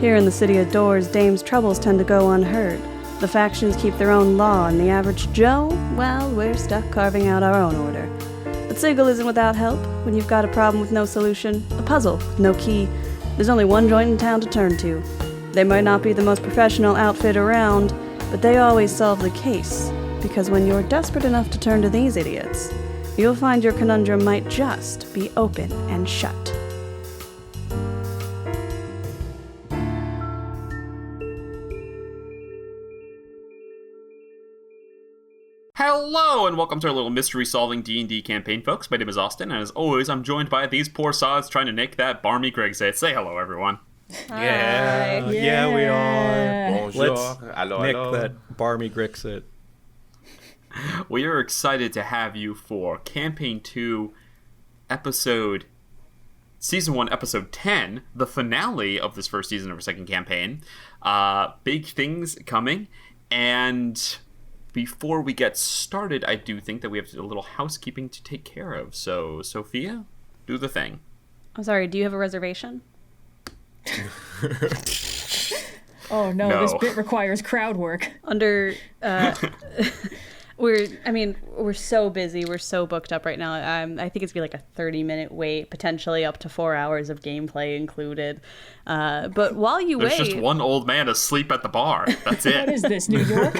Here in the city of Doors, Dame's troubles tend to go unheard. The factions keep their own law, and the average Joe, well, we're stuck carving out our own order. But Sigle isn't without help. When you've got a problem with no solution, a puzzle with no key, there's only one joint in town to turn to. They might not be the most professional outfit around, but they always solve the case. Because when you're desperate enough to turn to these idiots, you'll find your conundrum might just be open and shut. Hello, and welcome to our little mystery-solving D&D campaign, folks. My name is Austin, and as always, I'm joined by these poor sods trying to nick that barmy Grixitt. Say hello, everyone. Yeah, we are. Bonjour. Let's nick that barmy Grixitt. We are excited to have you for Campaign 2, Season 1, Episode 10, the finale of this first season of our second campaign. Big things coming, and before we get started, I do think that we have a little housekeeping to take care of. So, Sophia, do the thing. I'm sorry, do you have a reservation? Oh no, this bit requires crowd work. We're so busy. We're so booked up right now. I think it's gonna be like a 30-minute wait, potentially up to 4 hours of gameplay included. But while you wait, there's just one old man asleep at the bar. That's it. What is this, New York?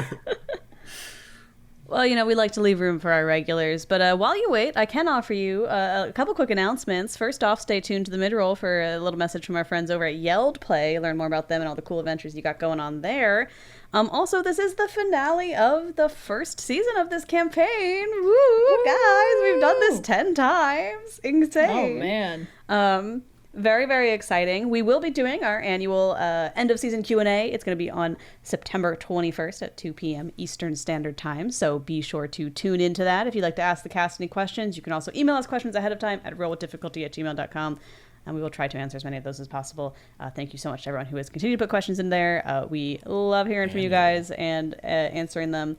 Well, we like to leave room for our regulars. But while you wait, I can offer you a couple quick announcements. First off, stay tuned to the mid-roll for a little message from our friends over at Yelled Play. Learn more about them and all the cool adventures you got going on there. Also, this is the finale of the first season of this campaign. Woo, guys, we've done this 10 times. Insane. Oh, man. Very, very exciting. We will be doing our annual end-of-season Q&A. It's going to be on September 21st at 2 p.m. Eastern Standard Time, so be sure to tune into that. If you'd like to ask the cast any questions, you can also email us questions ahead of time at rollwithdifficulty@gmail.com, and we will try to answer as many of those as possible. Thank you so much to everyone who has continued to put questions in there. We love hearing from you guys and answering them.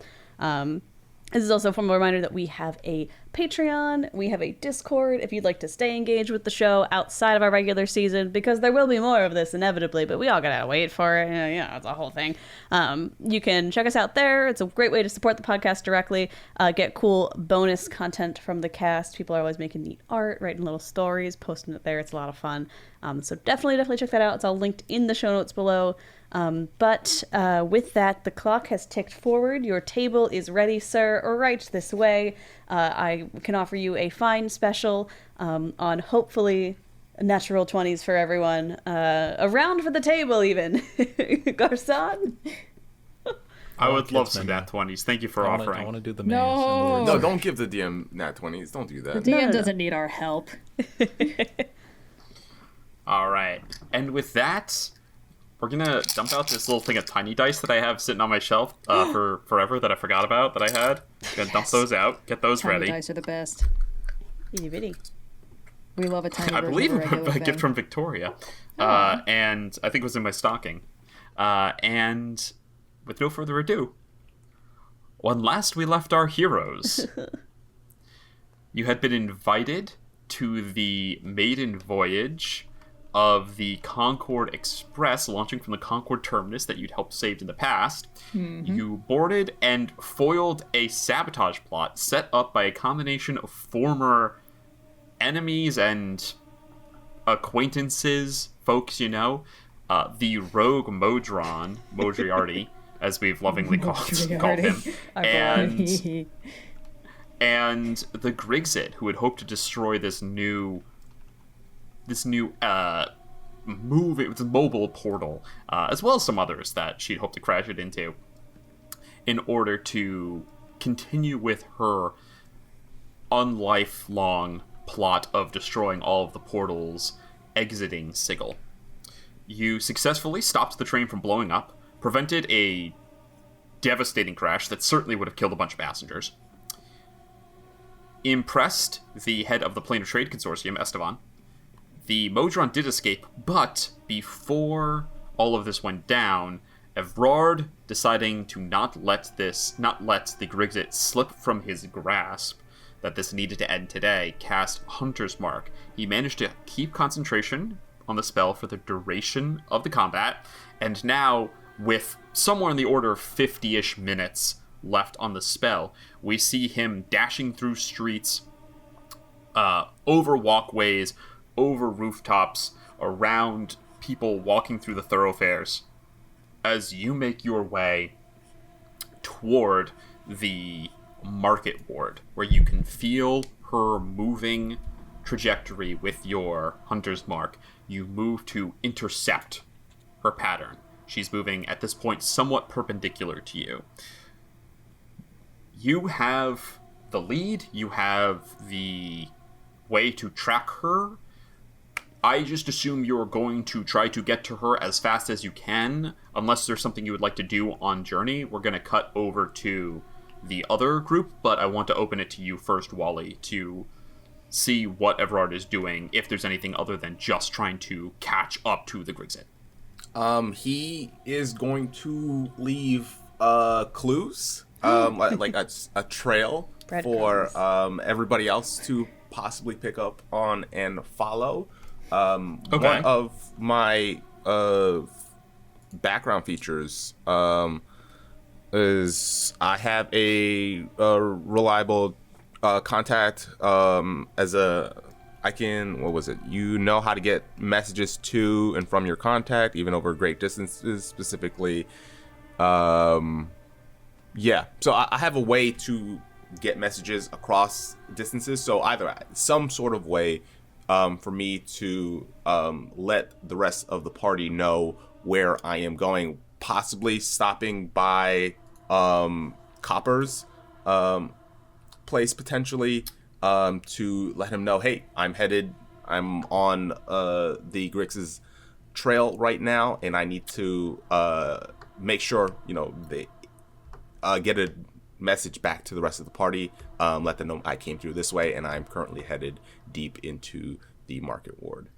This is also a formal reminder that we have a Patreon, we have a Discord if you'd like to stay engaged with the show outside of our regular season, because there will be more of this inevitably, but we all gotta wait for it. It's a whole thing. You can check us out there. It's a great way to support the podcast directly, get cool bonus content from the cast. People are always making neat art, writing little stories, posting it there. It's a lot of fun. So definitely check that out. It's all linked in the show notes below. But with that, the clock has ticked forward. Your table is ready, sir, right this way. I can offer you a fine special on hopefully natural 20s for everyone. A round for the table, even. Garcon? I would love some nat 20s. Thank you for offering. I want to do the No. No, don't give the DM nat 20s. Don't do that. The DM doesn't need our help. All right. And with that, we're going to dump out this little thing of tiny dice that I have sitting on my shelf for forever that I forgot about that I had. Going to dump those out, get those Tiny ready. dice are the best. Itty bitty. We love a tiny I version believe of a regular a gift thing. from Victoria. And I think it was in my stocking. And with no further ado, when last we left our heroes, you had been invited to the maiden voyage of the Concord Express, launching from the Concord terminus that you'd helped save in the past. Mm-hmm. You boarded and foiled a sabotage plot set up by a combination of former enemies and acquaintances, folks you know. The rogue Modriarty, as we've lovingly called him, and the Grixitt, who had hoped to destroy this new mobile portal, as well as some others that she'd hoped to crash it into, in order to continue with her unlifelong plot of destroying all of the portals exiting Sigle. You successfully stopped the train from blowing up, prevented a devastating crash that certainly would have killed a bunch of passengers, impressed the head of the Plane of Trade Consortium, Esteban. The Modron did escape, but before all of this went down, Evrard, deciding to not let the Grixitt slip from his grasp, that this needed to end today, cast Hunter's Mark. He managed to keep concentration on the spell for the duration of the combat. And now, with somewhere in the order of 50-ish minutes left on the spell, we see him dashing through streets, over walkways, over rooftops, around people walking through the thoroughfares, as you make your way toward the market ward, where you can feel her moving trajectory with your hunter's mark. You move to intercept her pattern. She's moving at this point somewhat perpendicular to you. You have the lead, you have the way to track her. I just assume you're going to try to get to her as fast as you can, unless there's something you would like to do on journey. We're going to cut over to the other group, but I want to open it to you first, Wally, to see what Evrard is doing, if there's anything other than just trying to catch up to the Grixitt. He is going to leave clues, like a trail for everybody else to possibly pick up on and follow. One of my background features is I have a reliable contact you know how to get messages to and from your contact, even over great distances, specifically. So I have a way to get messages across distances, so either some sort of way for me to let the rest of the party know where I am going, possibly stopping by Copper's place potentially, to let him know, hey, I'm on the Grix's trail right now, and I need to make sure, they get a message back to the rest of the party, let them know I came through this way, and I'm currently headed deep into the market ward.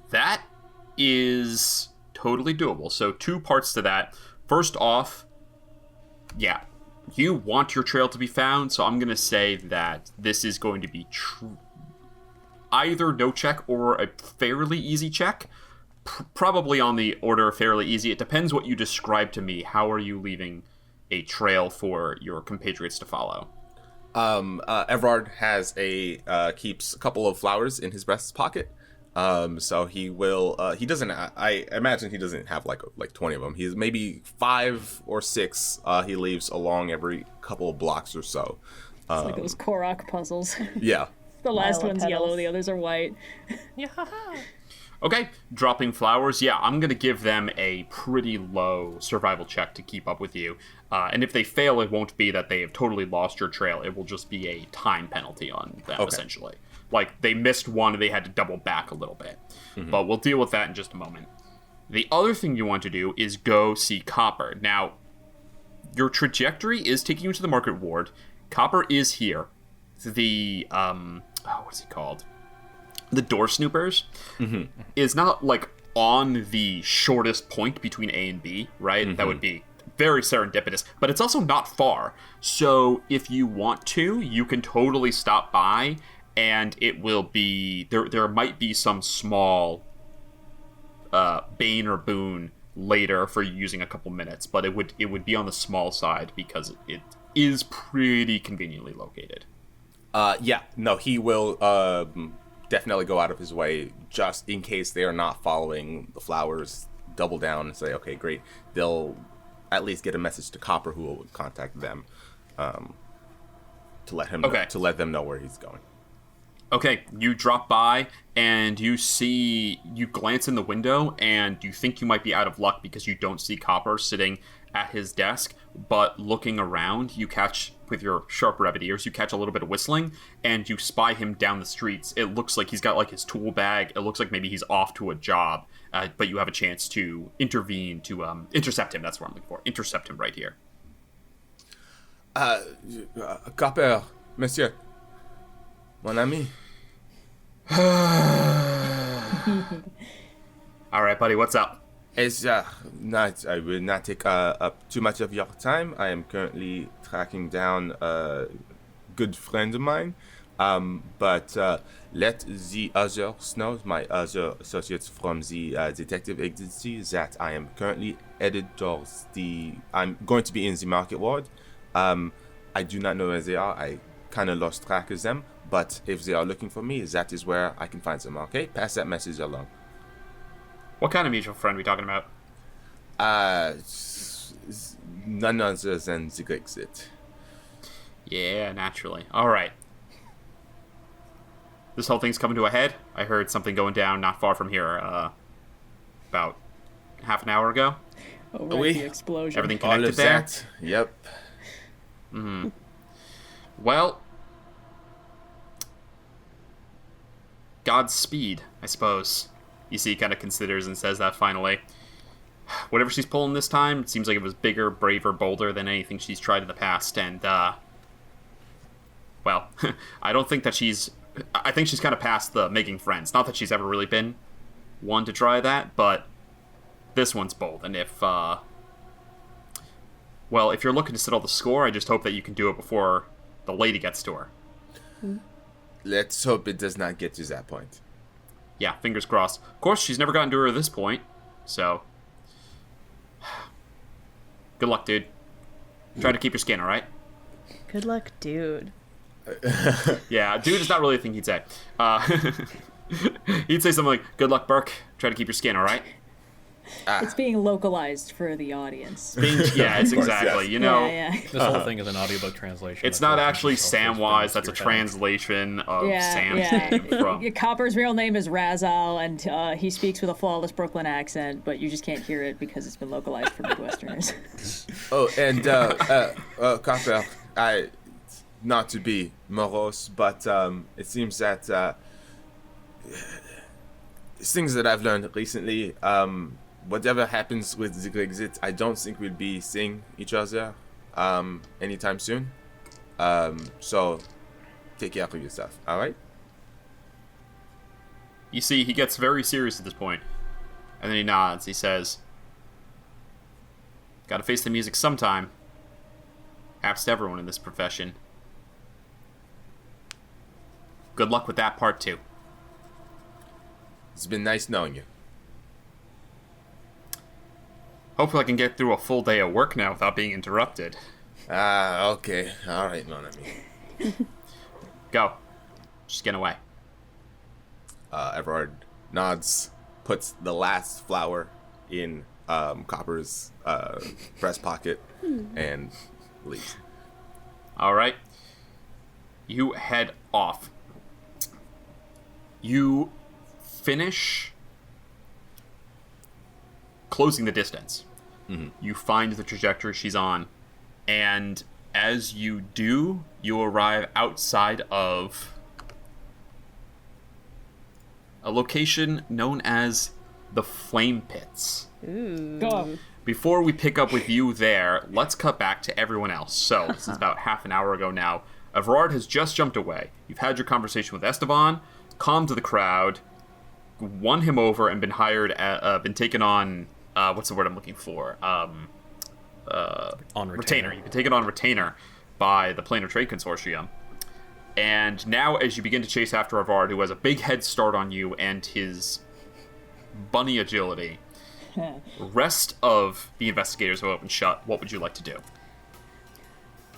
That is totally doable. So 2 parts to that. First off, yeah, you want your trail to be found, so I'm going to say that this is going to be either no check or a fairly easy check. Probably on the order of fairly easy. It depends what you describe to me. How are you leaving a trail for your compatriots to follow? Evrard keeps a couple of flowers in his breast pocket. So he will, I imagine he doesn't have like 20 of them. He's maybe 5 or 6, he leaves along every couple of blocks or so. It's like those Korok puzzles. Yeah. The last one's yellow, the others are white. Yeah. Okay, dropping flowers. Yeah, I'm going to give them a pretty low survival check to keep up with you. And if they fail, it won't be that they have totally lost your trail. It will just be a time penalty on them, essentially. Like, they missed one and they had to double back a little bit. Mm-hmm. But we'll deal with that in just a moment. The other thing you want to do is go see Copper. Now, your trajectory is taking you to the market ward. Copper is here. The, what's he called? The door snoopers is not, like, on the shortest point between A and B, right? Mm-hmm. That would be very serendipitous, but it's also not far. So if you want to, you can totally stop by, and it will be, there might be some small bane or boon later for using a couple minutes, but it would be on the small side because it is pretty conveniently located. He will definitely go out of his way just in case they are not following the flowers, double down and say, okay, great. They'll at least get a message to Copper, who will contact them to let them know where he's going. Okay, you drop by and you glance in the window and you think you might be out of luck because you don't see Copper sitting at his desk, but looking around, you catch, with your sharp rabbit ears, you catch a little bit of whistling and you spy him down the streets. It looks like he's got like his tool bag. It looks like maybe he's off to a job, but you have a chance to intervene to intercept him. That's what I'm looking for. Intercept him right here. Copper, monsieur. Mon ami. All right, buddy, what's up? I will not take up too much of your time. I am currently tracking down a good friend of mine. But let the others know, my other associates from the detective agency, that I am currently headed towards I'm going to be in the market ward. I do not know where they are. I kind of lost track of them. But if they are looking for me, that is where I can find them, okay? Pass that message along. What kind of mutual friend are we talking about? None other than the Grixitt. Yeah, naturally. All right. This whole thing's coming to a head. I heard something going down not far from here about half an hour ago. Oh, right, the explosion. Everything connected All of there? that? Yep. Mm-hmm. Well, Godspeed, I suppose. You see, he kind of considers and says that finally. Whatever she's pulling this time, it seems like it was bigger, braver, bolder than anything she's tried in the past. And, well, I don't think that I think she's kind of past the making friends. Not that she's ever really been one to try that, but this one's bold. And if you're looking to settle the score, I just hope that you can do it before the lady gets to her. Let's hope it does not get to that point. Yeah, fingers crossed. Of course, she's never gotten to her at this point, so good luck, dude. Try to keep your skin, all right? Good luck, dude. Yeah, dude is not really a thing he'd say. He'd say something like, good luck, Burke. Try to keep your skin, all right? It's being localized for the audience. Yeah, it's exactly. Yes. You know, This whole thing is an audiobook translation. it's not actually Samwise. That's a translation of Sam's name from. Copper's real name is Razal, and he speaks with a flawless Brooklyn accent, but you just can't hear it because it's been localized for Midwesterners. Oh, and Copper, not to be morose, but it seems that things that I've learned recently, whatever happens with the Grixitt, I don't think we'll be seeing each other anytime soon. So take care of yourself, all right? You see, he gets very serious at this point, and then he nods. He says, gotta face the music sometime. Happens to everyone in this profession. Good luck with that part, too. It's been nice knowing you. Hopefully I can get through a full day of work now without being interrupted. Okay. All right, mon ami. Go. Just get away. Evrard nods, puts the last flower in Copper's breast pocket, and leaves. All right. You head off. You finish closing the distance. Mm-hmm. You find the trajectory she's on, and as you do, you arrive outside of a location known as the Flame Pits. Ooh. Go. Before we pick up with you there, let's cut back to everyone else. So, this is about half an hour ago now. Evrard has just jumped away. You've had your conversation with Esteban, calmed the crowd, won him over, and been taken on, what's the word I'm looking for? On Retainer. You've been taken on retainer by the Planar Trade Consortium. And now, as you begin to chase after Evard, who has a big head start on you and his bunny agility, rest of the investigators have opened shut. What would you like to do?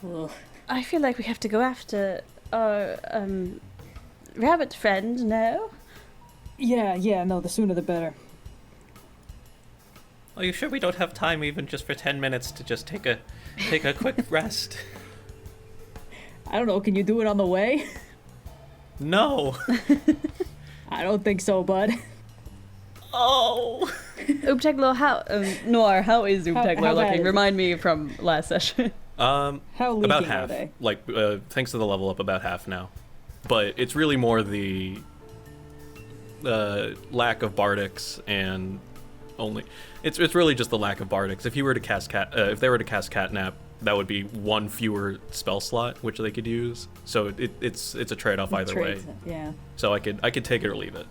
Ugh. I feel like we have to go after our rabbit friend, no? Yeah, no, the sooner the better. Are you sure we don't have time even just for 10 minutes to just take a quick rest? I don't know, can you do it on the way? No. I don't think so, bud. Oh. Oopteglo, Noir, how is Oopteglo how bad looking? is it? Remind me from last session. How leaking about are half. they? Like, thanks to the level up, about half now. But it's really more the lack of bardics and only. It's really just the lack of bardics. If they were to cast catnap, that would be one fewer spell slot which they could use. So it's a trade-off either way. Yeah. So I could take it or leave it.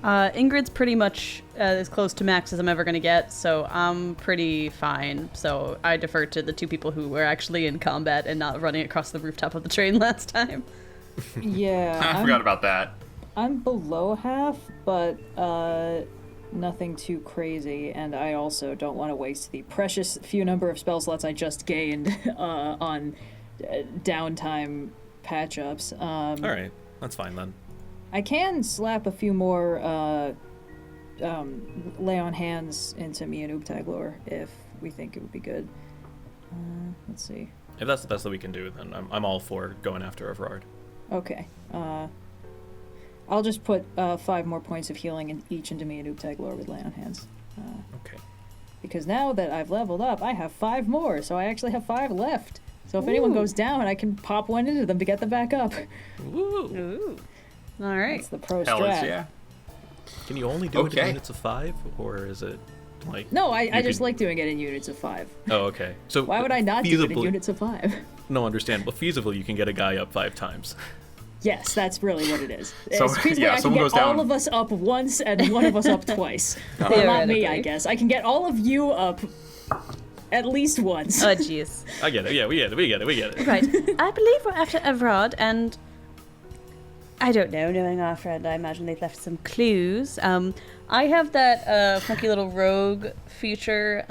Ingrid's pretty much as close to max as I'm ever going to get, so I'm pretty fine. So I defer to the two people who were actually in combat and not running across the rooftop of the train last time. Yeah. I forgot about that. I'm below half, but nothing too crazy, and I also don't want to waste the precious few number of spell slots I just gained on downtime patch-ups. Alright, that's fine then. I can slap a few more lay on hands into me and Ooptaglor if we think it would be good. Let's see. If that's the best that we can do, then I'm all for going after Evrard. Okay. I'll just put 5 more points of healing in each into me and Ooptaglor with lay on hands. Okay. Because now that I've leveled up, I have 5 more, so I actually have 5 left. So if anyone goes down, I can pop one into them to get them back up. Ooh. All right. That's the pro Hell strat. yeah. Can you only do it Okay. in units of 5, or is it like... No, I you just can- like doing it in units of 5. Oh, okay. So Why would I not do it in feasibly- units of 5? No, understandable. Feasibly, you can get a guy up 5 times. Yes, that's really what it is. So, It's feasible yeah, I can someone get goes down. all of us up once and one of us up twice. Well, not me, Theoretically. I guess. I can get all of you up at least once. Oh, jeez. I get it. Yeah, we get it. Right. I believe we're after Evrard, and I don't know, knowing our friend, I imagine they've left some clues. I have that funky little rogue feature,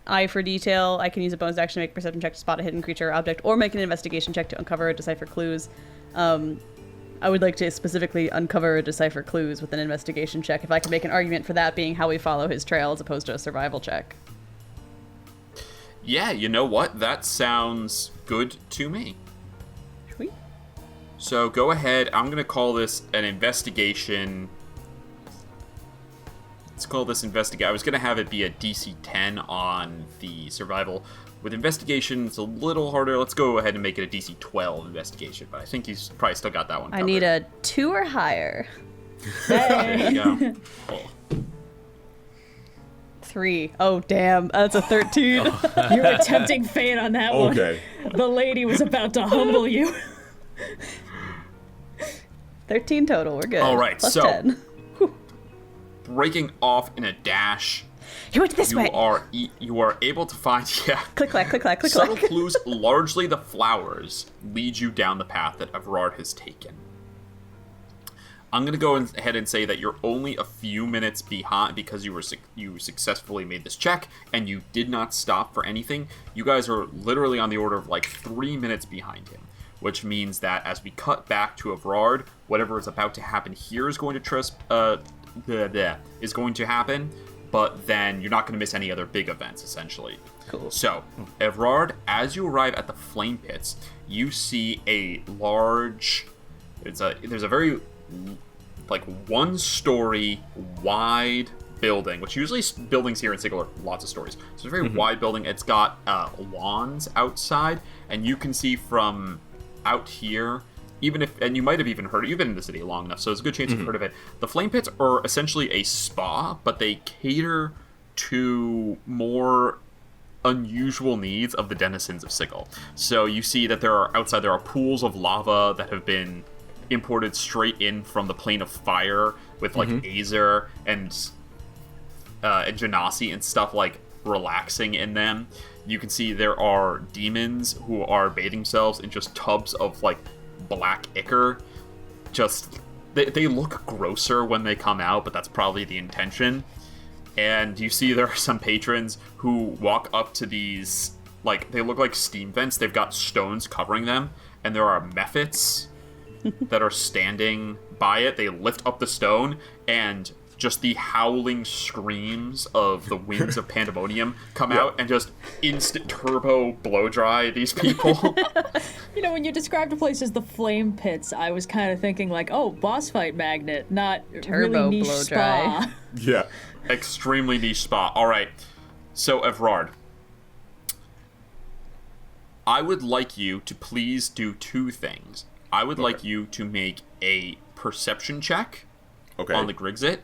eye for detail. I can use a bonus action to make a perception check to spot a hidden creature or object, or make an investigation check to uncover or decipher clues. I would like to specifically uncover or decipher clues with an investigation check, if I can make an argument for that being how we follow his trail as opposed to a survival check. Yeah, you know what? That sounds good to me. Sweet. So go ahead. I'm going to call this an investigation. Let's call this investigate. I was going to have it be a DC 10 on the survival. With investigation, it's a little harder. Let's go ahead and make it a DC 12 investigation. But I think he's probably still got that one covered. I need a 2 or higher. There you go. 3. Oh, damn. That's a 13. You were tempting fate on that one. Okay. The lady was about to humble you. 13 total. We're good. All right, Plus so 10. Breaking off in a dash, He went this way. you are able to find Click, clack, click, clack, click, subtle clack. clues. Largely, the flowers lead you down the path that Evrard has taken. I'm gonna go ahead and say that you're only a few minutes behind because you successfully made this check and you did not stop for anything. You guys are literally on the order of like 3 minutes behind him, which means that as we cut back to Evrard, whatever is about to happen here is going to is going to happen, but then you're not going to miss any other big events, essentially. Cool. So, Evrard, as you arrive at the flame pits, you see a large... There's a very, like, one-story wide building, which usually buildings here in Sigle are lots of stories. So it's a very wide building. It's got lawns outside, and you can see from out here... and you might have even heard it, you've been in the city long enough, so there's a good chance you've heard of it. The Flame Pits are essentially a spa, but they cater to more unusual needs of the denizens of Sigle. So you see that outside there are pools of lava that have been imported straight in from the plane of fire with like Azer and Genasi and stuff like relaxing in them. You can see there are demons who are bathing themselves in just tubs of like black ichor. Just they look grosser when they come out, but that's probably the intention. And you see there are some patrons who walk up to these, like, they look like steam vents. They've got stones covering them, and there are mephits that are standing by it. They lift up the stone, and just the howling screams of the winds of pandemonium come out and just instant turbo blow dry these people. You know, when you described a place as the Flame Pits, I was kind of thinking like, oh, boss fight magnet, not Turbo really niche blow spa. dry. Yeah. Extremely niche spot. All right. So, Evrard, I would like you to please do 2 things. I would like you to make a perception check on the Grixitt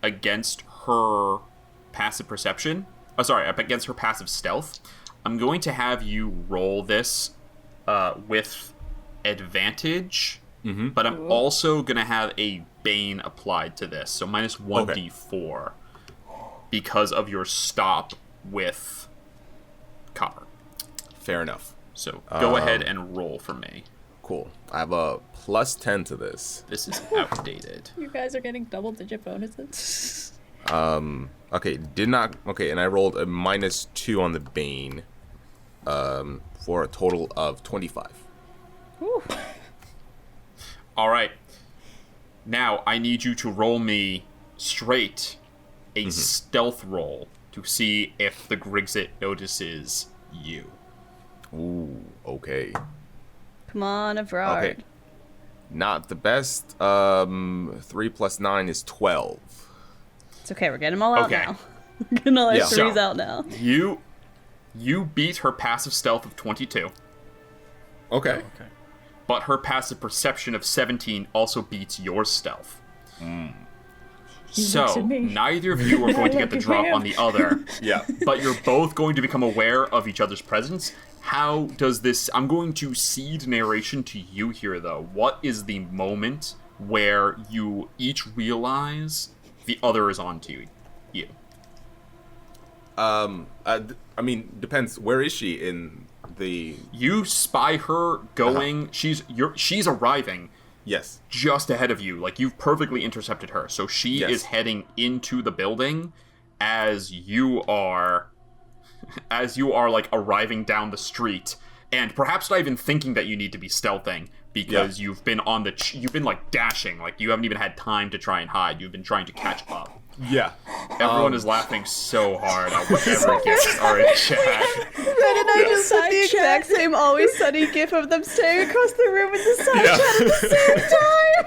against her passive perception. Oh, sorry, against her passive stealth. I'm going to have you roll this with advantage but I'm also going to have a Bane applied to this. So minus 1d4 because of your stop with Copper. Fair enough. So go ahead and roll for me. Cool. I have a plus 10 to this. This is outdated. You guys are getting double-digit bonuses. Okay, and I rolled a minus 2 on the Bane, for a total of 25. Whew. All right. Now I need you to roll me straight a stealth roll to see if the Grixitt notices you. Ooh, okay. Come on, Evrard. Okay. Not the best. 3 plus 9 is 12. It's okay. We're getting them all out Okay. now. We're getting all our Yeah. threes So- out now. You beat her passive stealth of 22, Okay. Okay. but her passive perception of 17 also beats your stealth. He looks So at me. neither of you are going to get the look at drop him. on the other. Yeah. But you're both going to become aware of each other's presence. How does this... I'm going to cede narration to you here, though. What is the moment where you each realize the other is onto you? I mean, depends. Where is she in the... You spy her going... She's arriving Yes. just ahead of you. Like, you've perfectly intercepted her. So she Yes. is heading into the building as you are like arriving down the street, and perhaps not even thinking that you need to be stealthing because you've been on you've been like dashing, like you haven't even had time to try and hide. You've been trying to catch up. Yeah. Everyone is laughing so hard at whatever gifts are in chat. Red and I just put the exact same Always Sunny gif of them staring across the room in the side chat at the same time.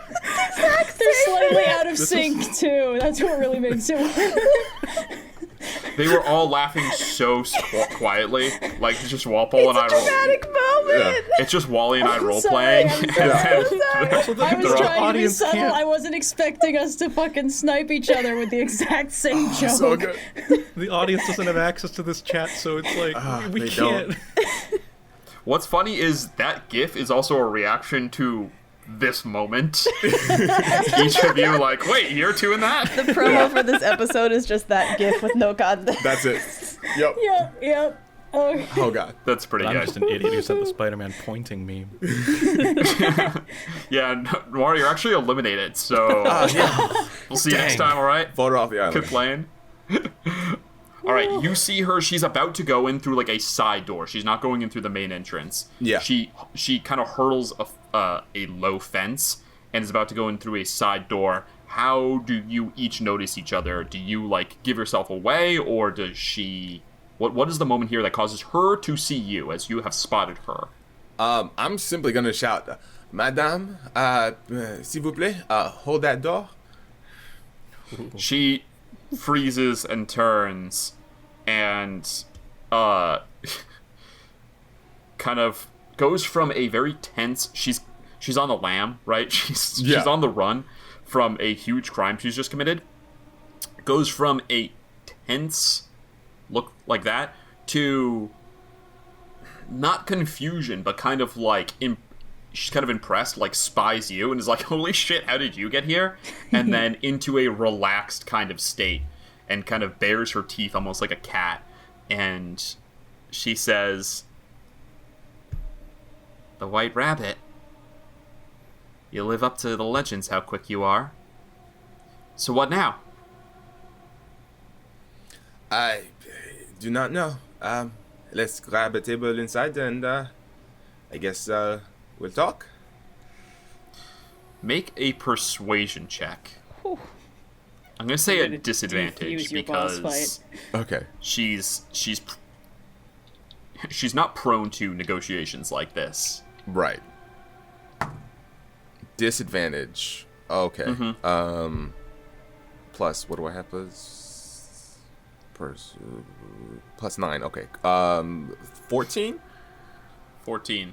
Exact They're same. slightly out of sync, too. That's what really makes it work. They were all laughing so quietly, like it's just Walpole and I Dramatic moment. It's just Wally and I role sorry, playing. I'm sorry. I was The trying to be audience subtle. can't- I wasn't expecting us to fucking snipe each other with the exact same joke. So good. The audience doesn't have access to this chat, so it's like we they can't. What's funny is that GIF is also a reaction to this moment. Each of you like, wait, you're doing that? The promo for this episode is just that gif with no context. That's it. Yep. Yep. Oh, Oh, God. That's pretty I'm good. just an idiot who sent the Spider-Man pointing meme. Yeah, Noir, you're actually eliminated, so we'll see you next Dang. time, alright? Voted off the Good island. playing. Alright, you see her, she's about to go in through like a side door. She's not going in through the main entrance. Yeah. She kind of hurdles a low fence and is about to go in through a side door. How do you each notice each other? Do you like give yourself away, or does she... What is the moment here that causes her to see you as you have spotted her? I'm simply gonna shout, Madame, s'il vous plaît, hold that door. She freezes and turns and kind of goes from a very tense... She's on the lam, right? She's on the run from a huge crime she's just committed. Goes from a tense look like that to not confusion, but kind of like she's kind of impressed, like spies you and is like, holy shit, how did you get here? And then into a relaxed kind of state and kind of bares her teeth almost like a cat, and she says, the White Rabbit, you live up to the legends how quick you are. So what now? I do not know. Let's grab a table inside and, I guess, we'll talk. Make a persuasion check. I'm gonna say a gonna disadvantage defuse your boss because Okay. she's not prone to negotiations like this. Right. Disadvantage. Okay. Plus, what do I have? Plus 9. Okay. 14? 14.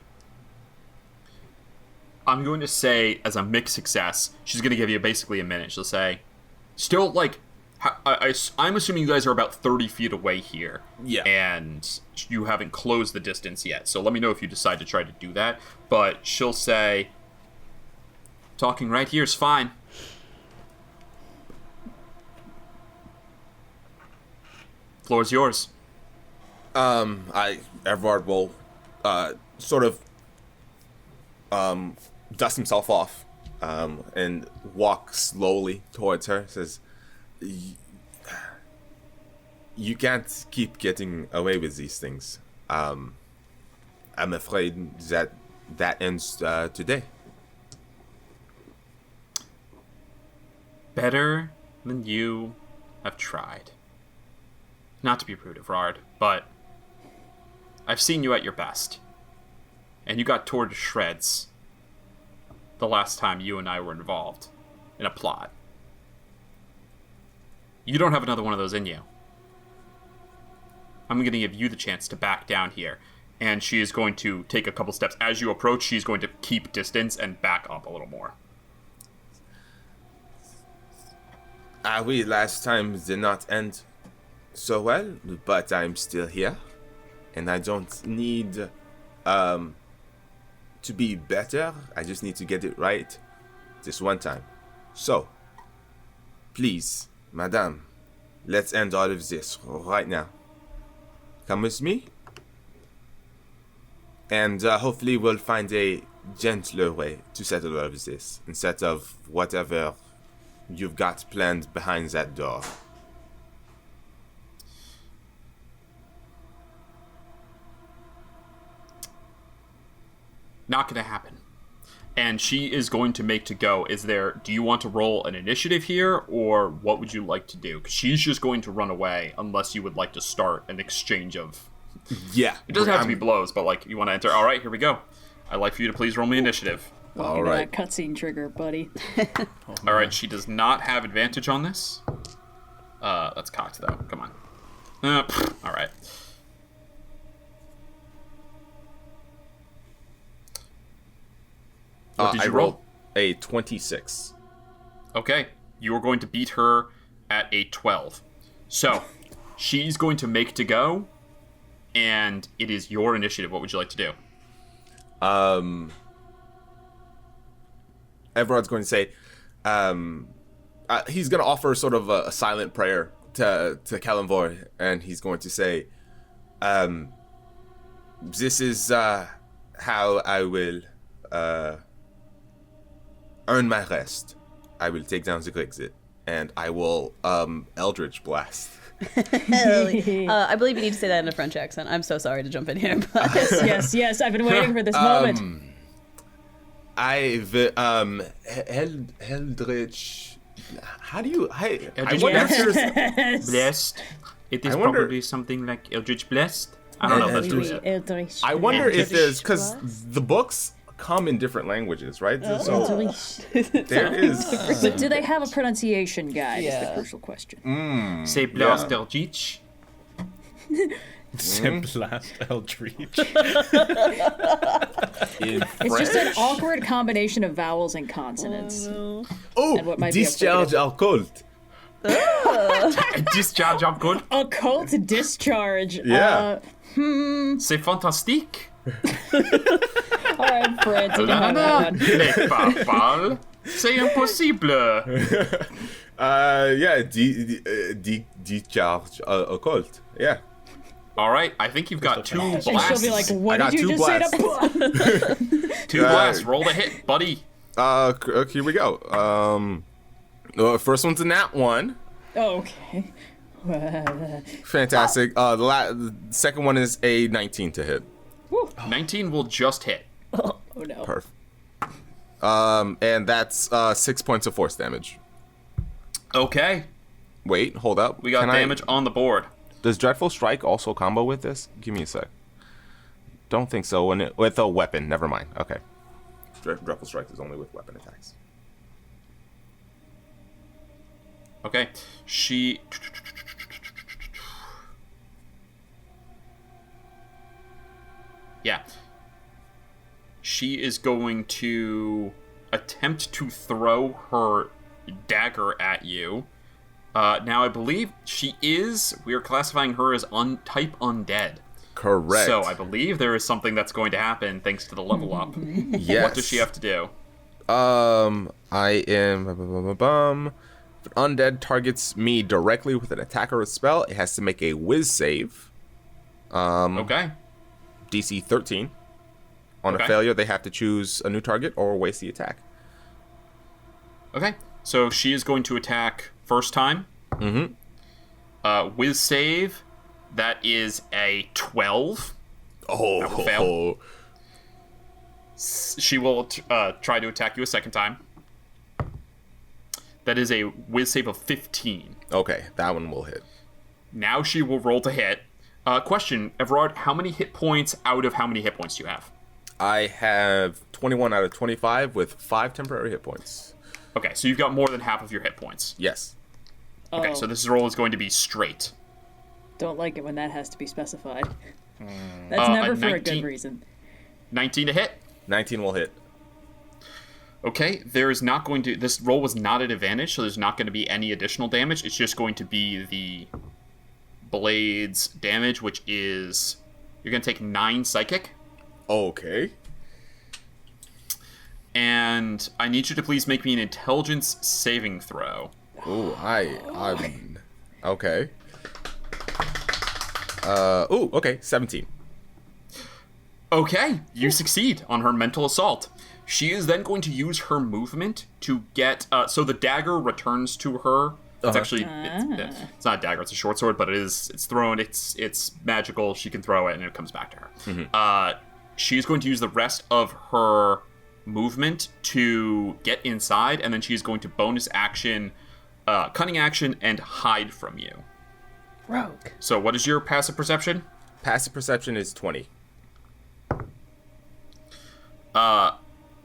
I'm going to say, as a mixed success, she's going to give you basically a minute. She'll say, still, like, I'm assuming you guys are about 30 feet away here. Yeah. And you haven't closed the distance yet. So let me know if you decide to try to do that. But she'll say, Talking right here is fine. Floor's yours. Evrard will sort of dust himself off and walk slowly towards her. Says, "You can't keep getting away with these things. I'm afraid that ends today." Better than you have tried. Not to be rude, Evrard, but I've seen you at your best. And you got torn to shreds the last time you and I were involved in a plot. You don't have another one of those in you. I'm going to give you the chance to back down here. And she is going to take a couple steps. As you approach, she's going to keep distance and back up a little more. We last time did not end so well, but I'm still here. And I don't need to be better. I just need to get it right this one time. So, please, madame, let's end all of this right now. Come with me. And hopefully we'll find a gentler way to settle all of this instead of whatever you've got planned behind that door. Not going to happen. And she is going to make to go. Do you want to roll an initiative here, or what would you like to do? Because she's just going to run away unless you would like to start an exchange of... Yeah. It doesn't have to be blows, but like you want to enter. All right, here we go. I'd like for you to please roll me initiative. All right. That cutscene trigger, buddy. All right, she does not have advantage on this. That's cocked, though. Come on. All right. What did you roll? A 26. Okay, you are going to beat her at a 12. So, she's going to make to go, and it is your initiative. What would you like to do? Everard's going to say, he's going to offer sort of a silent prayer to Kalimvor, and he's going to say, this is how I will earn my rest. I will take down the Grixitt, and I will Eldritch Blast. I believe you need to say that in a French accent. I'm so sorry to jump in here. But... yes. I've been waiting for this moment. I've Eldritch. How do you? I Eldritch wonder if there's Blessed. It is wonder- probably something like Eldritch Blessed. I don't know if that's true yet. I wonder if there's because the books come in different languages, right? So there is. But do they have a pronunciation guide? Is the crucial question. C'est Blast Eldritch. Blast Eldritch. It's just an awkward combination of vowels and consonants. And what might be discharge occult. Discharge of good. Occult discharge. Yeah. C'est fantastique. All right, Fred, take La, it la, on. Les papales. C'est impossible. Yeah, discharge occult. Yeah. All right, I think you've got two blasts. And she'll be like, what I did got you two just say blasts. to Two blasts. Roll the hit, buddy. Here we go. First one's a nat 1. Okay. Fantastic. The second one is a 19 to hit. 19 will just hit. Oh no. Perfect. And that's 6 points of force damage. Okay, Wait, hold up. we got damage on the board. Does Dreadful Strike also combo with this? Give me a sec. Don't think so. With a weapon. Never mind. Okay. Dreadful Strike is only with weapon attacks. Okay, she... Yeah. She is going to attempt to throw her dagger at you. Now, I believe we are classifying her as type undead. Correct. So I believe there is something that's going to happen thanks to the level up. Yes. What does she have to do? I am. If an undead targets me directly with an attack or a spell, it has to make a whiz save. Okay. DC 13. On Okay. a failure, they have to choose a new target or waste the attack. Okay. So she is going to attack first time. Whiz save. That is a 12. That will fail. She will try to attack you a second time. That is a whiz save of 15. Okay, that one will hit. Now she will roll to hit. Question, Evrard, how many hit points out of how many hit points do you have? I have 21 out of 25 with 5 temporary hit points. Okay, so you've got more than half of your hit points. Yes. Okay, so this roll is going to be straight. Don't like it when that has to be specified. That's never for a good reason. 19 to hit. 19 will hit. Okay, there is not going to... This roll was not at advantage, so there's not going to be any additional damage. It's just going to be the blade's damage, which is... You're going to take 9 psychic. Okay. And I need you to please make me an intelligence saving throw. Ooh, I'm... Okay. Okay, 17. Okay, you succeed on her mental assault. She is then going to use her movement to get... so the dagger returns to her. It's actually... It's not a dagger, it's a short sword, but it's thrown. It's magical. She can throw it, and it comes back to her. She's going to use the rest of her movement to get inside, and then she's going to bonus action, cunning action, and hide from you. Rogue. So what is your passive perception? Passive perception is 20.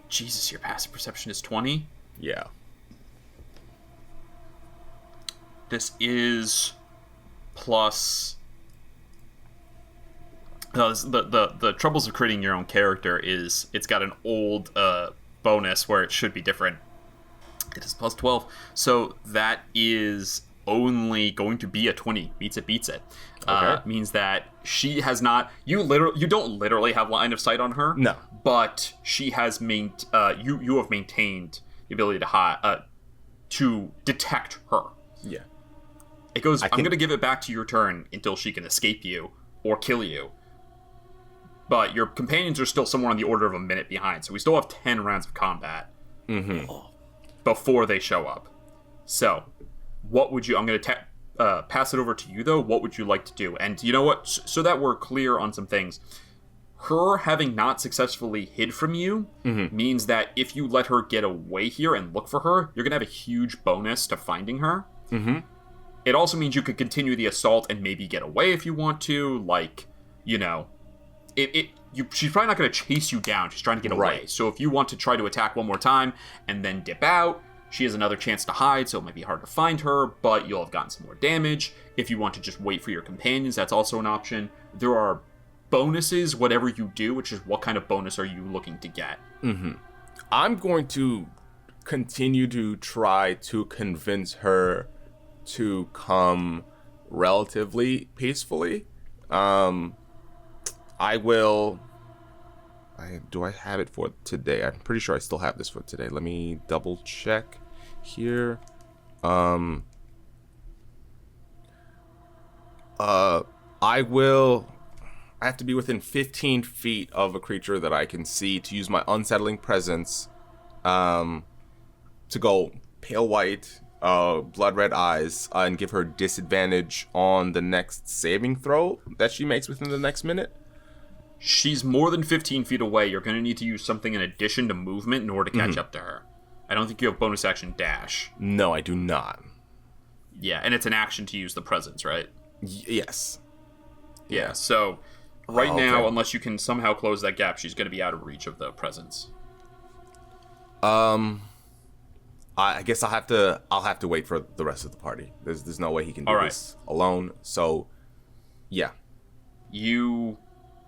Jesus, your passive perception is 20? Yeah. This is plus... the troubles of creating your own character is it's got an old bonus where it should be different. It is plus 12. So that is only going to be a 20. Beats it. Okay. Means that she has not... You don't literally have line of sight on her. No. But she has you have maintained the ability to detect her. Yeah. It goes, I'm going to give it back to your turn until she can escape you or kill you. But your companions are still somewhere on the order of a minute behind, so we still have 10 rounds of combat before they show up. So, what would you... I'm going to pass it over to you, though. What would you like to do? And you know what? So that we're clear on some things, her having not successfully hid from you means that if you let her get away here and look for her, you're going to have a huge bonus to finding her. It also means you could continue the assault and maybe get away if you want to. Like, you know, she's probably not going to chase you down. She's trying to get away. Right. So if you want to try to attack one more time and then dip out, she has another chance to hide, so it might be hard to find her, but you'll have gotten some more damage. If you want to just wait for your companions, that's also an option. There are bonuses, whatever you do, which is what kind of bonus are you looking to get? I'm going to continue to try to convince her to come relatively peacefully. I will... do I have it for today? I'm pretty sure I still have this for today. Let me double check here. I have to be within 15 feet of a creature that I can see to use my unsettling presence to go pale white, blood red eyes, and give her disadvantage on the next saving throw that she makes within the next minute. She's more than 15 feet away. You're going to need to use something in addition to movement in order to catch up to her. I don't think you have bonus action dash. No, I do not. Yeah, and it's an action to use the presence, right? Yes. Yeah, so right now, unless you can somehow close that gap, she's going to be out of reach of the presence. I guess I'll have to wait for the rest of the party. There's no way he can do this alone. So, yeah. You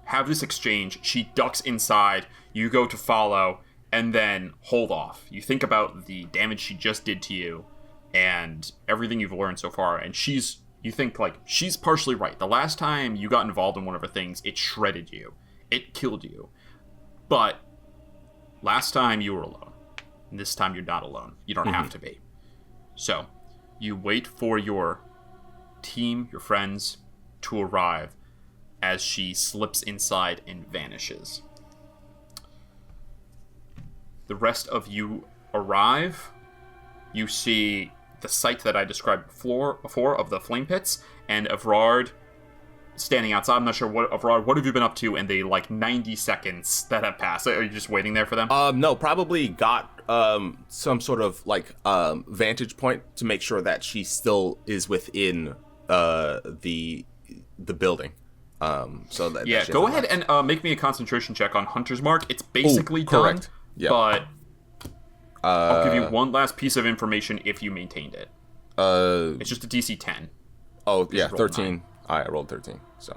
have this exchange. She ducks inside. You go to follow, and then hold off. You think about the damage she just did to you, and everything you've learned so far. And you think like she's partially right. The last time you got involved in one of her things, it shredded you. It killed you. But last time you were alone. And this time you're not alone. You don't have to be. So, you wait for your team, your friends, to arrive as she slips inside and vanishes. The rest of you arrive. You see the site that I described before of the flame pits, and Evrard standing outside. I'm not sure Evrard, what have you been up to in the 90 seconds that have passed? Are you just waiting there for them? No, probably got some sort of vantage point to make sure that she still is within the building. So that yeah, go ahead and make me a concentration check on Hunter's Mark. It's basically done, yep. But I'll give you one last piece of information if you maintained it. It's just a DC 10. Oh, yeah, roll 13. 9. I rolled 13, so.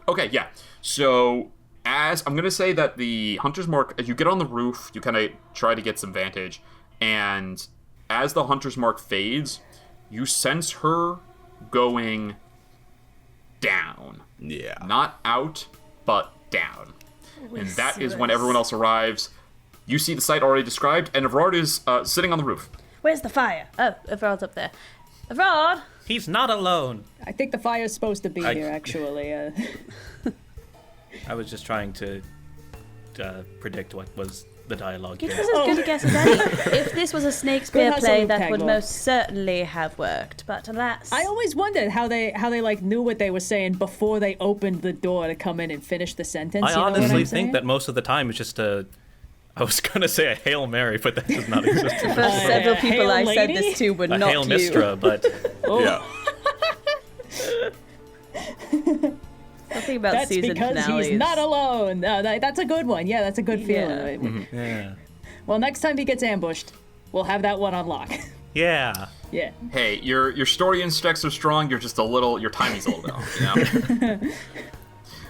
Okay, yeah. So, as I'm going to say that the Hunter's Mark, as you get on the roof, you kind of try to get some vantage, and as the Hunter's Mark fades, you sense her going down. Yeah. Not out, but down. And that is when everyone else arrives. You see the site already described, and Evrard is sitting on the roof. Where's the fire? Oh, Evard's up there. Evrard! He's not alone. I think the fire's supposed to be here, actually. I was just trying to predict what was the dialogue It here. was as good a guess as any. If this was a Snakespeare Good play, hustle, that would Taglo. most certainly have worked. But alas, I always wondered how they knew what they were saying before they opened the door to come in and finish the sentence. I you know what honestly I'm saying? think that most of the time it's just I was going to say a Hail Mary, but that does not exist. the first several people Hail I said Lady? this to were A not Hail you. Mistra, but Yeah. Something about That's season because finales. he's not alone. That's a good one. Yeah, that's a good feeling. Yeah. yeah. Well, next time he gets ambushed, we'll have that one on lock. Yeah. Yeah. Hey, your story instincts are strong, your timing's a little bit off, you know?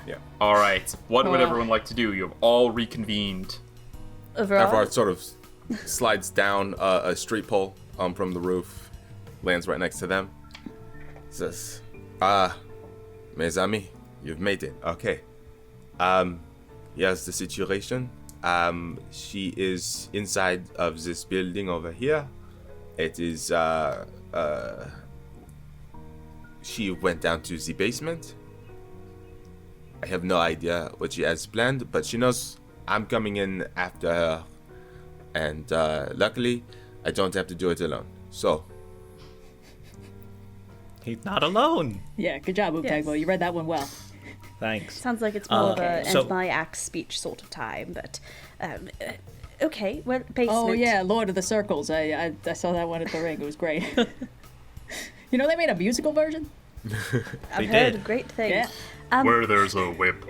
Yeah. Alright, what would everyone like to do? You have all reconvened. Evrard? Evrard sort of slides down a street pole from the roof, lands right next to them. Says, mes amis, you've made it. Okay. Here's the situation. She is inside of this building over here. It is, she went down to the basement. I have no idea what she has planned, but she knows I'm coming in after her. And, luckily, I don't have to do it alone. So, He's not alone. Yeah, good job, Yes. Ooptagbo. You read that one well. Thanks. Sounds like it's more of a so- end my axe speech sort of time, but okay. Well, basement. Oh, yeah, Lord of the Circles. I saw that one at the ring. It was great. You know, they made a musical version? I've They heard did. great things. Yeah. Where there's a whip,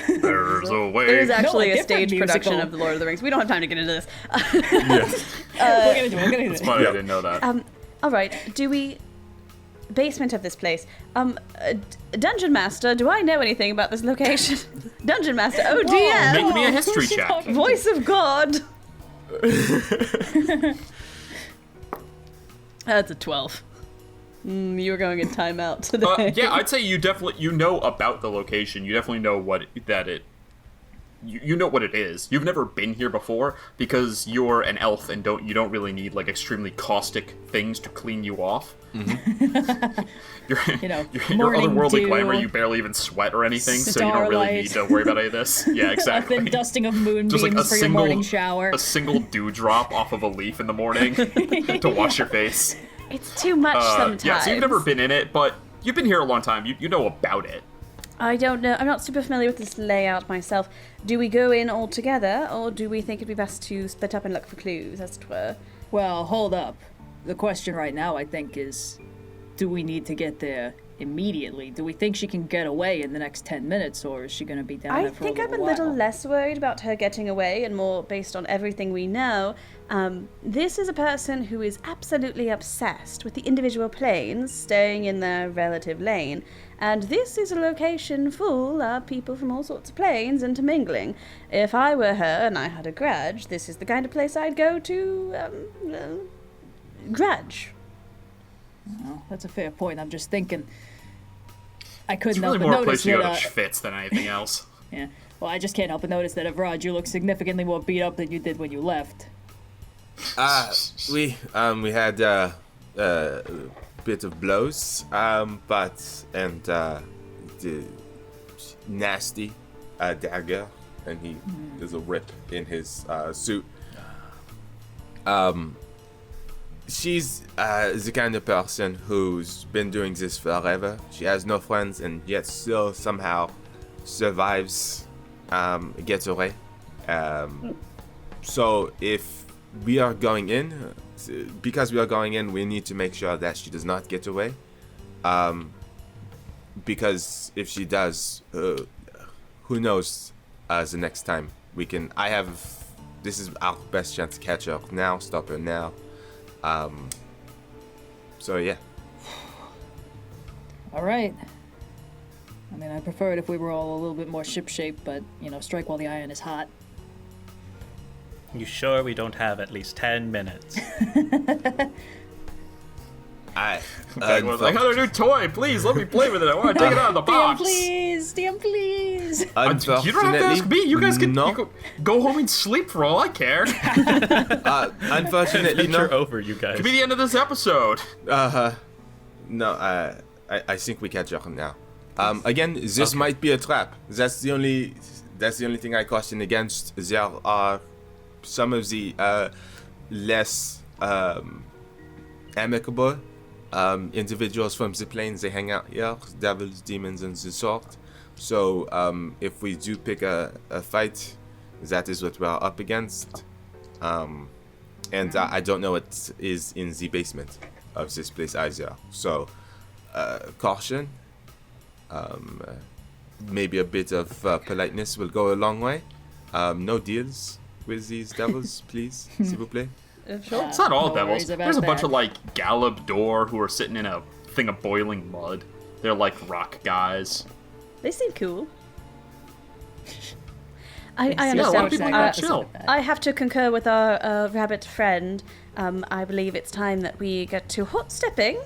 there's a way. There's actually No, a a stage different production musical. of The Lord of the Rings. We don't have time to get into this. We'll get into it. It's funny, I didn't know that. All right. Do we? Basement of this place. Dungeon Master, do I know anything about this location? Dungeon Master, oh DM, Make me a Who's history she check. talking to? voice of God. That's a 12. You were going in timeout today. Yeah, I'd say you know about the location. You definitely know you know what it is. You've never been here before because you're an elf and you don't really need extremely caustic things to clean you off. Mm-hmm. you're morning otherworldly dew, glamour. You barely even sweat or anything, so you don't really starlight. need to worry about any of this. Yeah, A exactly. thin dusting of moonbeams Just for your morning shower. a single dewdrop off of a leaf in the morning to wash your face. It's too much sometimes. Yeah, so you've never been in it, but you've been here a long time. You know about it. I don't know. I'm not super familiar with this layout myself. Do we go in all together, or do we think it'd be best to split up and look for clues, as it were? Well, hold up. The question right now, I think, is do we need to get there immediately? Do we think she can get away in the next 10 minutes, or is she going to be down I there for think a I'm little a little while? less worried about her getting away and more based on everything we know. This is a person who is absolutely obsessed with the individual planes staying in their relative lane. And this is a location full of people from all sorts of planes intermingling. If I were her and I had a grudge, this is the kind of place I'd go to, grudge. Well, that's a fair point. I'm just thinking. I couldn't It's really help but more a notice place you go that. to fits than anything else. Yeah. Well, I just can't help but notice that, Evrard, you look significantly more beat up than you did when you left. We had a bit of blows, and the nasty dagger, and there's a rip in his suit. She's the kind of person who's been doing this forever. She has no friends, and yet still somehow survives, gets away. So if we are going in, we need to make sure that she does not get away. Because if she does, who knows, the next time we can, this is our best chance to catch her now, stop her now. So yeah. All right. I mean, I prefer it if we were all a little bit more shipshape, but, strike while the iron is hot. You sure we don't have at least 10 minutes? I got a new toy. Please let me play with it. I want to take it out of the box. DM, please. You don't have to ask me. You guys can go home and sleep for all I care. Unfortunately, no. Over, you guys. Could be the end of this episode. No. I think we catch her now. Again, this might be a trap. That's the only thing I caution against. There are some of the less amicable individuals from the planes. They hang out here, devils, demons, and the sort. So if we do pick a fight, that is what we're up against. And I don't know what is in the basement of this place either. So caution. Maybe a bit of politeness will go a long way. No deals with these devils, please, s'il vous plaît. Sure. It's not all No devils. worries about There's a bunch that. of Gallop Door who are sitting in a thing of boiling mud. They're like rock guys. They seem cool. I Yeah, a understand. lot of people are chill. I have to concur with our rabbit friend. I believe it's time that we get to hot stepping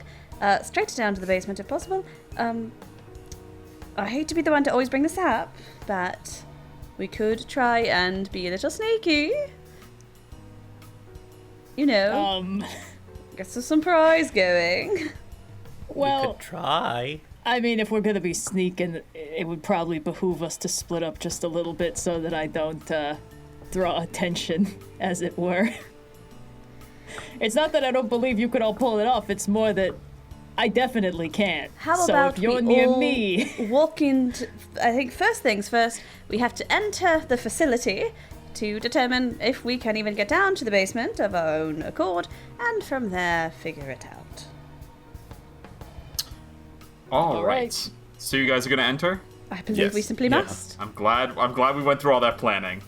straight down to the basement if possible. I hate to be the one to always bring this up, but we could try and be a little sneaky. Get some prize going. Well, Could try. I mean, if we're gonna be sneaking, it would probably behoove us to split up just a little bit so that I don't draw attention, as it were. It's not that I don't believe you could all pull it off. It's more that I definitely can't. How so about if you're we near all me, walk into... I think first things first, we have to enter the facility to determine if we can even get down to the basement of our own accord, and from there figure it out. All right. right. So you guys are gonna enter? I believe Yes. we simply Yeah. must. I'm glad we went through all that planning.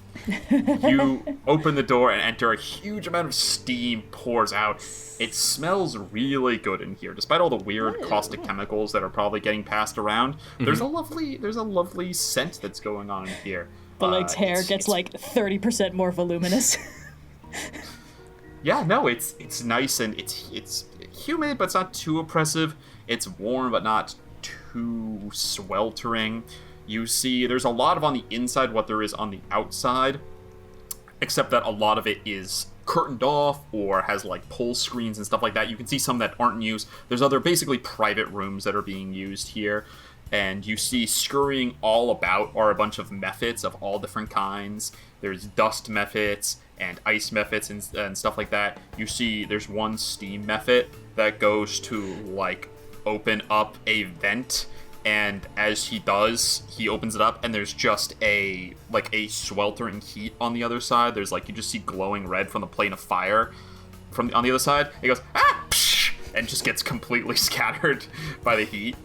You open the door and enter. A huge amount of steam pours out. It smells really good in here, despite all the weird caustic chemicals that are probably getting passed around. There's a lovely scent that's going on in here. Blake's hair It's- gets it's- like 30% more voluminous. Yeah, no, it's nice and it's humid, but it's not too oppressive. It's warm, but not too sweltering. You see, there's a lot of on the inside what there is on the outside, except that a lot of it is curtained off or has like pull screens and stuff like that. You can see some that aren't in use. There's other basically private rooms that are being used here. And you see scurrying all about are a bunch of mephits of all different kinds. There's dust mephits and ice mephits and stuff like that. You see there's one steam mephit that goes to like open up a vent, and as he does, he opens it up and there's just a sweltering heat on the other side. There's like, you just see glowing red from the plane of fire on the other side. He goes, ah, psh, and just gets completely scattered by the heat.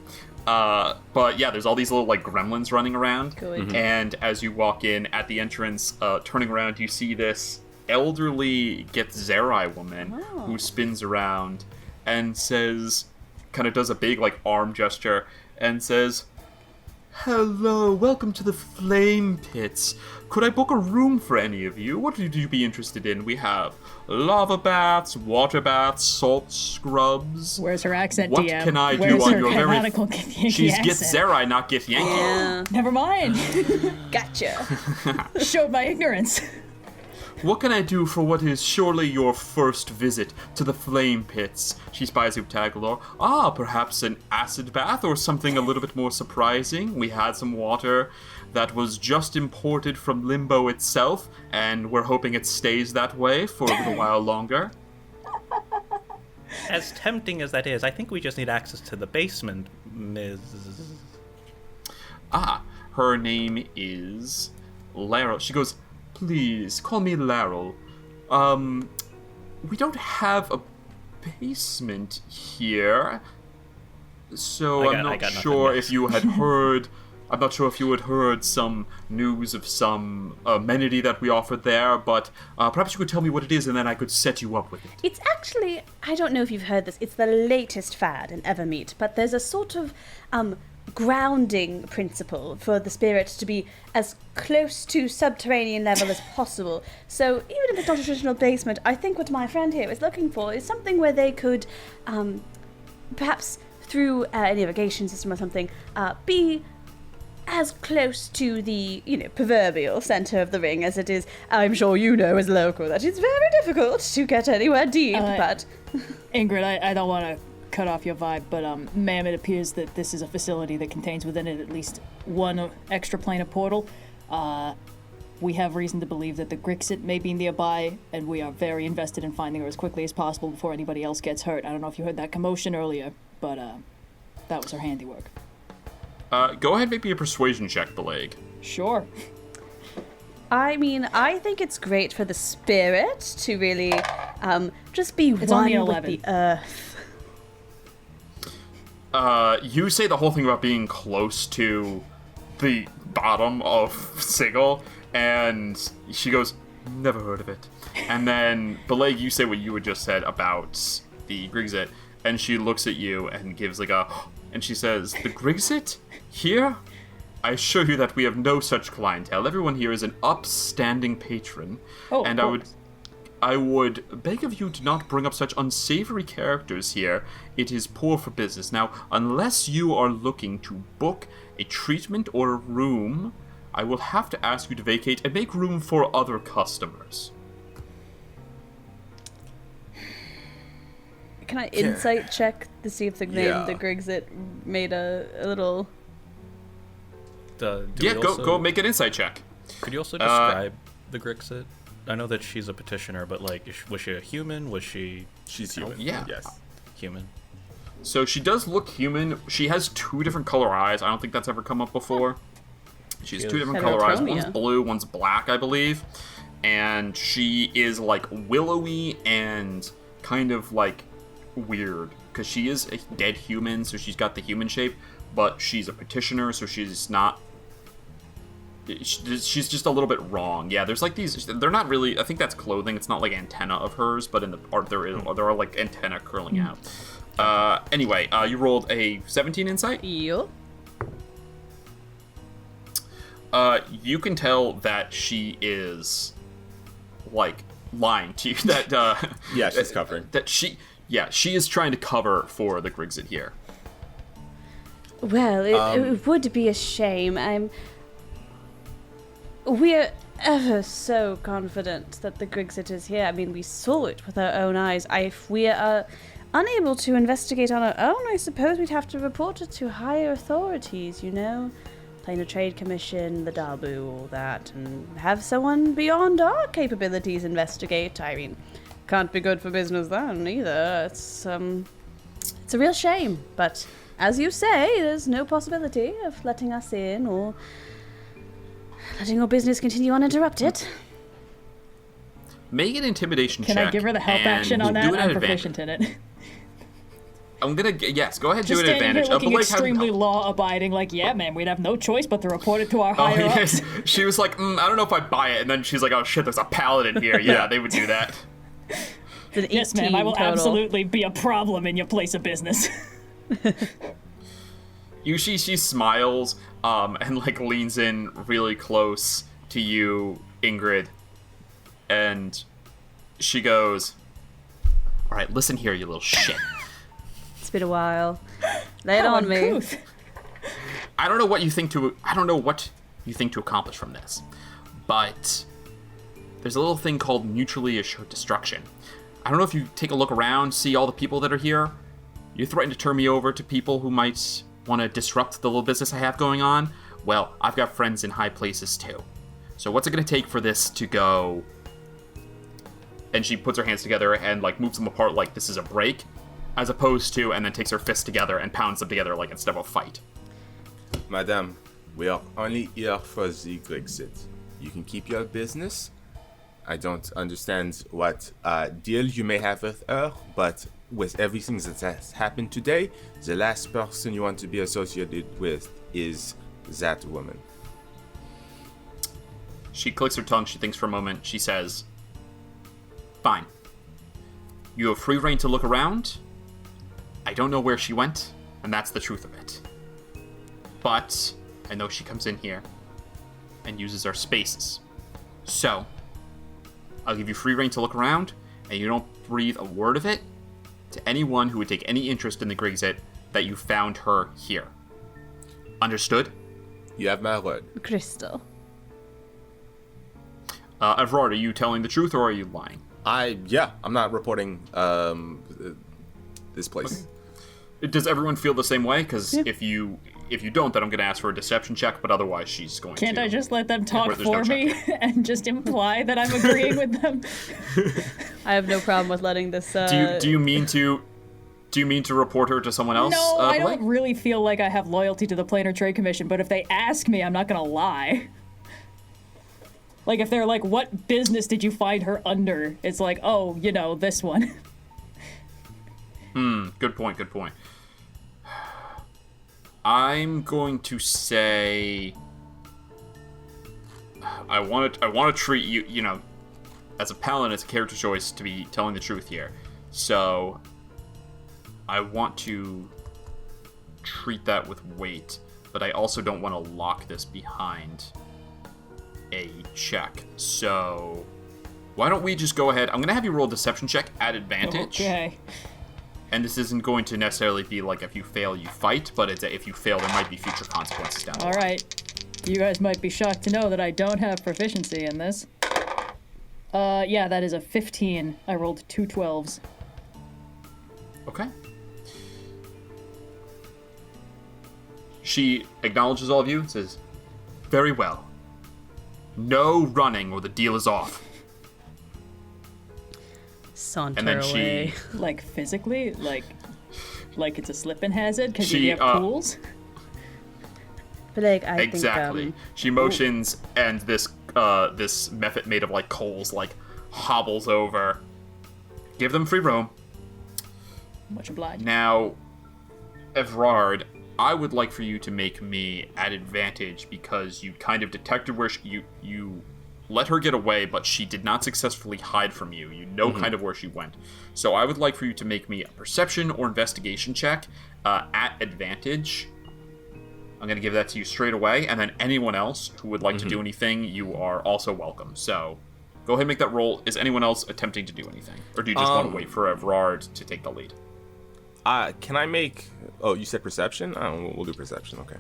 But yeah, there's all these little like gremlins running around. Good. And as you walk in at the entrance, turning around, you see this elderly Getzeri woman who spins around and says, kind of does a big like arm gesture and says, "Hello, welcome to the Flame Pits. Could I book a room for any of you? What would you be interested in? We have lava baths, water baths, salt scrubs. Where's her accent, What DM? can I do Where's on her your very... canonical Yankee She's accent? Getzeri, not Githyanki. Yeah. Never mind. Gotcha. Showed my ignorance. What can I do for what is surely your first visit to the flame pits? She spies you, Tagalor. Perhaps an acid bath or something a little bit more surprising. We had some water that was just imported from Limbo itself, and we're hoping it stays that way for a little while longer. As tempting as that is, I think we just need access to the basement, Ms. Her name is Laryl. She goes, please, call me Laryl. We don't have a basement here, so I'm not sure if you had heard... I'm not sure if you had heard some news of some amenity that we offered there, but perhaps you could tell me what it is and then I could set you up with it. It's actually, I don't know if you've heard this, it's the latest fad in Evermeet, but there's a sort of grounding principle for the spirit to be as close to subterranean level as possible. So even if it's not a traditional basement, I think what my friend here is looking for is something where they could, perhaps through an irrigation system or something, be as close to the, proverbial centre of the ring as it is. I'm sure you know as a local that it's very difficult to get anywhere deep, but... Ingrid, I don't want to cut off your vibe, but, ma'am, it appears that this is a facility that contains within it at least one extra planar portal. We have reason to believe that the Grixitt may be nearby, and we are very invested in finding her as quickly as possible before anybody else gets hurt. I don't know if you heard that commotion earlier, but, that was her handiwork. Go ahead and make me a persuasion check, Beleg. Sure. I mean, I think it's great for the spirit to really just be It's one only an with 11. the earth. You say the whole thing about being close to the bottom of Sigle, and she goes, never heard of it. And then, Beleg, you say what you had just said about the Grixitt, and she looks at you and gives like a... And she says, the Grixitt? Here? I assure you that we have no such clientele. Everyone here is an upstanding patron. Oh, and I would beg of you to not bring up such unsavory characters here. It is poor for business. Now, unless you are looking to book a treatment or a room, I will have to ask you to vacate and make room for other customers. Can I insight check to see if the name, the Grixitt, made a little... Go make an insight check. Could you also describe the Grixitt? I know that she's a petitioner, but was she a human? Was she... She's human. Yeah. Yes. Human. So she does look human. She has two different color eyes. I don't think that's ever come up before. She has two different color eyes. One's blue, one's black, I believe. And she is like willowy and kind of like weird because she is a dead human, so she's got the human shape, but she's a petitioner, so she's not... She's just a little bit wrong. Yeah, there's like these... They're not really... I think that's clothing. It's not like antenna of hers, but in the art there are like antenna curling out. Anyway, you rolled a 17 insight? Yup. You can tell that she is like lying to you. That yeah, she's covering. That she is trying to cover for the Grixitt here. Well, it would be a shame. We're ever so confident that the Grixitt is here. I mean, we saw it with our own eyes. If we are unable to investigate on our own, I suppose we'd have to report it to higher authorities, Planar Trade Commission, the Dabu, all that, and have someone beyond our capabilities investigate. I mean, can't be good for business then, either. It's a real shame, but as you say, there's no possibility of letting us in or letting your business continue uninterrupted. Make an intimidation check. Can I give her the help action on that? I'm proficient in it. I'm gonna... Yes, go ahead and do an advantage. Just looking extremely law-abiding, like, yeah, man, we'd have no choice but to report it to our higher-ups. Yes. She was like, I don't know if I buy it. And then she's like, oh, shit, there's a paladin here. Yeah, they would do that. Yes, ma'am, I will absolutely be a problem in your place of business. She smiles and like leans in really close to you, Ingrid, and she goes, all right, listen here, you little shit. It's been a while. Lay it on me. I don't know what you think to accomplish from this, but there's a little thing called mutually assured destruction. I don't know if you take a look around, see all the people that are here. You threaten to turn me over to people who might want to disrupt the little business I have going on. Well, I've got friends in high places too. So what's it going to take for this to go? And she puts her hands together and like moves them apart like this is a break, as opposed to, and then takes her fists together and pounds them together like instead of a fight. Madame, we are only here for the Grixitt. You can keep your business. I don't understand what deal you may have with her, but with everything that has happened today, the last person you want to be associated with is that woman. She clicks her tongue, she thinks for a moment, she says, fine. You have free reign to look around. I don't know where she went, and that's the truth of it. But I know she comes in here and uses our spaces. So, I'll give you free reign to look around, and you don't breathe a word of it to anyone who would take any interest in the Grixitt that you found her here. Understood? You have my word. Crystal. Evrard, are you telling the truth or are you lying? I'm not reporting this place. Okay. Does everyone feel the same way? Because if you don't, then I'm going to ask for a deception check, but otherwise she's going Can't to... I just let them talk There's no for me and just imply that I'm agreeing with them? I have no problem with letting this. Do you mean to report her to someone else? No, I Blake? don't really feel like I have loyalty to the Planar Trade Commission, but if they ask me, I'm not gonna lie. Like, if they're like, what business did you find her under? It's like, oh, this one. Good point. I'm going to say I want to treat you, as a paladin, it's a character choice to be telling the truth here. So I want to treat that with weight, but I also don't want to lock this behind a check. So why don't we just go ahead? I'm going to have you roll a deception check at advantage. Okay. And this isn't going to necessarily be like if you fail, you fight, but it's if you fail, there might be future consequences down the line. All right. You guys might be shocked to know that I don't have proficiency in this. Yeah, that is a 15. I rolled 2 12s. Okay. She acknowledges all of you and says, very well. No running or the deal is off. Saunter And then away. Like physically? Like it's a slipping hazard because She, you have pools? But like, I Exactly. think. She motions, and this method made of like coals like hobbles over. Give them free roam. Much obliged. Now, Evrard, I would like for you to make me at advantage because you kind of detected where you let her get away, but she did not successfully hide from you. You know kind of where she went. So I would like for you to make me a perception or investigation check at advantage. I'm going to give that to you straight away, and then anyone else who would like to do anything, you are also welcome. So go ahead and make that roll. Is anyone else attempting to do anything? Or do you just want to wait for Evrard to take the lead? Can I make... Oh, you said perception? Oh, we'll do perception, okay.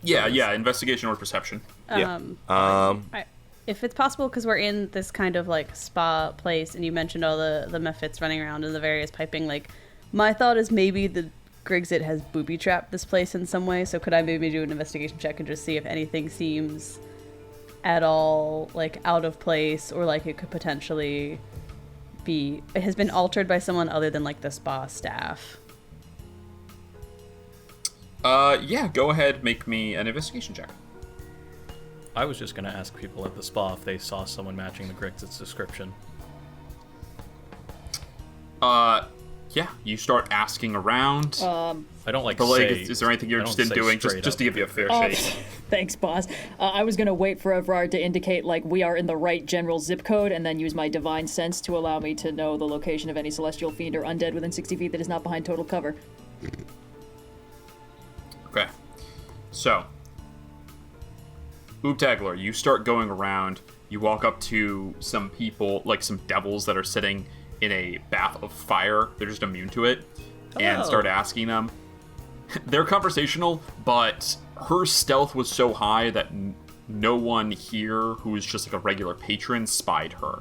Yeah, investigation or perception. If it's possible, because we're in this kind of like spa place, and you mentioned all the mephits running around and the various piping, like, my thought is maybe the Grixitt has booby trapped this place in some way. So could I maybe do an investigation check and just see if anything seems at all like out of place, or like it could potentially be it has been altered by someone other than like the spa staff? Yeah, go ahead, make me an investigation check. I was just gonna ask people at the spa if they saw someone matching the Grixitt's description. Yeah, you start asking around. I don't like But like, say. is there anything you're I don't interested in say doing, straight just to up. give you a fair shake? Thanks, boss. I was gonna wait for Evrard to indicate like we are in the right general zip code, and then use my divine sense to allow me to know the location of any celestial fiend or undead within 60 feet that is not behind total cover. Okay. So, Ooptagler, you start going around. You walk up to some people, like some devils that are sitting in a bath of fire. They're just immune to it. And start asking them. They're conversational, but her stealth was so high that no one here who is just like a regular patron spied her.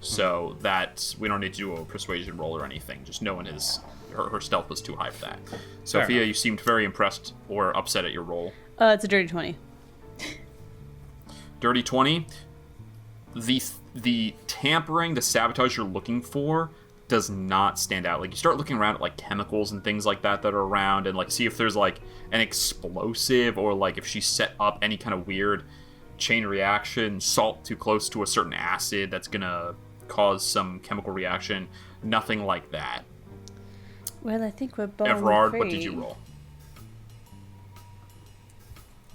So that we don't need to do a persuasion roll or anything. Just no one is... Her stealth was too high for that. Sophia, you seemed very impressed or upset at your roll. It's a dirty 20. Dirty 20. The tampering, the sabotage you're looking for does not stand out. Like, you start looking around at, like, chemicals and things like that are around and, like, see if there's, like, an explosive or, like, if she set up any kind of weird chain reaction, salt too close to a certain acid that's gonna cause some chemical reaction. Nothing like that. Well, I think we're both Evrard, what did you roll?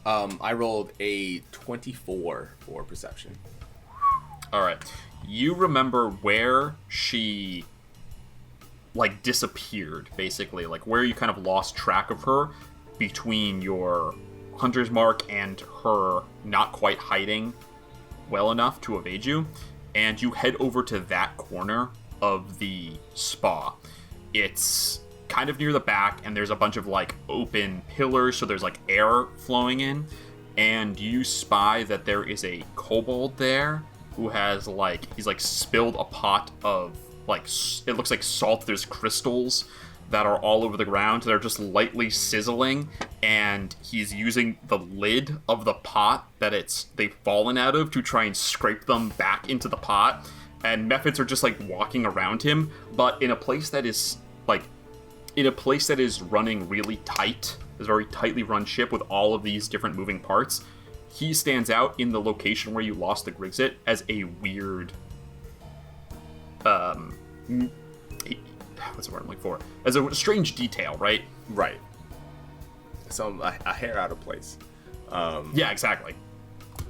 I rolled a 24 for perception. All right. You remember where she, like, disappeared, basically. Like, where you kind of lost track of her between your hunter's mark and her not quite hiding well enough to evade you. And you head over to that corner of the spa. It's kind of near the back, and there's a bunch of, like, open pillars, so there's, like, air flowing in. And you spy that there is a kobold there who has, like, he's, like, spilled a pot of, like, it looks like salt. There's crystals that are all over the ground. They're just lightly sizzling, and he's using the lid of the pot that they've fallen out of to try and scrape them back into the pot. And methods are just, like, walking around him, but in a place that is, like, running really tight. It's a very tightly run ship with all of these different moving parts. He stands out in the location where you lost the Grixitt as a weird, what's the word I'm looking for? As a strange detail, right? Right. A hair out of place. Yeah, exactly.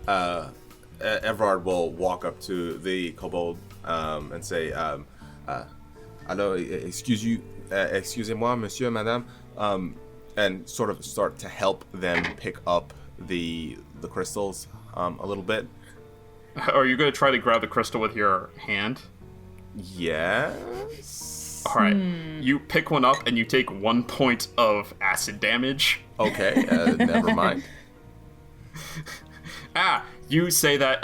Evrard will walk up to the kobold and say, "Alors, excusez-moi, monsieur, madame," and sort of start to help them pick up the crystals a little bit. Are you going to try to grab the crystal with your hand? Yes. All right. You pick one up and you take 1 point of acid damage. Okay, never mind. You say that,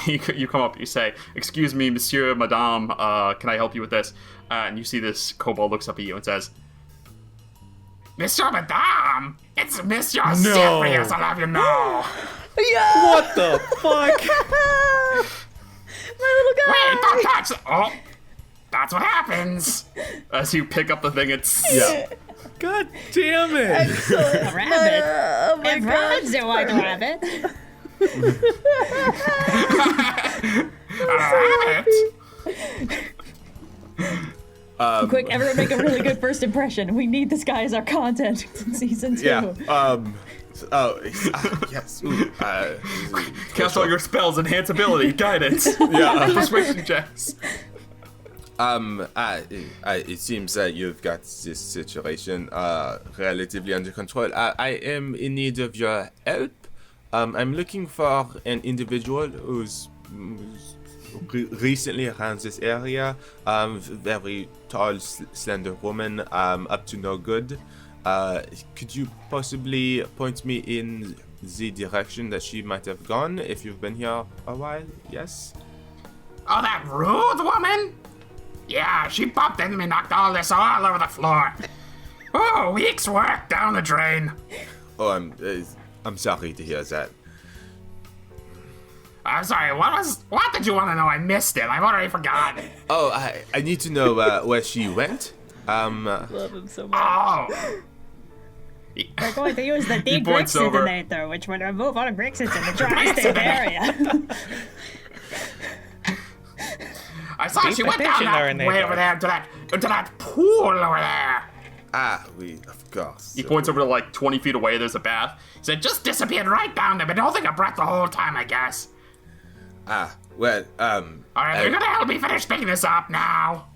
you come up, you say, "Excuse me, monsieur, madame, can I help you with this?" And you see this kobold looks up at you and says, "Monsieur, madame, it's Monsieur Serious, I'll have you know." Yeah! What the fuck? My little guy! Wait, don't touch it! Oh, that's what happens. As you pick up the thing, Yeah. God damn it! Excellent. A rabbit. Oh my god. Evard's a white rabbit. Quick, everyone make a really good first impression. We need this guy as our content in season 2. Yeah. Yes. Cast all your spells, enhance ability, guidance, Yeah. persuasion checks. It seems that you've got this situation relatively under control. I am in need of your help. I'm looking for an individual who's recently around this area. Very tall, slender woman, up to no good. Could you possibly point me in the direction that she might have gone if you've been here a while? Yes? Oh, that rude woman? Yeah, she bumped into me, knocked all this all over the floor. Oh, week's work down the drain. Oh, I'm sorry to hear that. I'm sorry, what did you want to know? I missed it. I've already forgotten. Oh, I need to know where she went. Love him so much. Oh. We're going to use the He points over. Degrixinator, which would remove all Grixits in the tri-state area. I saw she went down that way over there into that pool over there. Of course. He points over to like 20 feet away. There's a bath. He said, just disappeared right down there, but don't think a breath the whole time, I guess. Well, All right, you're gonna help me finish picking this up now.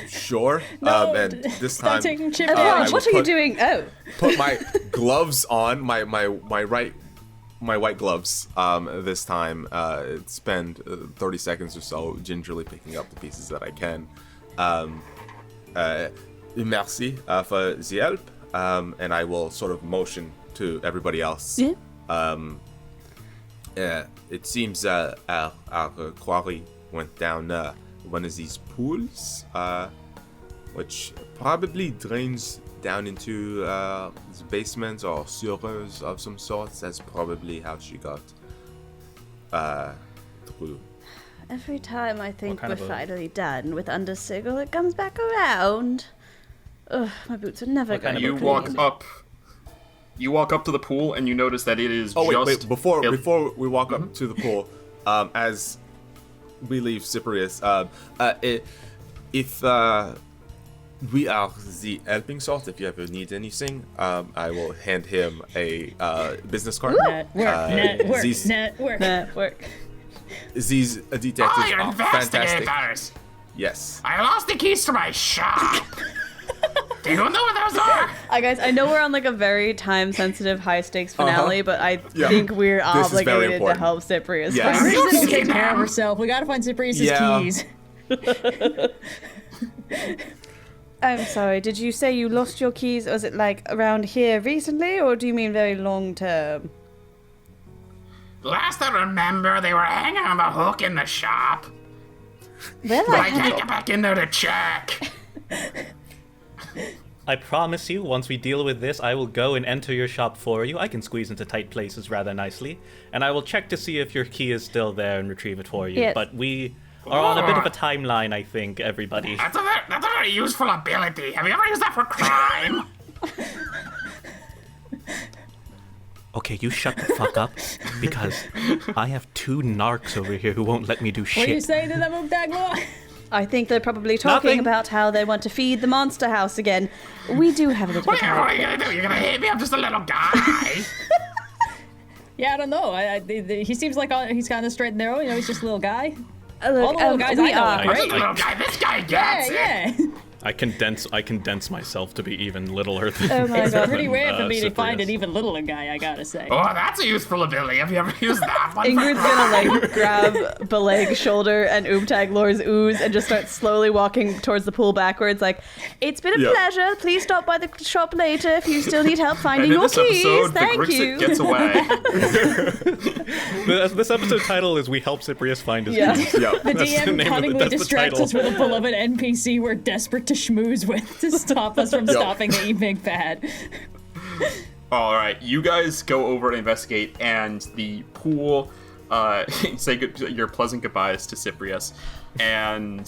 Sure. No, and this time, taking chip Evrard, damage. what are you doing? Oh. put my gloves on, my white gloves. This time, spend 30 seconds or so gingerly picking up the pieces that I can. Merci for the help. And I will sort of motion to everybody else. Yeah. It seems our quarry went down one of these pools, which probably drains down into the basement or sewers of some sort. That's probably how she got through. Every time I think kind we're of a- finally done with Under Sigil, it comes back around. Ugh, my boots are never What kind gonna of be You clean. walk up to the pool and you notice that it is Oh just... wait! Before we walk up to the pool, as we leave Cyprius, if we are the helping sort, if you ever need anything, I will hand him a business card. Network. Network. These detectives Oh, you're are fantastic. investigators! Yes. I lost the keys to my shop! Do you know where those are? Hi guys, I know we're on like a very time-sensitive, high-stakes finale, but I think we're This is very obligated to important. help Cyprius. Yes. find- Reason will See take care of them? herself. We gotta find Cyprius' Yeah. keys. I'm sorry, did you say you lost your keys? Was it like around here recently, or do you mean very long-term? Last I remember, they were hanging on the hook in the shop. Well, But I I can't haven't... get back in there to check. I promise you, once we deal with this, I will go and enter your shop for you. I can squeeze into tight places rather nicely. And I will check to see if your key is still there and retrieve it for you. Yes. But we are on a bit of a timeline, I think, everybody. That's a very useful ability. Have you ever used that for crime? Okay, you shut the fuck up, because I have two narcs over here who won't let me do What are you shit. saying to them, Dagmar? I think they're probably talking Nothing. about how they want to feed the monster house again. We do have a little bit What of are you time. gonna do? You're gonna hit me? I'm just a little guy. Yeah, I don't know. He seems like he's kind of straight and narrow. You know, he's just a little guy. Look, All the little guys we I know are. are I'm just great. a little guy. This guy Yeah, gets it. yeah. I condense myself to be even littler than. Oh my god. Pretty rare for me to find an Cyprius. even littler guy, I gotta say. Oh, that's a useful ability. Have you ever used that one? Ingrid's gonna like grab Beleg's shoulder and Oomtag Lor's ooze and just start slowly walking towards the pool backwards. Like, it's been a Yeah. pleasure. Please stop by the shop later if you still need help And finding in your this keys. episode, the Thank Grixitt you. gets away. This episode title is "We Help Cyprius Find His Yeah. Keys." Yeah. The That's the DM name of cunningly that's the distracts title. us with a beloved NPC we're desperate to schmooze with to stop us from stopping the evening bad. All right, you guys go over and investigate, and the pool. Say your pleasant goodbyes to Cyprius, and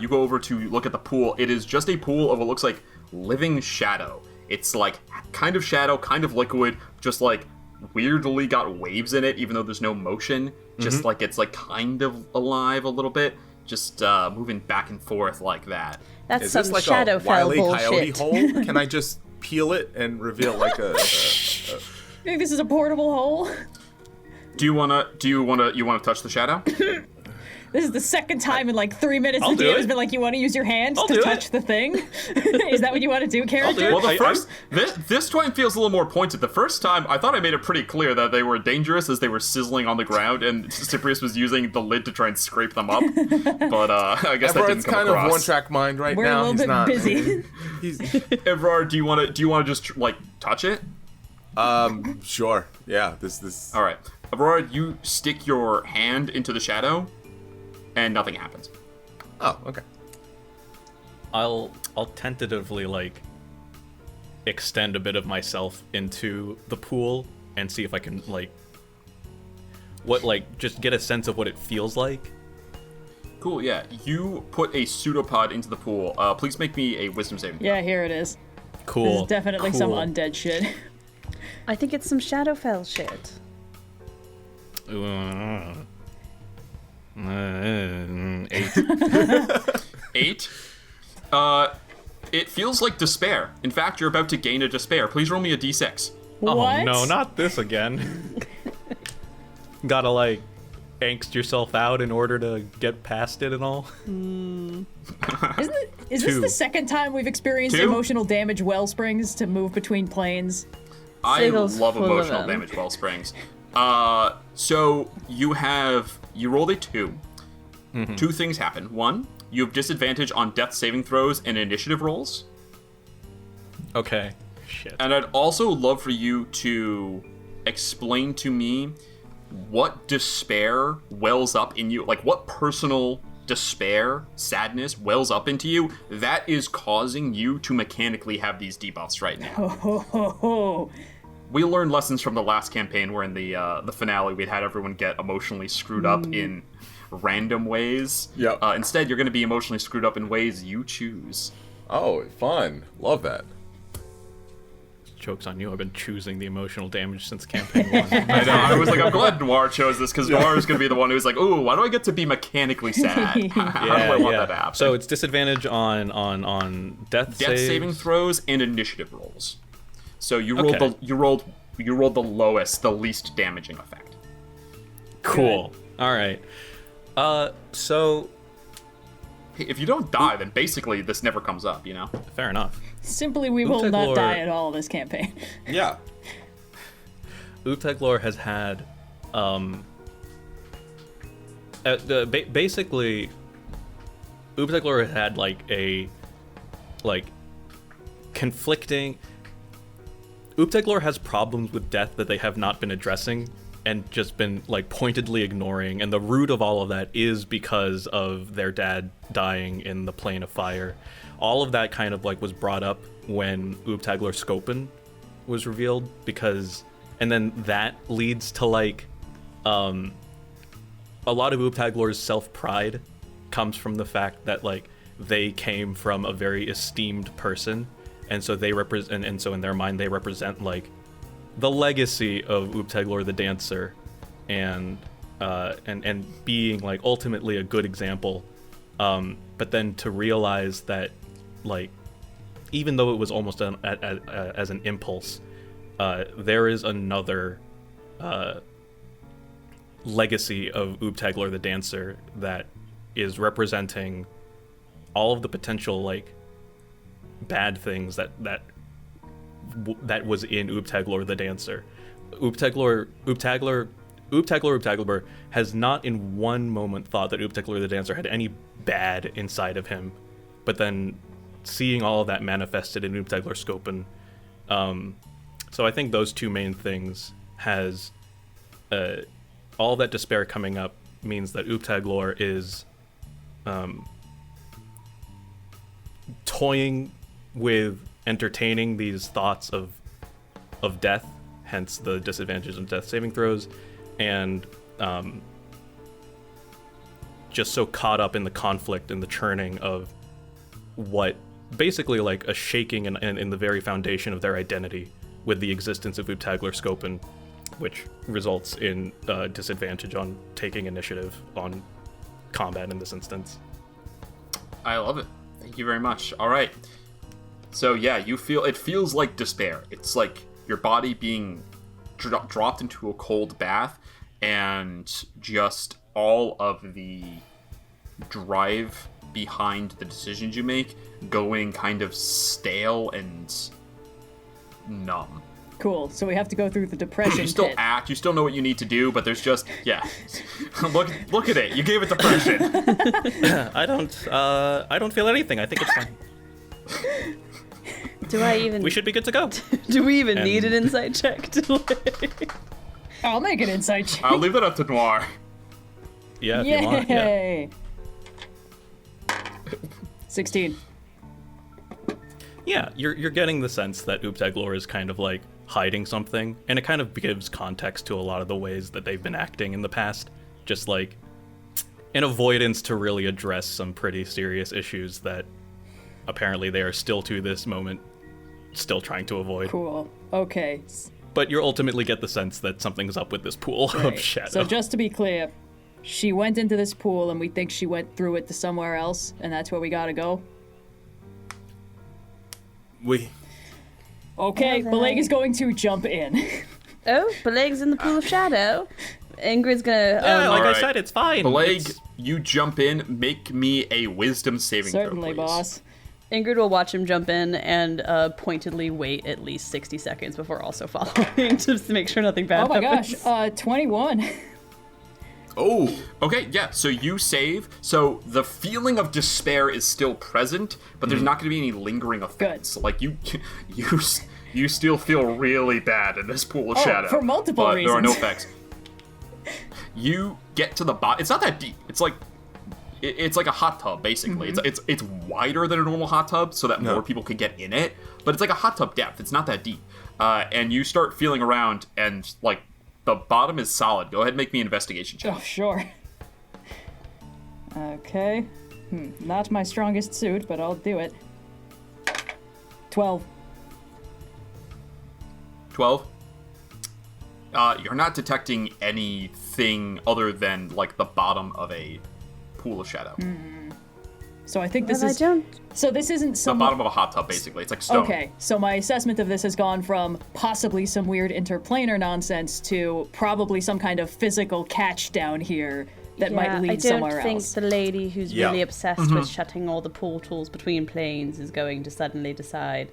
you go over to look at the pool. It is just a pool of what looks like living shadow. It's like kind of shadow, kind of liquid, just like weirdly got waves in it, even though there's no motion. Just like it's like kind of alive a little bit, just moving back and forth like that. That's Is some this like Shadowfell a Wile E. Coyote bullshit. hole? Can I just peel it and reveal like a You think this is a portable hole? Do you wanna touch the shadow? This is the second time in like 3 minutes I'll the do DM has it. been like, you want to use your hands I'll to do touch it. the thing? Is that what you want to do, character? Well, the I- first this time feels a little more pointed. The first time, I thought I made it pretty clear that they were dangerous as they were sizzling on the ground, and Cyprius was using the lid to try and scrape them up. But I guess that Everard's didn't come kind across. of one-track mind right We're now. a little He's bit not busy. He's Evrard, do you want to just like touch it? sure. Yeah. This. All right, Evrard, you stick your hand into the shadow, and nothing happens. Oh, okay. I'll tentatively like extend a bit of myself into the pool and see if I can just get a sense of what it feels like. Cool. Yeah, you put a pseudopod into the pool. Please make me a wisdom saving. Yeah, here it is. Cool. This is definitely some cool. undead shit. I think it's some Shadowfell shit. 8. 8. It feels like despair. In fact, you're about to gain a despair. Please roll me a d6. What? Oh no, not this again. Gotta angst yourself out in order to get past it and all. Is this Two. the second time we've experienced Two? emotional damage well springs to move between planes? I Sigil's love full of emotional them. damage well springs. So you rolled a 2. Two things happen. One, you have disadvantage on death saving throws and initiative rolls. Okay. Shit. And I'd also love for you to explain to me what despair wells up in you, like what personal despair, sadness wells up into you that is causing you to mechanically have these debuffs right now. We learned lessons from the last campaign where in the finale we'd had everyone get emotionally screwed up in random ways. Yep. Instead, you're going to be emotionally screwed up in ways you choose. Oh, fun. Love that. Joke's on you. I've been choosing the emotional damage since campaign 1. I know. I was like, I'm glad Noir chose this because Noir is going to be the one who's like, ooh, why do I get to be mechanically sad? How do I want that to happen? So it's disadvantage on death saving throws and initiative rolls. So you rolled the lowest, the least damaging effect. Cool. All right. So Hey, if you don't die, then basically this never comes up, you know? fair enough. Simply, we will not die at all this campaign. Yeah. Upteglor has had, basically, Upteglor had conflicting. Upteglor has problems with death that they have not been addressing and just been pointedly ignoring, and the root of all of that is because of their dad dying in the Plane of Fire. All of that kind of was brought up when Upteglor Scopen was revealed, and then that leads to a lot of Upteglor's self-pride comes from the fact that they came from a very esteemed person, and so they represent, and so in their mind they represent the legacy of Upteglor the Dancer, and being ultimately a good example. But then to realize that even though it was almost as an impulse, there is another legacy of Upteglor the Dancer that is representing all of the potential bad things that was in Upteglor the Dancer. Upteglor has not in one moment thought that Upteglor the Dancer had any bad inside of him, but then seeing all of that manifested in Upteglor Scopen. So I think those two main things has all that despair coming up means that Upteglor is toying with entertaining these thoughts of death, hence the disadvantages of death saving throws, and just so caught up in the conflict and the churning of what basically a shaking in the very foundation of their identity with the existence of Upteglor Scopen, which results in disadvantage on taking initiative on combat in this instance. I love it. Thank you very much. All right. So yeah, it feels like despair. It's like your body being dropped into a cold bath, and just all of the drive behind the decisions you make going kind of stale and numb. Cool. So we have to go through the depression. You still pit. act, you still know what you need to do, but there's just look at it. You gave it depression. I don't feel anything. I think it's fine. We should be good to go. Do we even need an insight check to I'll make an insight check. I'll leave it up to Noir. Yeah, if you want. Yeah. Yay! 16. Yeah, you're getting the sense that Upteglor is kind of hiding something, and it kind of gives context to a lot of the ways that they've been acting in the past, just in avoidance to really address some pretty serious issues that apparently they are still to this moment still trying to avoid. Cool. Okay. But you ultimately get the sense that something's up with this pool of shadow. So just to be clear, she went into this pool and we think she went through it to somewhere else, and that's where we gotta go? Okay, Beleg is going to jump in. Oh, Beleg's in the pool of shadow. Ingrid's gonna... I said, it's fine. Beleg, you jump in, make me a wisdom saving throw, Certainly, please. boss. Ingrid will watch him jump in and pointedly wait at least 60 seconds before also following, just to make sure nothing bad Oh my happens. gosh, 21. Oh. Okay, yeah, so you save. So the feeling of despair is still present, but there's not going to be any lingering effects. Good. Like, you still feel really bad in this pool of shadow. For multiple but reasons. there are no effects. You get to the bottom. It's not that deep. It's like a hot tub, basically. It's wider than a normal hot tub, so that more people could get in it. But it's like a hot tub depth. It's not that deep. And you start feeling around, and like the bottom is solid. Go ahead and make me an investigation check. Oh, sure. Okay. Not my strongest suit, but I'll do it. 12. 12. You're not detecting anything other than like the bottom of a pool of shadow. So I think this Well, is... I don't. So this isn't The some... bottom of a hot tub, basically. It's like stone. Okay, so my assessment of this has gone from possibly some weird interplanar nonsense to probably some kind of physical catch down here that might lead somewhere I don't think else. the lady who's Yeah. really obsessed with shutting all the portals between planes is going to suddenly decide,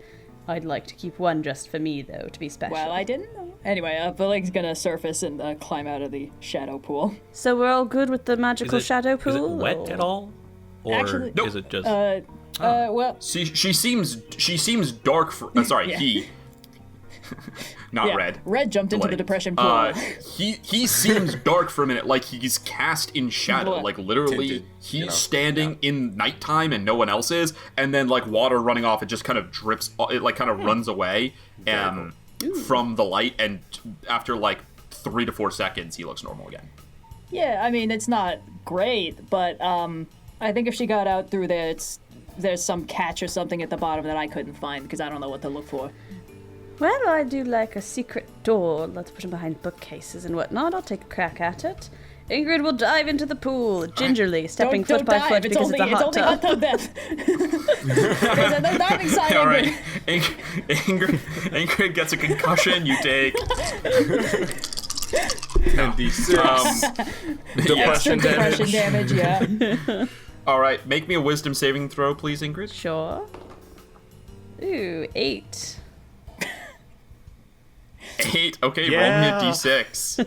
I'd like to keep one just for me, though, to be special. Well, I didn't know. Anyway, Billig's gonna surface and climb out of the shadow pool. So we're all good with the magical shadow pool? Is it wet or- at all? Or Actually- Nope. is it just... Well, She seems dark for... sorry, Yeah. he. Not yeah, red. Red jumped into the Blake. depression pool. He seems dark for a minute, like he's cast in shadow. What? Like literally, Tinted, he's standing in nighttime and no one else is, and then like water running off, it just kind of drips. It like kind of runs away from the light, and after like 3 to 4 seconds, he looks normal again. Yeah, I mean, it's not great, but I think if she got out through there, there's some catch or something at the bottom that I couldn't find because I don't know what to look for. Well, I do like a secret door. Let's put them behind bookcases and whatnot. I'll take a crack at it. Ingrid will dive into the pool, gingerly, stepping Don't foot by dive. foot because it's a hot only tub. hot tub death. There's no diving sign, All Ingrid. right, Ingrid gets a concussion. You take And D6. depression Depression damage. damage, yeah. All right, make me a wisdom saving throw, please, Ingrid. Sure. Ooh, 8. 8. Okay, Yeah. roll me a d6.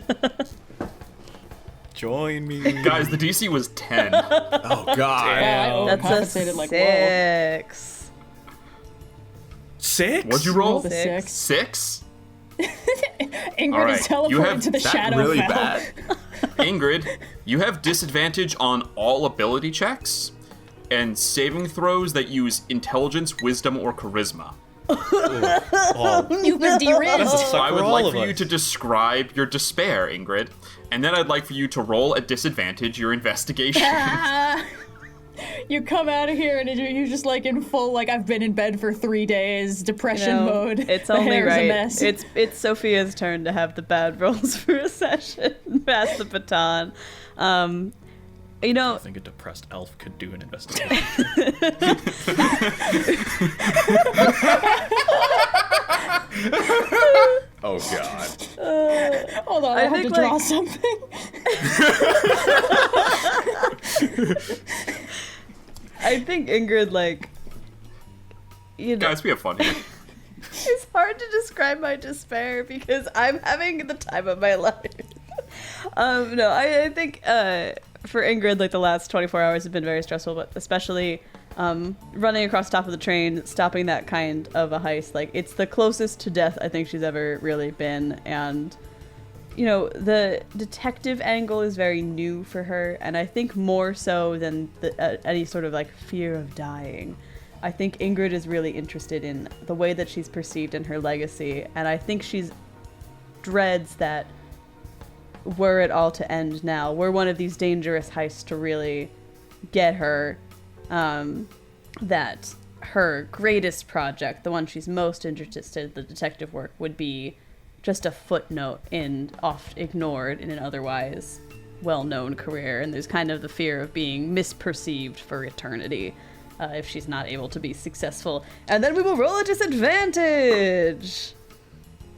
Join me. Guys, the DC was 10. Oh, God. I That's overcompensated a like, whoa. 6. 6? What'd you Roll roll? the Six. 6? Ingrid All right, is you teleported have to the That's shadow really fell. bad. Ingrid, you have disadvantage on all ability checks and saving throws that use intelligence, wisdom, or charisma. Oh, You've been derailed. Suck So I for would all like of for you us. to describe your despair, Ingrid, and then I'd like for you to roll at disadvantage your investigation. You come out of here and you're just like in full, like, I've been in bed for 3 days, depression mode. It's The only hair's right. a mess. It's Sophia's turn to have the bad rolls for a session. Pass the baton. You know, I think a depressed elf could do an investigation. Oh, God. Hold on, I have to think, draw like- something. I think Ingrid, like, you know, Guys, we have fun here. it's hard to describe my despair because I'm having the time of my life. No, I think for Ingrid, like, the last 24 hours have been very stressful, but especially running across the top of the train, stopping that kind of a heist. Like, it's the closest to death I think she's ever really been, and you know, the detective angle is very new for her, and I think more so than any sort of like fear of dying. I think Ingrid is really interested in the way that she's perceived in her legacy, and I think she's dreads that were it all to end now, were one of these dangerous heists to really get her, that her greatest project, the one she's most interested in, the detective work, would be just a footnote in oft ignored in an otherwise well-known career, and there's kind of the fear of being misperceived for eternity if she's not able to be successful. And then we will roll a disadvantage.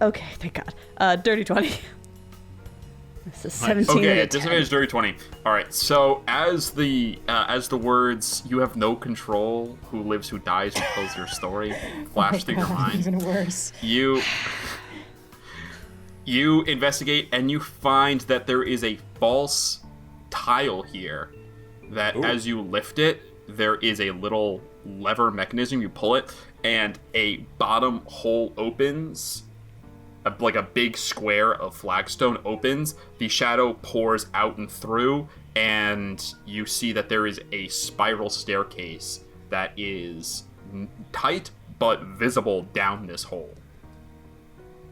Okay, thank God. Dirty 20. This is 17. Okay, and a at 10. disadvantage dirty 20. All right. So as the words "you have no control, who lives, who dies, who tells your story" flash through your mind, Even worse. you investigate and you find that there is a false tile here that as you lift it, there is a little lever mechanism. You pull it, and a bottom hole opens. Like a big square of flagstone opens. The shadow pours out and through, and you see that there is a spiral staircase that is tight but visible down this hole.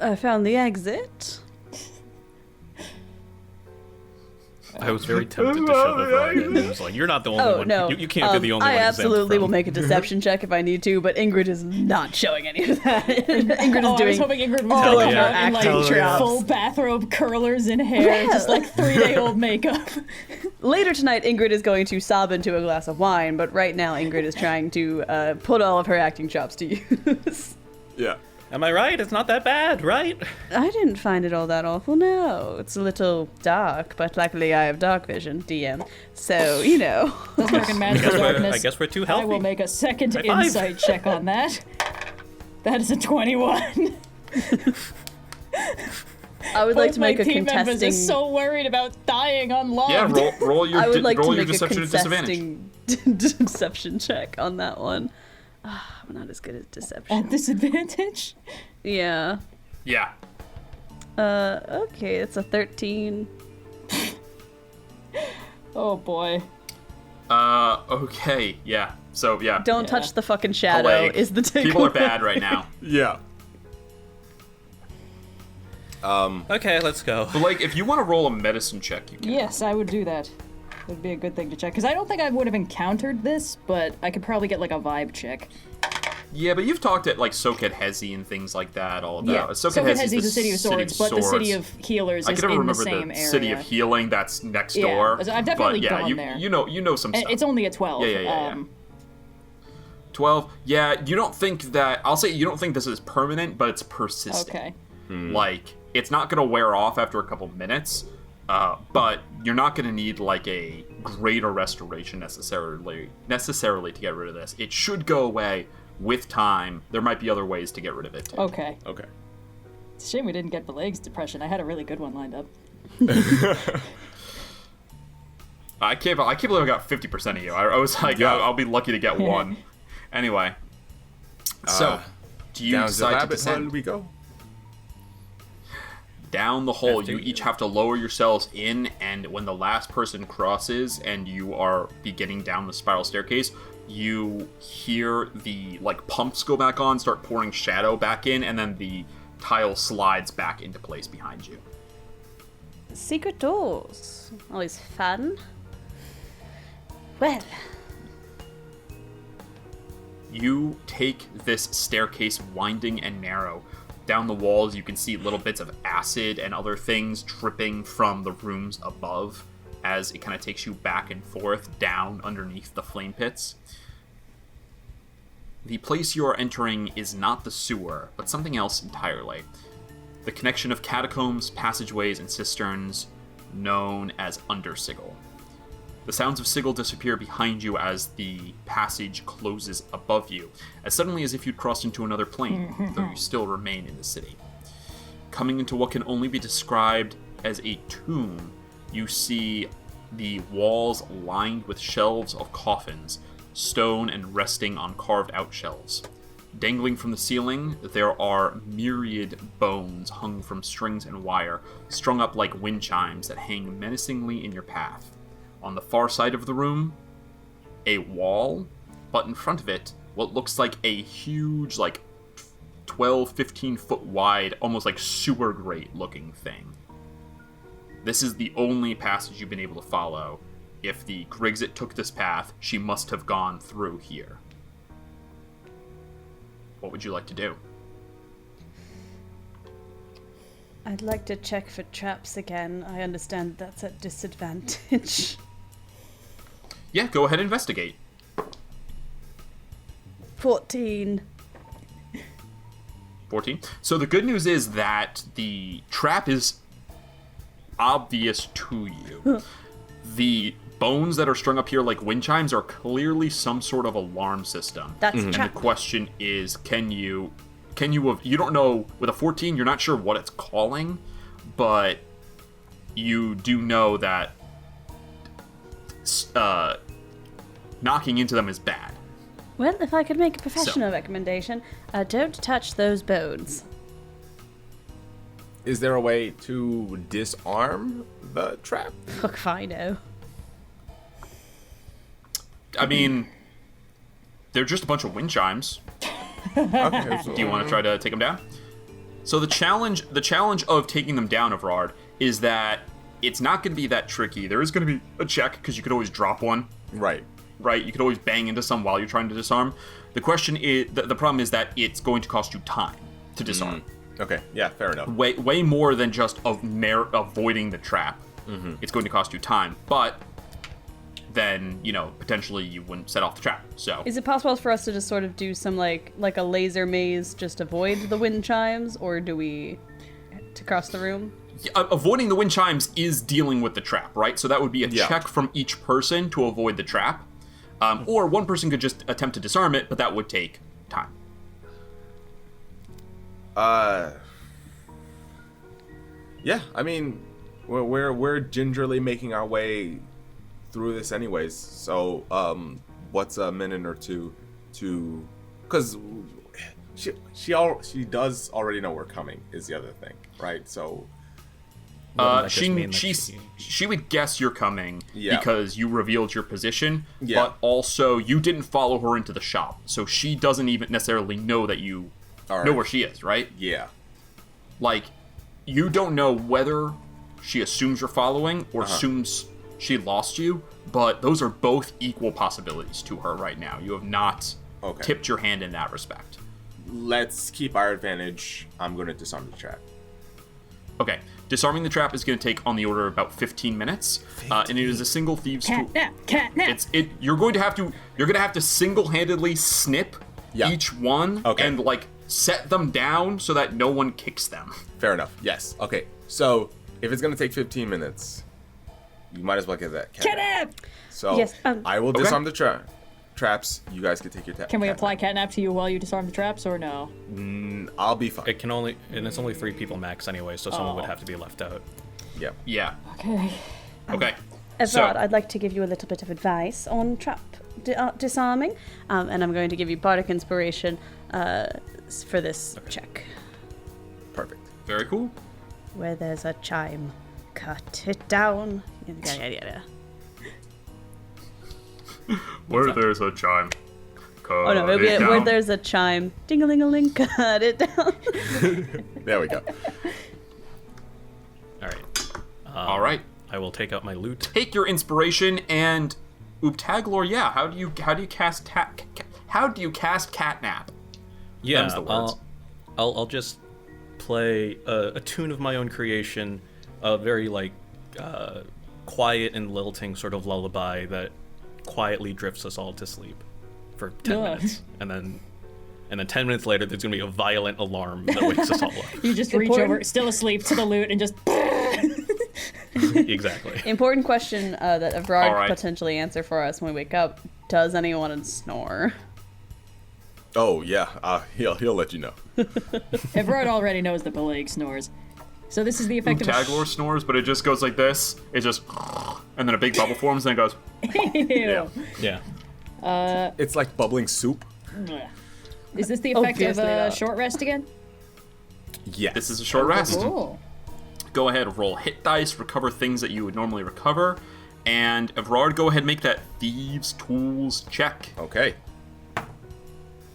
I found the exit. I was very tempted to shove Evrard in. I was like, you're not the only Oh, one. no. You can't be the only I one exempt absolutely from- will make a deception check if I need to, but Ingrid is not showing any of that. Ingrid is I was doing hoping Ingrid was all going of her out in acting like traps. full bathrobe curlers and hair, Yeah. just like 3-day-old makeup. Later tonight, Ingrid is going to sob into a glass of wine, but right now Ingrid is trying to put all of her acting chops to use. Yeah. Am I right? It's not that bad, right? I didn't find it all that awful, no. It's a little dark, but luckily I have dark vision, DM. So, you know. Doesn't work in magical darkness. I guess we're too I healthy. will make a second High five. insight check on that. That is a 21. I would like Both to make my a team members contesting... are so worried about dying unloved. Yeah, roll your I would like roll to your make a deception at disadvantage. contesting deception check on that one. I'm not as good at deception. At disadvantage? Yeah. Yeah. Okay, it's a 13. Oh boy. Okay, yeah. So, yeah. Don't touch the fucking shadow Plague. is the takeaway. People are bad right now. Yeah. Okay, let's go. But, like, if you want to roll a medicine check, you can. Yes, I would do that. It would be a good thing to check. Because I don't think I would have encountered this, but I could probably get like a vibe check. Yeah, but you've talked at, like, Soket Hezi and things like that all about. Yeah. Soket Soket Hezi is the city of swords, but the city of healers I is can never in the remember same the area. city of healing that's next Yeah, door. so I've definitely but, yeah, gone you, there. you know some And stuff. it's only a 12. Yeah. 12. Yeah, you don't think that... I'll say you don't think this is permanent, but it's persistent. Okay. Like, it's not going to wear off after a couple minutes, but you're not going to need, like, a greater restoration necessarily to get rid of this. It should go away with time. There might be other ways to get rid of it, too. Okay. Okay. It's a shame we didn't get Beleg's depression. I had a really good one lined up. I can't believe I got 50% of you. I was like, Yeah. I'll be lucky to get one. Anyway. So, do you Down the decide to rabbit hole descend? we go. Down the hole, After you you- each have to lower yourselves in, and when the last person crosses and you are beginning down the spiral staircase, you hear the, like, pumps go back on, start pouring shadow back in, and then the tile slides back into place behind you. Secret doors. Always fun. Well, You take this staircase winding and narrow. Down the walls, you can see little bits of acid and other things dripping from the rooms above as it kind of takes you back and forth down underneath the flame pits. The place you are entering is not the sewer, but something else entirely. The connection of catacombs, passageways, and cisterns known as Undersigle. The sounds of Sigil disappear behind you as the passage closes above you, as suddenly as if you'd crossed into another plane, though you still remain in the city. Coming into what can only be described as a tomb, you see the walls lined with shelves of coffins, stone and resting on carved-out shelves. Dangling from the ceiling, there are myriad bones hung from strings and wire, strung up like wind chimes that hang menacingly in your path. On the far side of the room, a wall, but in front of it, what looks like a huge, like, 12, 15 foot wide, almost like sewer grate looking thing. This is the only passage you've been able to follow. If the Grixitt took this path, she must have gone through here. What would you like to do? I'd like to check for traps again. I understand that's at disadvantage. Yeah, go ahead and investigate. 14. 14. So the good news is that the trap is obvious to you. The bones that are strung up here like wind chimes are clearly some sort of alarm system. That's a And the trap. question is, you don't know, with a 14, you're not sure what it's calling, but you do know that knocking into them is bad. Well, if I could make a professional recommendation, don't touch those bones. Is there a way to disarm the trap? Fuck if I know. I mean, they're just a bunch of wind chimes. Okay, so, Do you want to try to take them down? So the challenge of taking them down, Evrard, is that it's not going to be that tricky. There is going to be a check because you could always drop one. right. Right? You could always bang into some while you're trying to disarm. The question is, the problem is that it's going to cost you time to disarm. Okay, yeah, fair enough. Way more than just avoiding the trap. It's going to cost you time, but then potentially you wouldn't set off the trap. So Is it possible for us to just sort of do some like a laser maze, just avoid the wind chimes, or do we to cross the room? avoiding the wind chimes is dealing with the trap, right? So that would be a Yeah. check from each person to avoid the trap. Or one person could just attempt to disarm it, but that would take time. Yeah, I mean, we're gingerly making our way through this anyways. So, what's a minute or two to? Because she does already know we're coming. Is the other thing, right? So, Wouldn't that just mean that she would guess you're coming Yeah. because you revealed your position, Yeah. but also you didn't follow her into the shop, so she doesn't even necessarily know that you All know right. where she is, right? yeah, Like, you don't know whether she assumes you're following or assumes she lost you, but those are both equal possibilities to her right now. You have not Okay. tipped your hand in that respect. let's keep our advantage. I'm going to disarm the trap. Okay, disarming the trap is going to take on the order of about 15 minutes, and it is a single thieves tool. Catnap. You're going to have to single-handedly snip Yeah. each one Okay. and like set them down so that no one kicks them. Fair enough. Yes. Okay. So if it's going to take 15 minutes, you might as well get that Catnap. So Yes, I will disarm the traps. You guys can take your Can we apply catnap to you while you disarm the traps, or no? I'll be fine. It can only, and it's only 3 people max anyway, so someone would have to be left out. Yeah. Yeah. Okay. Okay. Evrard, So- I'd like to give you a little bit of advice on trap disarming, and I'm going to give you bardic inspiration for this check. Perfect. Very cool. Where there's a chime, cut it down. Yeah. Where there's a chime. Oh no, it'll be where there's a chime, ding-a-ling-a-ling, cut it down. There we go. All right. All right. I will take out my loot. Take your inspiration and Uptaglor. Yeah. How do you cast catnap? Yeah, Them's the words. I'll just play a tune of my own creation, a very quiet and lilting sort of lullaby that quietly drifts us all to sleep for 10 Nice. minutes, and then 10 minutes later there's gonna be a violent alarm that wakes us all up. You just reach over, still asleep, to the loot, and just. Exactly. Important question that Evrard All right. could potentially answer for us when we wake up. Does anyone snore? Oh yeah. He'll let you know. Everard already knows that Beleg snores. So this is the effect of. Uptaglor snores, but it just goes like this. It just, and then a big bubble forms, and it goes. Ew. Yeah. It's like bubbling soup. Is this the effect of Obviously not. short rest again? Yes. This is a short rest. Cool. Go ahead, roll hit dice, recover things that you would normally recover, and Evrard, go ahead and make that thieves' tools check. Okay.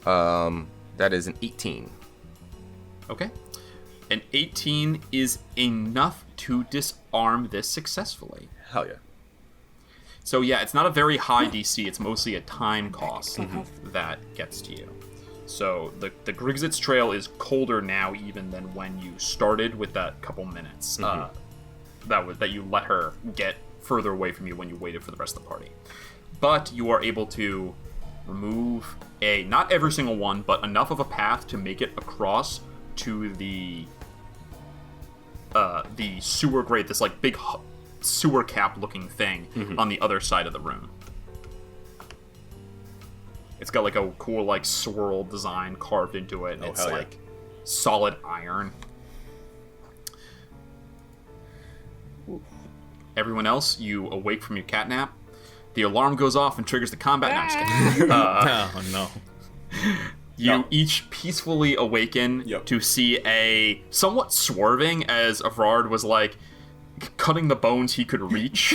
That is an 18. Okay. An 18 is enough to disarm this successfully. Hell yeah. So yeah, it's not a very high DC. It's mostly a time cost that gets to you. So the Grixitt's trail is colder now even than when you started with that couple minutes that you let her get further away from you when you waited for the rest of the party. But you are able to remove not every single one, but enough of a path to make it across to the sewer grate, this like big sewer cap looking thing on the other side of the room. It's got like a cool like swirl design carved into it, and it's hell yeah. like solid iron. Everyone else, you awake from your catnap. The alarm goes off and triggers the combat. No, I'm just kidding. Oh no. You each peacefully awaken to see a somewhat swerving as Evrard was like cutting the bones he could reach,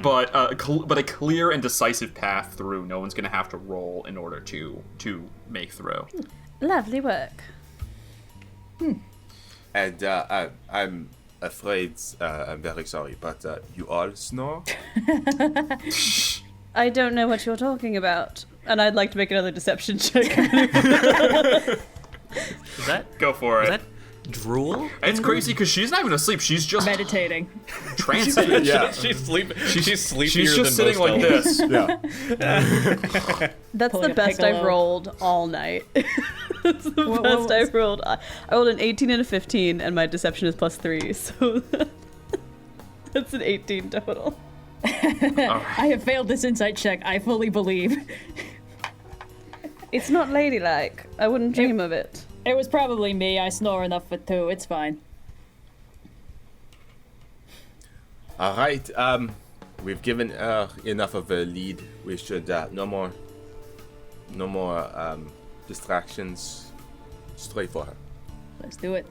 but a clear and decisive path through. No one's gonna have to roll in order to make through. Lovely work. And I'm afraid, I'm very sorry, but you all snore? I don't know what you're talking about, and I'd like to make another deception check. Is that Go for it. is that drool? It's crazy because she's not even asleep. She's just Meditating. trancing. Yeah. She's sleeping. She's sleepier She's just than sitting most like elves. this. Yeah. That's Pulling the a best piccolo. I've rolled all night. That's the What best was- I've rolled. I rolled an 18 and a 15, and my deception is +3, so that's an 18 total. I have failed this insight check. I fully believe. It's not ladylike. I wouldn't dream of it. It was probably me. I snore enough for 2. It's fine. All right. We've given enough of a lead. We should no more distractions. Straight for her. Let's do it.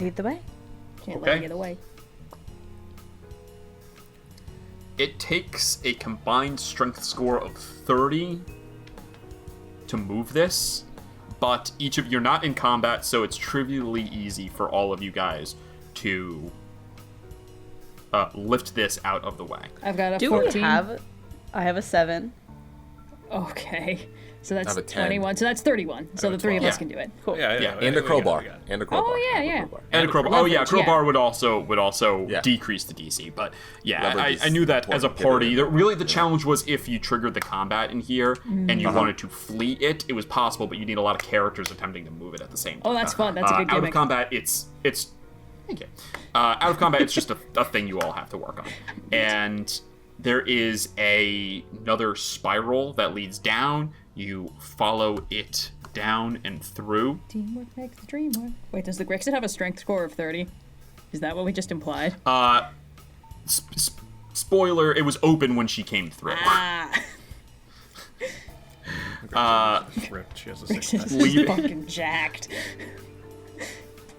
Lead the way. Can't let Okay. her get away. It takes a combined strength score of 30 to move this, but each of you're not in combat, so it's trivially easy for all of you guys to lift this out of the way. I've got a Do 14. we have? I have a 7. Okay. So that's I have a 10. 21. So that's 31. So have the a three of 12. us can do it. Cool. Yeah. And a crowbar. And a crowbar. Oh, yeah, yeah. And a crowbar. Oh yeah, Leverage, crowbar yeah. would also Yeah. decrease the DC. But yeah, Leverage I is knew that as a important. party. Really, the challenge was if you triggered the combat in here and you wanted to flee it, it was possible, but you need a lot of characters attempting to move it at the same time. Oh, that's fun. That's a good Out of gimmick. combat, it's thank you. Out of combat, it's just a thing you all have to work on. And there is another spiral that leads down. You follow it down and through. Teamwork makes the dream work. Wait, does the Grixitt have a strength score of 30? Is that what we just implied? Spoiler: it was open when she came through. Ripped. She has a 6. Grixitt Leave is it. fucking jacked.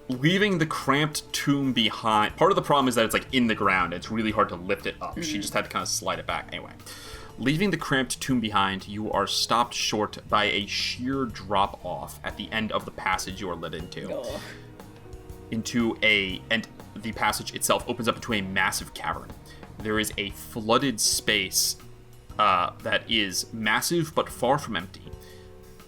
Leaving the cramped tomb behind. Part of the problem is that it's like in the ground. It's really hard to lift it up. She just had to kind of slide it back. Anyway, leaving the cramped tomb behind, you are stopped short by a sheer drop off at the end of the passage you are led into. Ugh. And the passage itself opens up into a massive cavern. There is a flooded space that is massive but far from empty.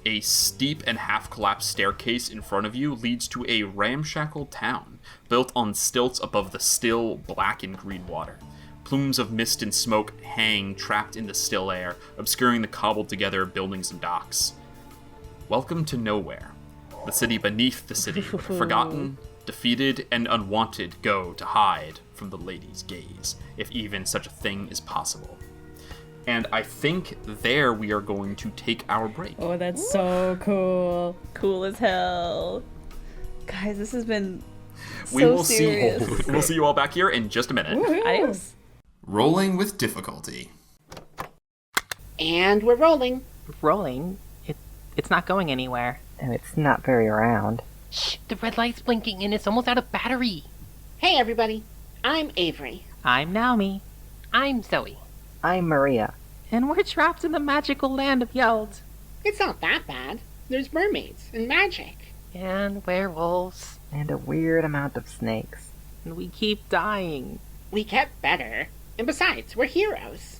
A steep and half-collapsed staircase in front of you leads to a ramshackle town, built on stilts above the still, black and green water. Plumes of mist and smoke hang trapped in the still air, obscuring the cobbled-together buildings and docks. Welcome to nowhere. The city beneath the city, where the forgotten, defeated, and unwanted go to hide from the lady's gaze, if even such a thing is possible. And I think there we are going to take our break. Oh, that's so cool. Cool as hell. Guys, this has been We so will serious. we'll see you all back here in just a minute. Adios. Rolling with difficulty. And we're rolling. Rolling. It's not going anywhere. And it's not very round. Shh, the red light's blinking and it's almost out of battery. Hey everybody, I'm Avery. I'm Naomi. I'm Zoe. I'm Maria. And we're trapped in the magical land of Yeld. It's not that bad. There's mermaids and magic. And werewolves. And a weird amount of snakes. And we keep dying. We get better. And besides, we're heroes.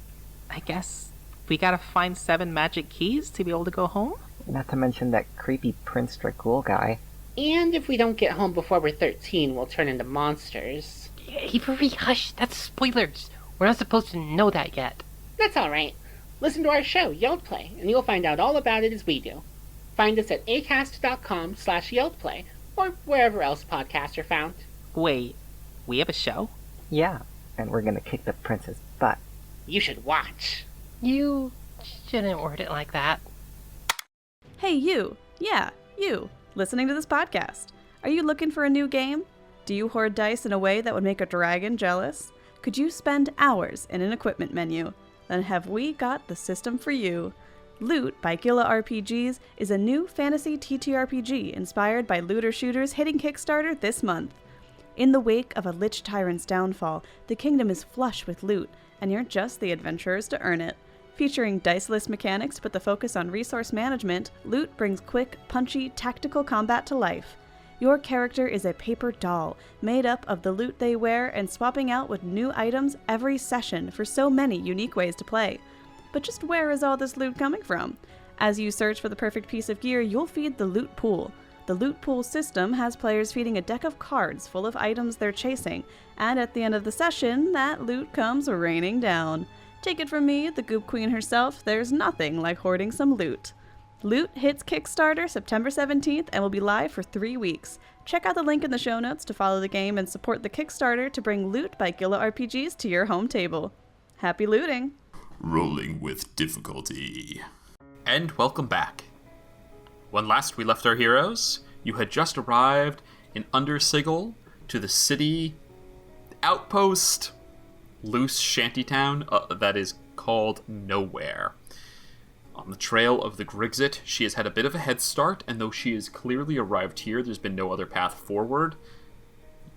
I guess we gotta find 7 magic keys to be able to go home? Not to mention that creepy Prince Dracul guy. And if we don't get home before we're 13, we'll turn into monsters. Avery, hush, that's spoilers. We're not supposed to know that yet. That's alright. Listen to our show, Yeld Play, and you'll find out all about it as we do. Find us at acast.com/YeldPlay, or wherever else podcasts are found. Wait, we have a show? Yeah, and we're gonna kick the prince's butt. You should watch. You shouldn't word it like that. Hey, you. Yeah, you. Listening to this podcast. Are you looking for a new game? Do you hoard dice in a way that would make a dragon jealous? Could you spend hours in an equipment menu? then have we got the system for you. Loot by Gila RPGs is a new fantasy TTRPG inspired by looter shooters hitting Kickstarter this month. In the wake of a Lich Tyrant's downfall, the kingdom is flush with loot, and you're just the adventurers to earn it. Featuring diceless mechanics but the focus on resource management, Loot brings quick, punchy, tactical combat to life. Your character is a paper doll, made up of the loot they wear and swapping out with new items every session for so many unique ways to play. But just where is all this loot coming from? As you search for the perfect piece of gear, you'll feed the loot pool. The loot pool system has players feeding a deck of cards full of items they're chasing, and at the end of the session, that loot comes raining down. Take it from me, the Goop Queen herself, there's nothing like hoarding some loot. Loot hits Kickstarter September 17th and will be live for 3 weeks. Check out the link in the show notes to follow the game and support the Kickstarter to bring Loot by Gila RPGs to your home table. Happy looting! Rolling with difficulty. And welcome back. When last we left our heroes, you had just arrived in Sigle to the city outpost loose shantytown that is called Nowhere. On the trail of the Grixitt, she has had a bit of a head start, and though she has clearly arrived here, there's been no other path forward.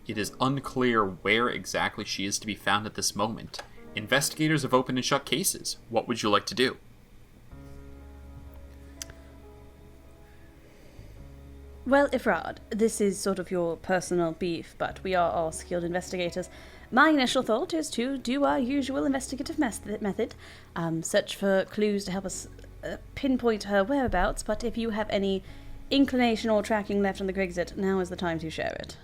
It is unclear where exactly she is to be found at this moment. Investigators have opened and shut cases. What would you like to do? Well, Evrard, this is sort of your personal beef, but we are all skilled investigators. My initial thought is to do our usual investigative method, search for clues to help us pinpoint her whereabouts, but if you have any inclination or tracking left on the Grixitt, now is the time to share it.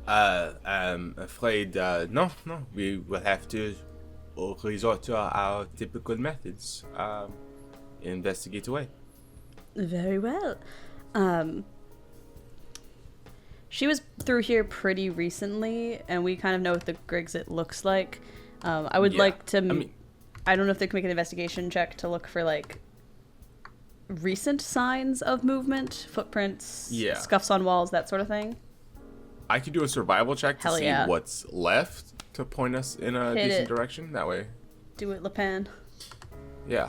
I'm afraid, no. We will have to resort to our typical methods. Investigate away. Very well. She was through here pretty recently, and we kind of know what the Grixitt looks like. I would like to... I don't know if they can make an investigation check to look for, like, recent signs of movement, footprints, scuffs on walls, that sort of thing. I could do a survival check to see what's left to point us in a decent direction. That way. Do it, Lepan. Yeah.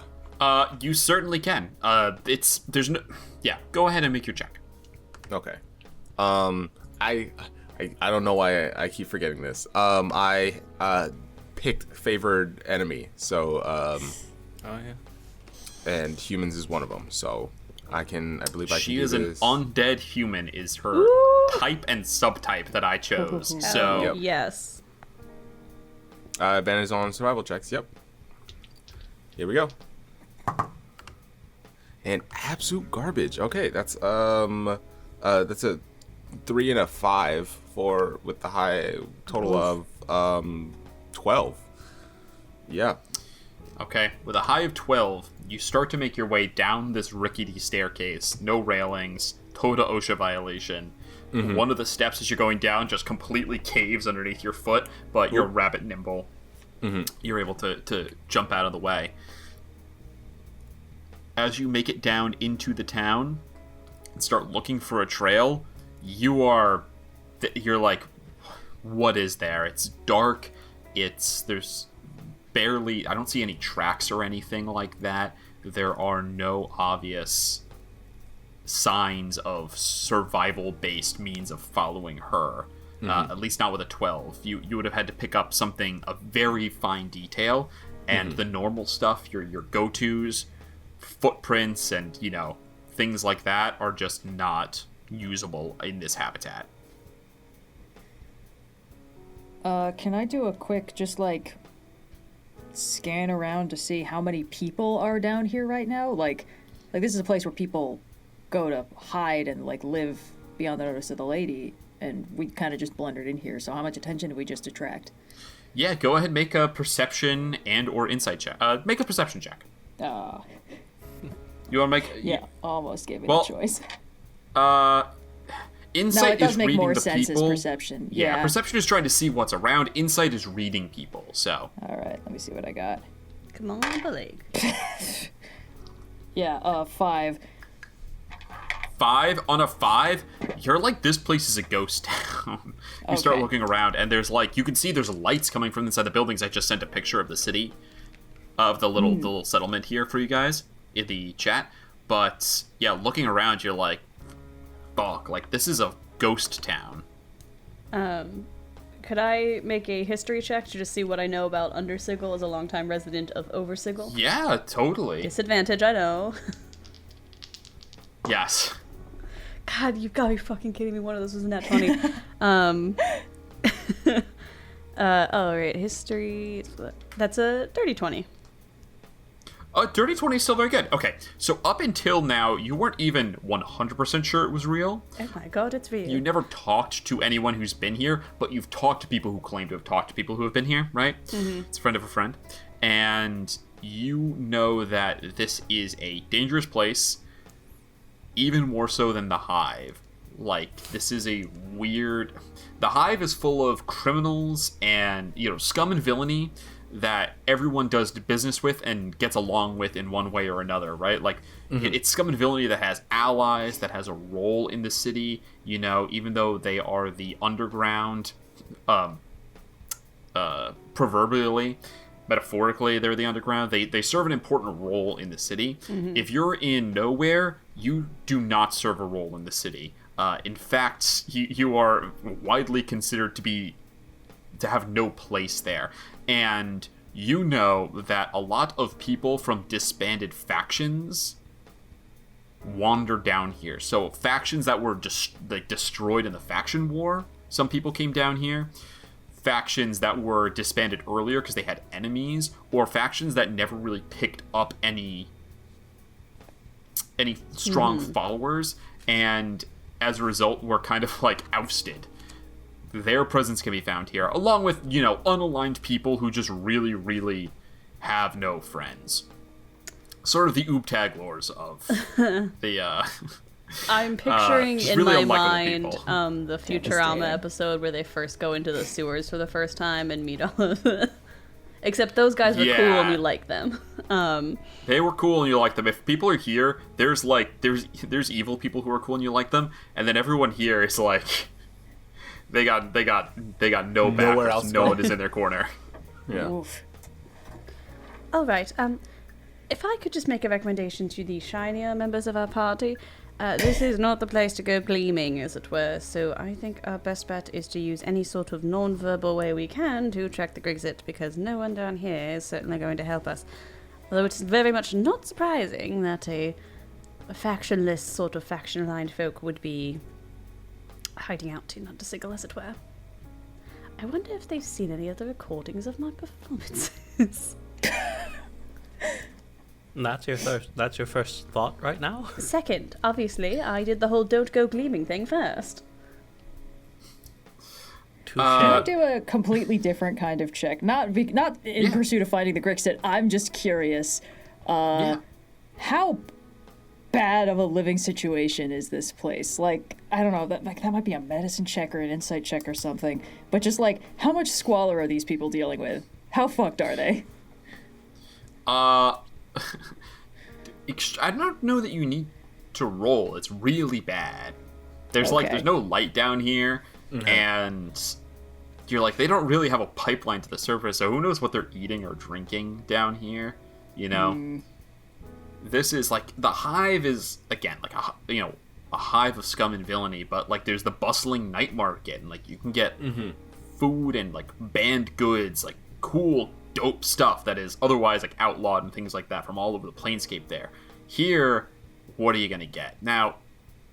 You certainly can. Go ahead and make your check. Okay. I don't know why I keep forgetting this. I picked favored enemy, so and humans is one of them. So I believe I can She do is this. an undead human is her type and subtype that I chose. So yes. Advantage on survival checks. Yep. Here we go. And absolute garbage. Okay, that's a 3 and a 5 with the high total of 12. Yeah. Okay, with a high of 12, you start to make your way down this rickety staircase. No railings, total OSHA violation. Mm-hmm. One of the steps as you're going down just completely caves underneath your foot, but you're rabbit nimble. Mm-hmm. You're able to jump out of the way. As you make it down into the town and start looking for a trail, you're like, what is there? It's dark. There's barely, I don't see any tracks or anything like that. There are no obvious signs of survival-based means of following her. At least not with a 12. You would have had to pick up something of very fine detail, and the normal stuff, your go-tos, footprints, and things like that are just not usable in this habitat. Can I do a quick scan around to see how many people are down here right now? Like this is a place where people go to hide and live beyond the notice of the lady, and we kind of just blundered in here. So how much attention did we just attract? Yeah, go ahead and make a perception and or insight check. Make a perception check. You want to make? Yeah, almost gave me the choice. Insight no, it does is make reading more the sense people. As perception. Yeah, perception is trying to see what's around. Insight is reading people. So. All right, let me see what I got. Come on, Blake. Yeah, 5. 5 on a 5. You're like, this place is a ghost town. You start looking around, and there's you can see there's lights coming from inside the buildings. I just sent a picture of the city. of the little settlement here for you guys in the chat. But yeah, looking around, you're like, fuck, like this is a ghost town. Could I make a history check to just see what I know about Undersigle as a longtime resident of Oversigle? Yeah, totally. Disadvantage, I know. Yes. God, you've got to be fucking kidding me. One of those was a nat 20. Oh, right. History. That's a dirty 20. Dirty 20 is still very good. Okay, so up until now, you weren't even 100% sure it was real. Oh my god, it's real. You never talked to anyone who's been here, but you've talked to people who claim to have talked to people who have been here, right? Mm-hmm. It's a friend of a friend. And you know that this is a dangerous place, even more so than the Hive. Like, this is a weird... The Hive is full of criminals and, scum and villainy that everyone does business with and gets along with in one way or another, right? Like, it's scum and villainy that has allies, that has a role in the city, even though they are the underground, proverbially, metaphorically, they're the underground. They serve an important role in the city. Mm-hmm. If you're in nowhere, you do not serve a role in the city. In fact, you are widely considered to have no place there. And you know that a lot of people from disbanded factions wander down here. So factions that were destroyed in the faction war, some people came down here. Factions that were disbanded earlier because they had enemies, or factions that never really picked up any strong followers, and as a result were kind of like ousted. Their presence can be found here, along with, unaligned people who just really, really have no friends. Sort of the Ooptag lores of the, I'm picturing in really my unlikable mind the Futurama episode where they first go into the sewers for the first time and meet all of the... Except those guys were cool and we like them. They were cool and you like them. If people are here, there's evil people who are cool and you like them, and then everyone here is like... They got no backers. No one is in their corner. Yeah. Oof. All right. If I could just make a recommendation to the shinier members of our party, this is not the place to go gleaming, as it were. So I think our best bet is to use any sort of non-verbal way we can to check the Grixitt, because no one down here is certainly going to help us. Although it's very much not surprising that a factionless sort of faction-aligned folk would be hiding out in Undersigle, as it were. I wonder if they've seen any of the recordings of my performances. That's your first thought right now? Second, obviously, I did the whole don't go gleaming thing first. Can I do a completely different kind of check? Not in pursuit of finding the Grixitt. I'm just curious. How bad of a living situation is this place? Like, I don't know, that might be a medicine check or an insight check or something. But just like, how much squalor are these people dealing with? How fucked are they? I don't know that you need to roll. It's really bad. There's there's no light down here, and you're like, they don't really have a pipeline to the surface, so who knows what they're eating or drinking down here, This is like, the Hive is, again, like a hive of scum and villainy, but like there's the bustling night market, and like you can get food and like banned goods, like cool dope stuff that is otherwise like outlawed and things like that from all over the planescape there. Here, what are you gonna get? Now,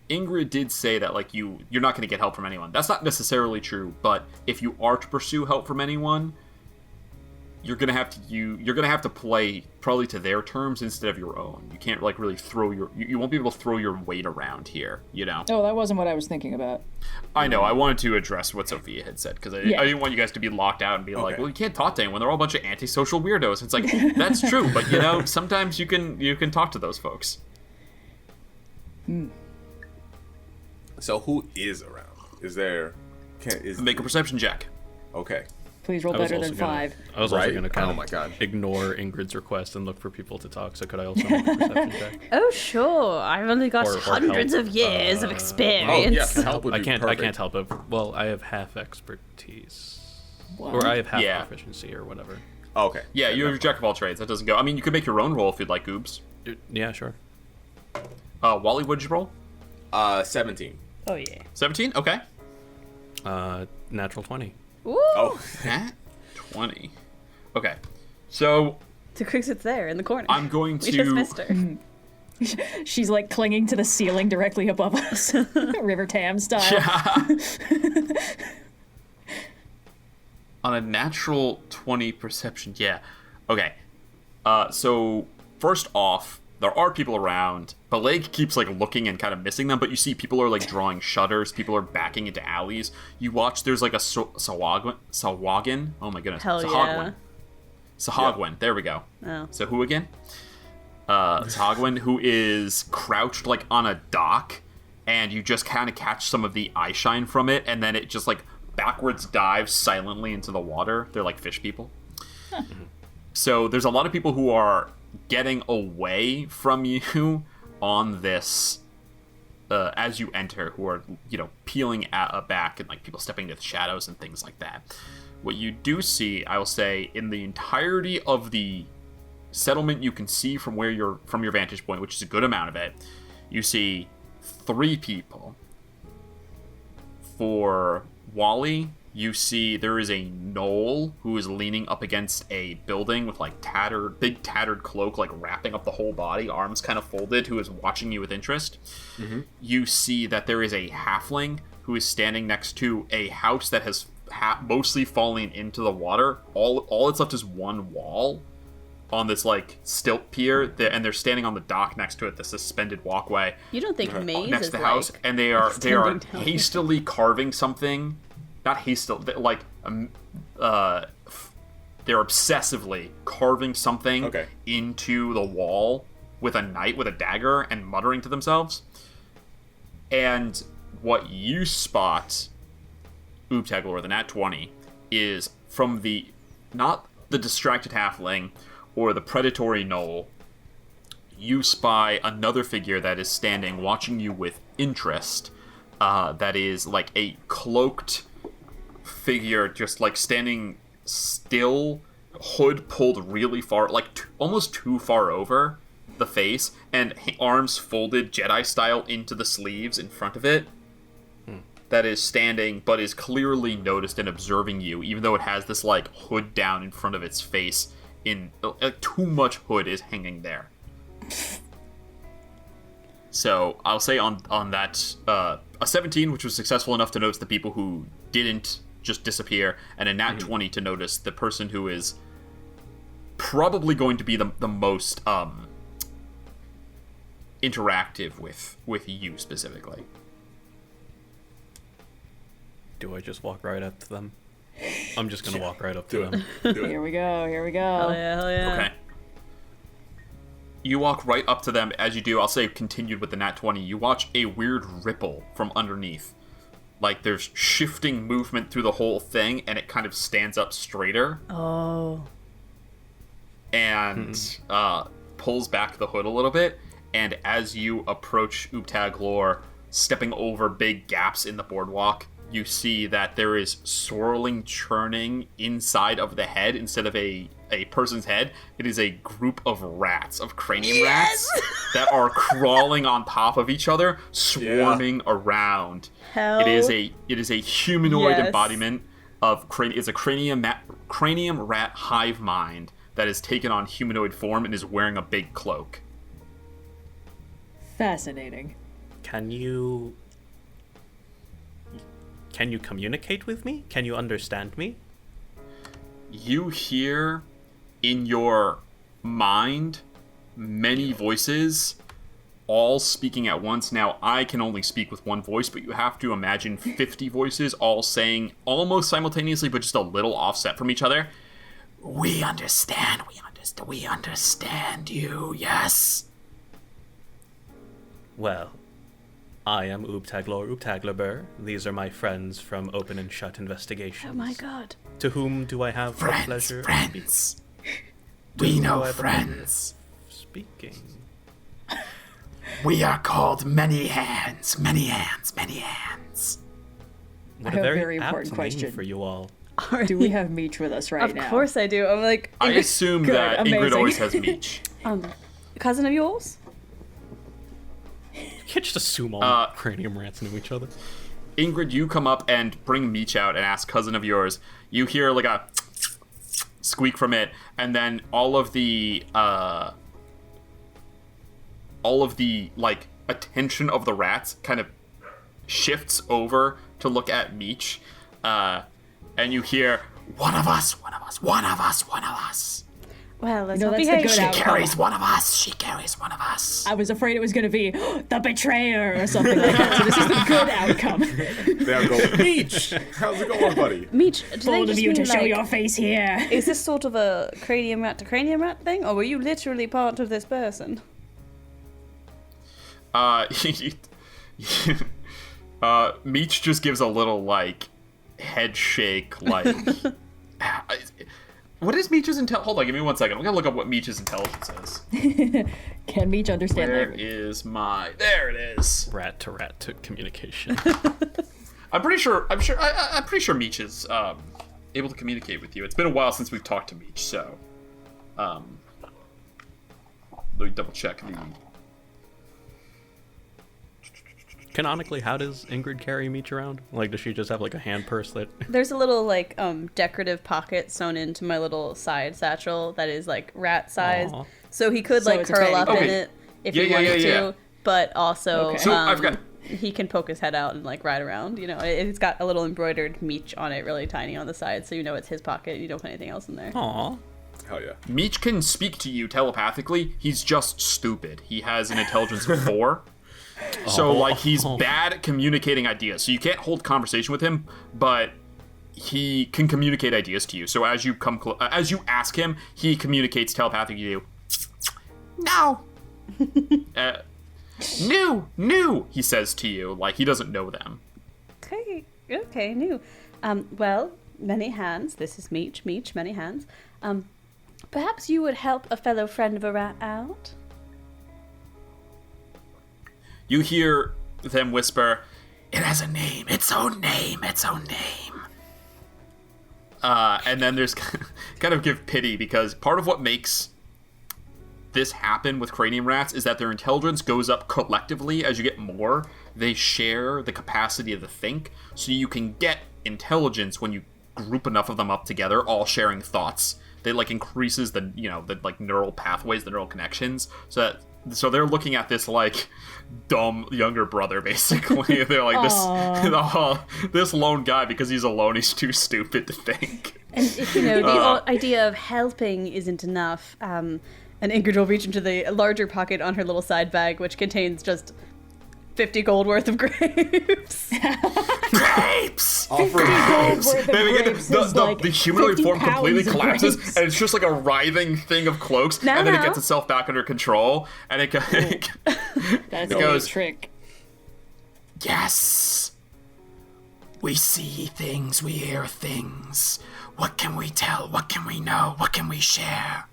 Ingrid did say that like you're not gonna get help from anyone. That's not necessarily true, but if you are to pursue help from anyone, you're gonna have to play probably to their terms instead of your own. You can't like really you won't be able to throw your weight around here, Oh, that wasn't what I was thinking about. I know. I wanted to address what Sophia had said, because I didn't want you guys to be locked out and be like, well, you can't talk to anyone. They're all a bunch of antisocial weirdos. It's like, that's true, but sometimes you can talk to those folks. So who is around? Is there? Make a perception check. Okay. Please roll better than 5. I was also going to kind Oh my God. ignore Ingrid's request and look for people to talk, so could I also make a perception check? Oh, sure. I've only got Or hundreds help. of years of Oh experience. yes, help would be I can't perfect. help it. Well, I have half expertise. What? Or I have half Yeah. proficiency or whatever. Oh, okay. Yeah, you have your jack of all trades. That doesn't go. I mean, you could make your own roll if you'd like, Goobs. Yeah, sure. Wally, what did you roll? 17. Oh yeah. 17? Okay. Natural 20. Ooh. Oh, Nat 20. Okay. So The Grixitt's there in the corner. I'm going We just to. missed her. She's like clinging to the ceiling directly above us, River Tam style. Yeah. On a natural 20 perception, yeah. Okay. So first off, there are people around. Beleg keeps like looking and kind of missing them, but you see people are like drawing shutters. People are backing into alleys. You watch. There's like a Sawagin. Oh my goodness. Hell Sahagwin. yeah. Sahagwin. There we go. Oh. So who again? Sahagwin, who is crouched like on a dock, and you just kind of catch some of the eye shine from it, and then it just like backwards dives silently into the water. They're like fish people. So there's a lot of people who are getting away from you on this as you enter, who are, you know, peeling back, and like people stepping into the shadows and things like that. What you do see, I will say, in the entirety of the settlement you can see from your vantage point, which is a good amount of it, you see 3 people. For Wally, you see there is a gnoll who is leaning up against a building with like big tattered cloak, like wrapping up the whole body, arms kind of folded, who is watching you with interest. Mm-hmm. You see that there is a halfling who is standing next to a house that has mostly fallen into the water. All that's left is one wall on this like stilt pier, and they're standing on the dock next to it, the suspended walkway. You don't think Maze next is to the house, like and they are down. hastily carving something. Not hastily, like they're obsessively carving something into the wall with a dagger, and muttering to themselves. And what you spot, Oobtagler, or the Nat 20, is from not the distracted halfling or the predatory gnoll, you spy another figure that is standing, watching you with interest. That is like a cloaked figure, just like standing still, hood pulled really far, like almost too far over the face, and arms folded Jedi style into the sleeves in front of it. That is standing, but is clearly noticed and observing you, even though it has this like hood down in front of its face. Too much hood is hanging there. So I'll say on that a 17, which was successful enough to notice the people who didn't just disappear, and a nat 20 to notice the person who is probably going to be the most interactive with you specifically. Do I just walk right up to them? I'm just gonna walk right up to them. Here we go. Hell yeah, hell yeah. Okay. You walk right up to them. As you do, I'll say continued with the nat 20, you watch a weird ripple from underneath. Like there's shifting movement through the whole thing, and it kind of stands up straighter. Oh. And pulls back the hood a little bit. And as you approach Oobtagler, stepping over big gaps in the boardwalk, you see that there is swirling churning inside of the head. Instead of a person's head, it is a group of rats, of cranium rats, that are crawling on top of each other, swarming around. Hell It is a humanoid yes. embodiment of it's a cranium rat hive mind that has taken on humanoid form and is wearing a big cloak. Fascinating. Can you communicate with me? Can you understand me? You hear in your mind many voices all speaking at once. Now, I can only speak with one voice, but you have to imagine 50 voices all saying almost simultaneously, but just a little offset from each other. We understand you, yes. Well, I am Oobtagler. These are my friends from Open and Shut Investigations. Oh my god. To whom do I have the pleasure Friends. We know friends. speaking? We are called Many Hands. What I have a very important apt question. name for you all. Do we have Meech with us right now? Of course I do. I'm like, I assume Good, that Ingrid amazing. always has Meech. cousin of yours? You can't just assume all cranium rats know each other. Ingrid, you come up and bring Meech out and ask cousin of yours. You hear like a squeak from it, and then all of the like attention of the rats kind of shifts over to look at Meech, and you hear, one of us. Well, let's No, hope that's he the good hates- outcome. Carries one of us. She carries one of us. I was afraid it was going to be the betrayer or something like that. So this is the good outcome. There go. Meech! How's it going, buddy? Meech, do they Bold of just you to mean, show like, your face here. is this sort of a cranium rat to cranium rat thing, or were you literally part of this person? Meech just gives a little like head shake, like. What is Meech's intelligence? Hold on, give me 1 second. I'm gonna look up what Meech's intelligence is. Can Meech understand Where language? is my? There it is. Rat to communication. I'm pretty sure Meech is able to communicate with you. It's been a while since we've talked to Meech, so let me double check the. Canonically, how does Ingrid carry Meech around? Like, does she just have like a hand purse that? There's a little like decorative pocket sewn into my little side satchel that is like rat sized, Aw. so he could So like it's a curl tiny up bag. in Okay. it if Yeah, he yeah, wanted yeah, to, yeah. but also Okay. So I've got. he can poke his head out and like ride around. You know, it's got a little embroidered Meech on it, really tiny on the side, so you know it's his pocket. You don't put anything else in there. Aw. Hell yeah. Meech can speak to you telepathically. He's just stupid. He has an intelligence of 4. So, like, he's bad at communicating ideas. So you can't hold conversation with him, but he can communicate ideas to you. So as you as you ask him, he communicates telepathically to you. No. New, he says to you. Like, he doesn't know them. Okay, new. Well, many hands. This is Meech, many hands. Perhaps you would help a fellow friend of a rat out? You hear them whisper, It has a name. Its own name. Its own name. and then there's kind of give pity, because part of what makes this happen with cranium rats is that their intelligence goes up collectively as you get more. They share the capacity to think, so you can get intelligence when you group enough of them up together, all sharing thoughts. They like increases the like neural pathways, the neural connections, so they're looking at this like dumb younger brother, basically. They're like this lone guy, because he's alone, he's too stupid to think. And if the idea of helping isn't enough, and Ingrid will reach into the larger pocket on her little side bag, which contains just 50 gold worth of grapes. Grapes! The humanoid form completely collapses, grapes. and it's just like a writhing thing of cloaks, and then it gets itself back under control, and it That's It a goes- trick. Yes. We see things. We hear things. What can we tell? What can we know? What can we share?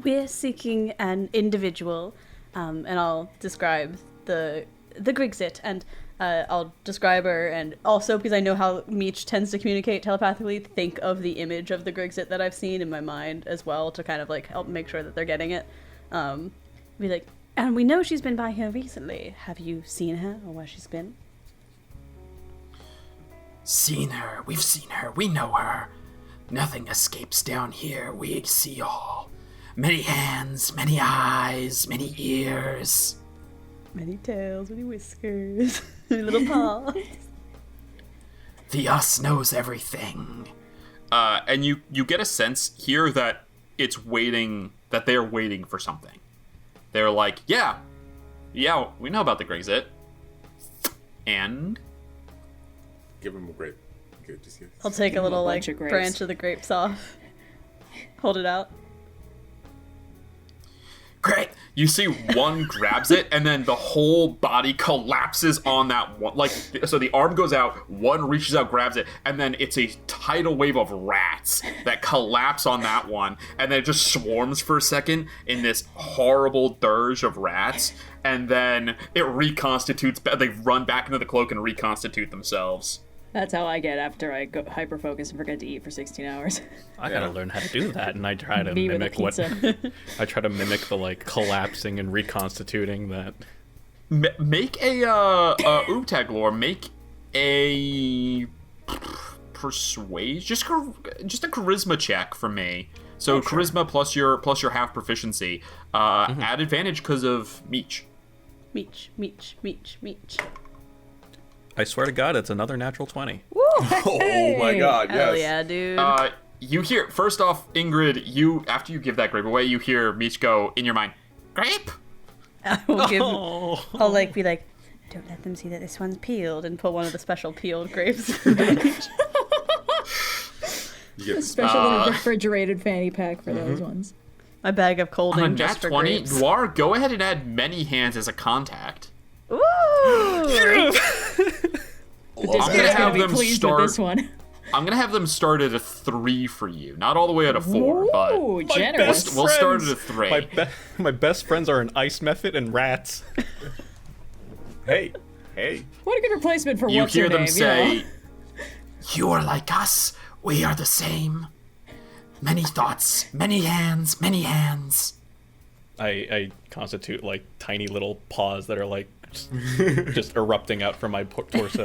We're seeking an individual, and I'll describe the Grixitt, and I'll describe her, and also because I know how Meech tends to communicate telepathically, think of the image of the Grixitt that I've seen in my mind as well, to kind of like help make sure that they're getting it. Be like, and we know she's been by here recently. Have you seen her, or where she's been? Seen her. We've seen her. We know her. Nothing escapes down here. We see all. Many hands, many eyes, many ears. Many tails, many whiskers, many little paws. The us knows everything. and you get a sense here that that they're waiting for something. They're like, yeah, we know about the Grixitt. And Give him a grape. Okay, just yes. I'll take a little bunch like of grapes. branch of the grapes off. Hold it out. Great. you see one grabs it, and then the whole body collapses on that one. Like, so the arm goes out, one reaches out, grabs it, and then it's a tidal wave of rats that collapse on that one, and then it just swarms for a second in this horrible dirge of rats, and then it reconstitutes. They run back into the cloak and reconstitute themselves. That's how I get after I go hyper focus and forget to eat for 16 hours. I gotta learn how to do that, and I try to Me with a mimic what pizza. I try to mimic the like collapsing and reconstituting that. Make a Oogtag lore. Make a persuade. Just a charisma check for me. So charisma plus your half proficiency. Add advantage because of Meech. Meech. I swear to God, it's another natural 20. Woo! Oh my god, Hell yes. yeah, dude. You hear, first off, Ingrid, after you give that grape away, you hear Meech go in your mind, grape? I will give. I'll be like, don't let them see that this one's peeled, and put one of the special peeled grapes. You get Special little refrigerated fanny pack for those ones. My bag of colding On just nat for 20, grapes. Noir, go ahead and add many hands as a contact. Ooh! I'm gonna have be them pleased start. with this one. I'm gonna have them start at a 3 for you, not all the way at a 4, but Ooh, generous. we'll start at a 3. My best friends are an ice method and rats. hey. What a good replacement for You what's hear her them name, say, you know? You are like us. We are the same. Many thoughts, many hands, many hands. I constitute like tiny little paws that are like just erupting out from my torso.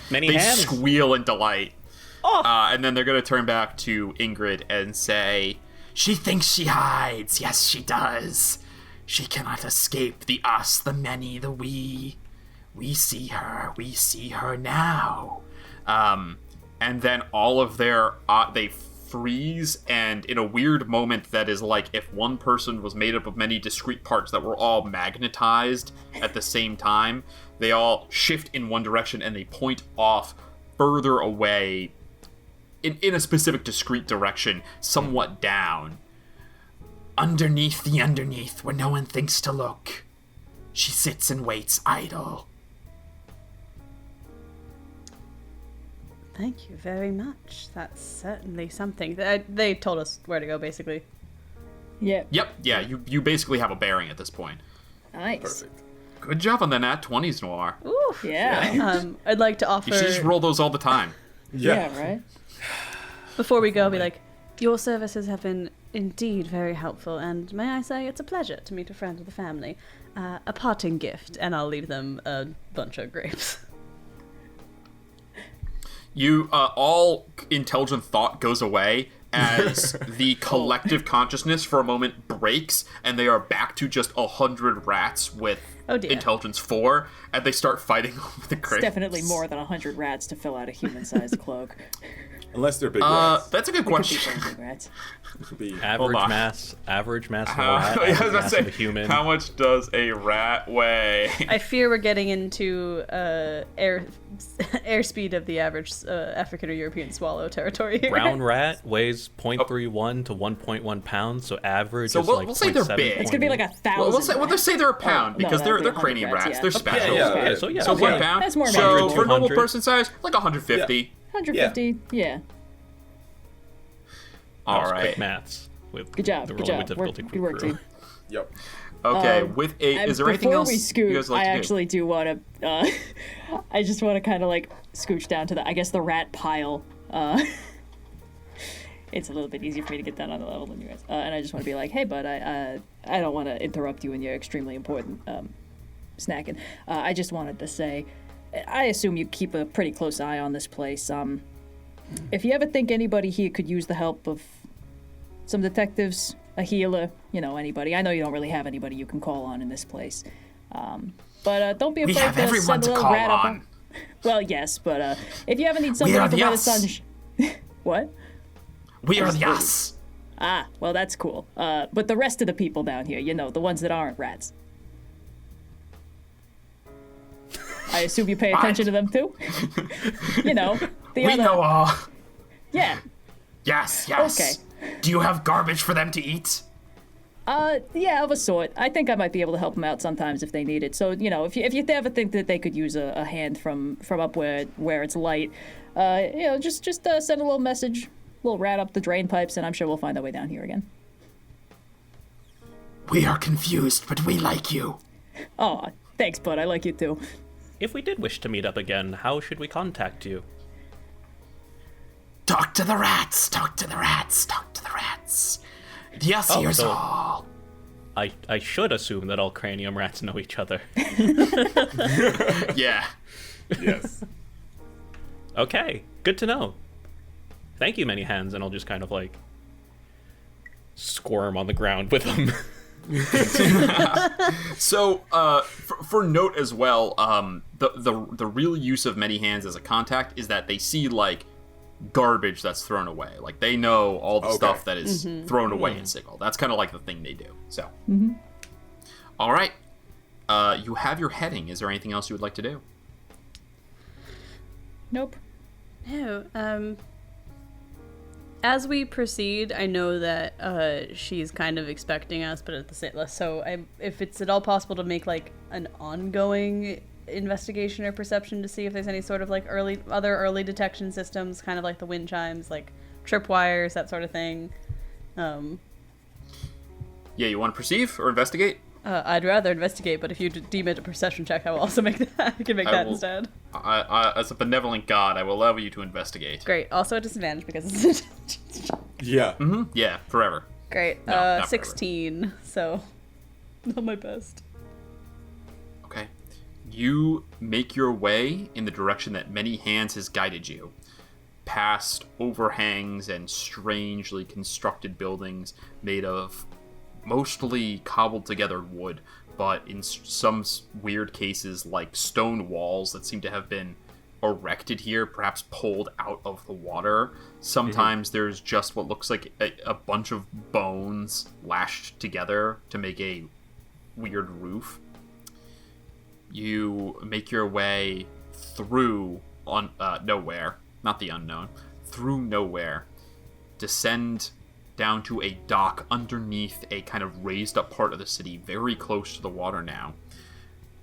Many they hands. squeal in delight. And then they're gonna turn back to Ingrid and say, She thinks she hides. Yes, she does. She cannot escape the us, the many, the we. We see her. We see her now. and then all of their they freeze, and in a weird moment that is like if one person was made up of many discrete parts that were all magnetized at the same time, they all shift in one direction and they point off further away in a specific discrete direction, somewhat down. Underneath the underneath, where no one thinks to look, she sits and waits idle. Thank you very much. That's certainly something. They told us where to go, basically. Yeah. Yep, yeah, you basically have a bearing at this point. Nice. Perfect. Good job on the nat 20s, Noir. Ooh. Yeah. I'd like to offer. You should just roll those all the time. Yeah, right? Before we go, be like, your services have been indeed very helpful, and may I say it's a pleasure to meet a friend of the family. A parting gift, and I'll leave them a bunch of grapes. You, all intelligent thought goes away as the collective consciousness for a moment breaks, and they are back to just 100 rats with intelligence 4, and they start fighting over the grapes. It's definitely more than 100 rats to fill out a human-sized cloak. Unless they're big rats. That's a good It could be question. big rats. It could be Average on. mass of a rat, I was average about to mass say, of a human. how much does a rat weigh? I fear we're getting into airspeed of the average African or European swallow territory here. Brown rat weighs 0.31 to 1.1 pounds, so average So is we'll like say they're 0.7, big. It's gonna be like 1,000. We'll just say they're a pound, no, because that'd they're be 100 cranium rats, rats. yeah. They're Okay, special. yeah. So yeah, So okay. 1 pound. That's more So manageable. for normal 200. person size, like 150. 150, yeah. All That was right. quick maths with Good job, the good rolling with job. difficulty Good work, crew. team. Yep. Okay. With a, is there anything else Before we scoot, you guys like I to do? actually do want to. I just want to kind of like scooch down to the rat pile. It's a little bit easier for me to get down on the level than you guys. And I just want to be like, hey, bud, I don't want to interrupt you in your extremely important snacking. I just wanted to say, I assume you keep a pretty close eye on this place. If you ever think anybody here could use the help of some detectives, a healer, anybody. I know you don't really have anybody you can call on in this place. But don't be We afraid have to everyone send a to little call rat up on. Well, yes, but if you ever need We somebody are from the where the us. sun... What? We are the us. Ah, well, that's cool. But the rest of the people down here, the ones that aren't rats. I assume you pay attention to them, too? The We other... know all. Yeah. Yes. Okay. Do you have garbage for them to eat? Yeah, of a sort. I think I might be able to help them out sometimes if they need it. So, if you ever think that they could use a hand from up where it's light, just send a little message, a little rat up the drain pipes, and I'm sure we'll find our way down here again. We are confused, but we like you. Oh, thanks, bud. I like you too. if we did wish to meet up again, how should we contact you? Talk to the rats, talk to the rats, talk to the rats. Yes, here's so- all. I should assume that all cranium rats know each other. Yeah. Yes. Okay, good to know. Thank you, Many Hands, and I'll just kind of like squirm on the ground with them. So, for note as well, the real use of Many Hands as a contact is that they see like garbage that's thrown away. Like they know all the stuff that is thrown away in Sigle. That's kind of like the thing they do. So, all right, you have your heading. Is there anything else you would like to do? Nope. No. As we proceed, I know that she's kind of expecting us, but at the same, so if it's at all possible to make like an ongoing investigation or perception to see if there's any sort of like other early detection systems, kind of like the wind chimes, like tripwires, that sort of thing. Yeah, you want to perceive or investigate? I'd rather investigate, but if you deem it a perception check, I will also make that. I can make that instead. I, as a benevolent god, I will allow you to investigate. Great. Also a disadvantage because it's Yeah. Yeah, forever. great. No, not 16. So not my best. Okay. You make your way in the direction that Many Hands has guided you, past overhangs and strangely constructed buildings made of mostly cobbled together wood, but in some weird cases like stone walls that seem to have been erected here, perhaps pulled out of the water. Sometimes there's just what looks like a bunch of bones lashed together to make a weird roof. You make your way through nowhere, not the unknown, through nowhere, descend down to a dock underneath a kind of raised up part of the city, very close to the water now.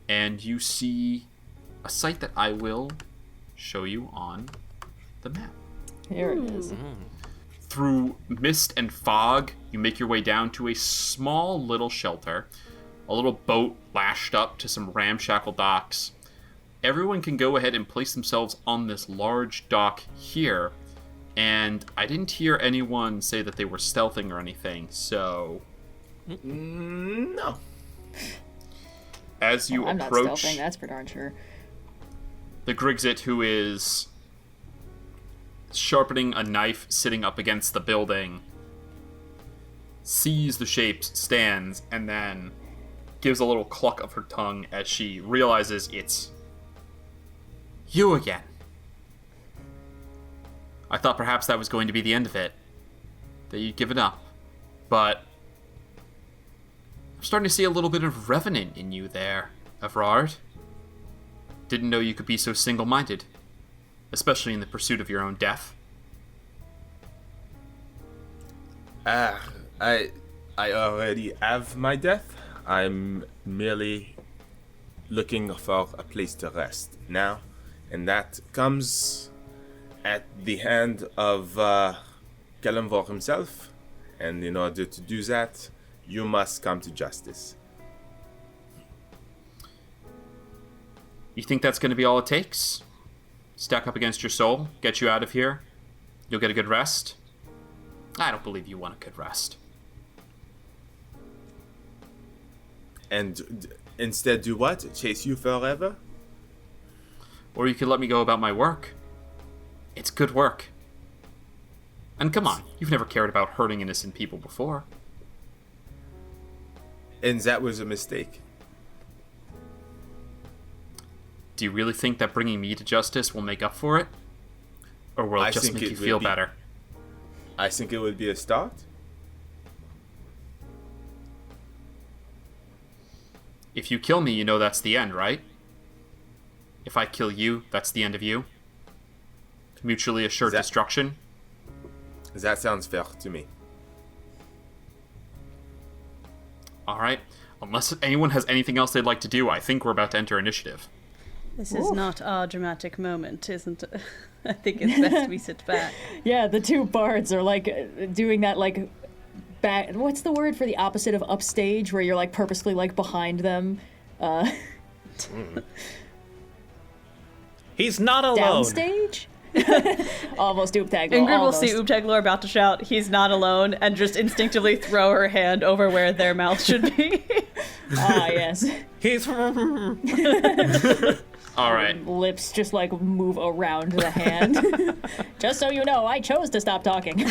And you see a site that I will show you on the map. Here it is. Through mist and fog, you make your way down to a small little shelter, a little boat lashed up to some ramshackle docks. Everyone can go ahead and place themselves on this large dock here, and I didn't hear anyone say that they were stealthing or anything, so... No. As you I'm not approach stealthing, that's for darn sure. the Grixitt, who is sharpening a knife sitting up against the building, sees the shapes, stands, and then gives a little cluck of her tongue as she realizes it's you again. I thought perhaps that was going to be the end of it, that you'd given up, but I'm starting to see a little bit of revenant in you there, Evrard. Didn't know you could be so single-minded, especially in the pursuit of your own death. I already have my death. I'm merely looking for a place to rest now, and that comes at the hand of Kalimvor himself. And in order to do that, you must come to justice. You think that's going to be all it takes? Stack up against your soul, get you out of here, you'll get a good rest? I don't believe you want a good rest. And instead do what? Chase you forever? Or you could let me go about my work. It's good work. And come on, you've never cared about hurting innocent people before. And that was a mistake. Do you really think that bringing me to justice will make up for it? Or will it just make you feel better? I think it would be a start. If you kill me, you know that's the end, right? If I kill you, that's the end of you? Mutually assured destruction? That sounds fair to me. Alright. Unless anyone has anything else they'd like to do, I think we're about to enter initiative. This is not our dramatic moment, isn't it? I think it's best we sit back. Yeah, the two bards are like doing that like back. What's the word for the opposite of upstage, where you're like purposely like behind them? He's not alone. Downstage? Almost Ooptaglor. Ingrid will see Ooptaglor about to shout, "He's not alone," and just instinctively throw her hand over where their mouth should be. Ah, yes. He's. All right. Lips just like move around the hand. Just so you know, I chose to stop talking.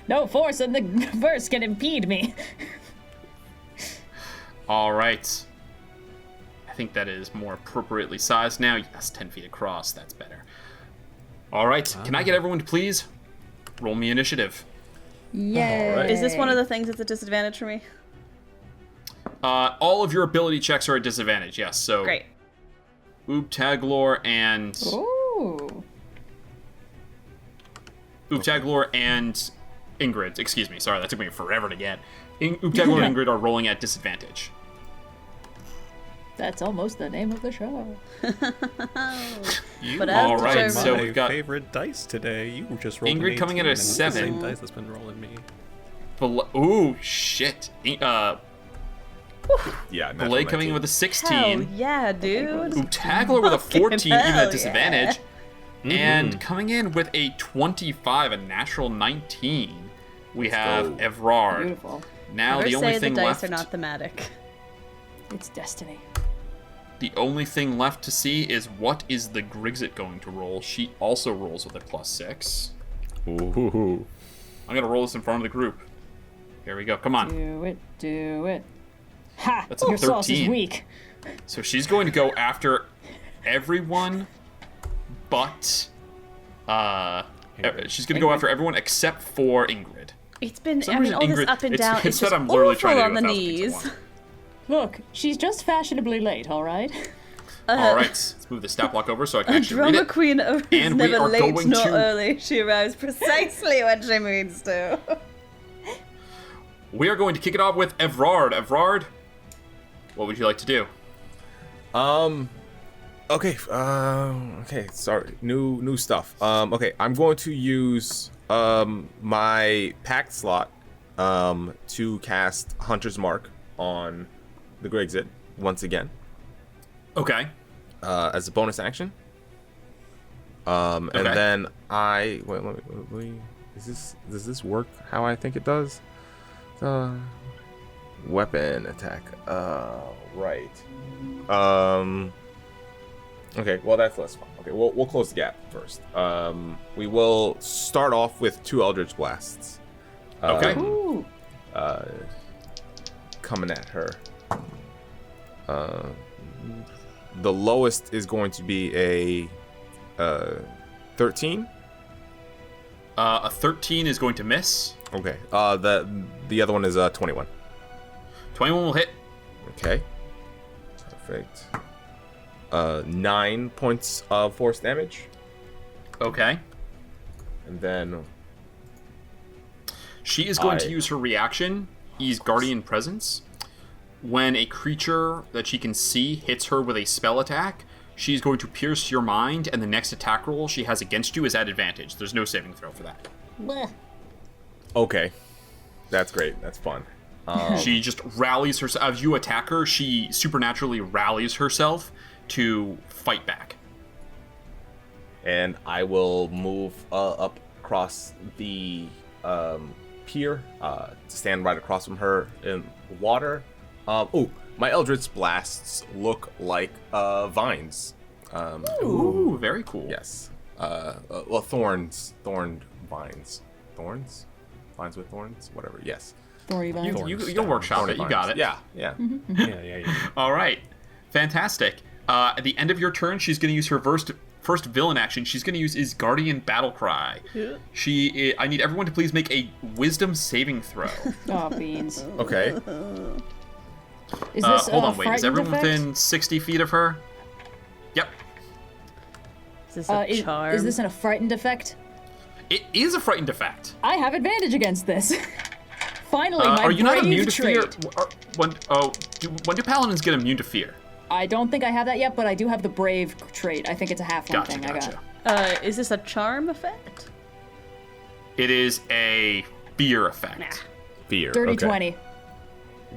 No force in the verse can impede me. All right. I think that is more appropriately sized now. Yes, 10 feet across. That's better. All right. Can I get everyone to please roll me initiative? Yay. Alright. Is this one of the things that's a disadvantage for me? All of your ability checks are at disadvantage. Yes. So Great. Ooptaglor and Ooh. Ooptaglor and Ingrid. Excuse me. Sorry, that took me forever to get. Ooptaglor and Ingrid are rolling at disadvantage. That's almost the name of the show. But All as right, determined- so My we've got favorite dice today. You just rolled Ingrid an coming in 18, at a and it's 7. The same dice that's been rolling me. Ooh, shit. Yeah, Belay coming in with a 16. Hell yeah, dude. Ooptaglor with a 14, even hell at disadvantage. yeah. And coming in with a 25, a natural 19, we have go. Evrard. Beautiful. Now Never the only say thing the dice left, are not thematic. It's destiny. the only thing left to see is what is the Grixitt going to roll. She also rolls with a +6. Ooh. I'm gonna roll this in front of the group. Here we go. Come on. Do it. Do it. Ha! That's a Your sauce is 13. weak. So she's going to go after everyone, but she's going to go after everyone except for Ingrid. It's been, some I mean, reason all this Ingrid- up and it's- down. it's It's that just I'm literally awful trying to on do the 1,000 pizza knees. one. Look, she's just fashionably late, all right? All right, let's move the stat block over so I can A actually read drama it. queen is And we never are late going nor to- early. She arrives precisely when she means to. We are going to kick it off with Evrard. Evrard, what would you like to do? Okay. Okay. Sorry. New stuff. Okay. I'm going to use my pact slot to cast Hunter's Mark on the Grixitt once again Okay. as a bonus action. And Okay. then I wait. Let me. Does this work how I think it does? Weapon attack. Right. Okay, well that's less fun. Okay, we'll close the gap first. We will start off with 2 Eldritch Blasts. Okay. Ooh. Coming at her. The lowest is going to be a 13. A 13 is going to miss. Okay. The other one is 21. 21 will hit. Okay. Perfect. 9 points of force damage, Okay. and then She is going to use her reaction, Ease Guardian Presence. When a creature that she can see hits her with a spell attack, she's going to pierce your mind, and the next attack roll she has against you is at advantage. There's no saving throw for that. Bleh. okay, that's great. That's fun. She just rallies herself. As you attack her, she supernaturally rallies herself to fight back. And I will move up across the pier to stand right across from her in the water. My Eldritch Blasts look like vines. Ooh, very cool. Yes. Well, thorned vines. Thorns? Vines with thorns? Whatever. Yes. Thorny vines. You'll workshop it. You got it. Yeah. Yeah. All right. Fantastic. At the end of your turn, she's going to use her first villain action. She's going to use his Guardian Battle Cry. I need everyone to please make a Wisdom saving throw. Oh, beans. Okay. Is this Hold on, wait. Is frightened everyone effect? within 60 feet of her? Yep. Is this a charm? Is this a frightened effect? It is a frightened effect. I have advantage against this. Finally, my are you not brave immune to fear? trait. When do paladins get immune to fear? I don't think I have that yet, but I do have the brave trait. I think it's a halfling Gotcha, thing gotcha. I got. Is this a charm effect? It is a fear effect. Nah. Fear. Dirty okay. 20.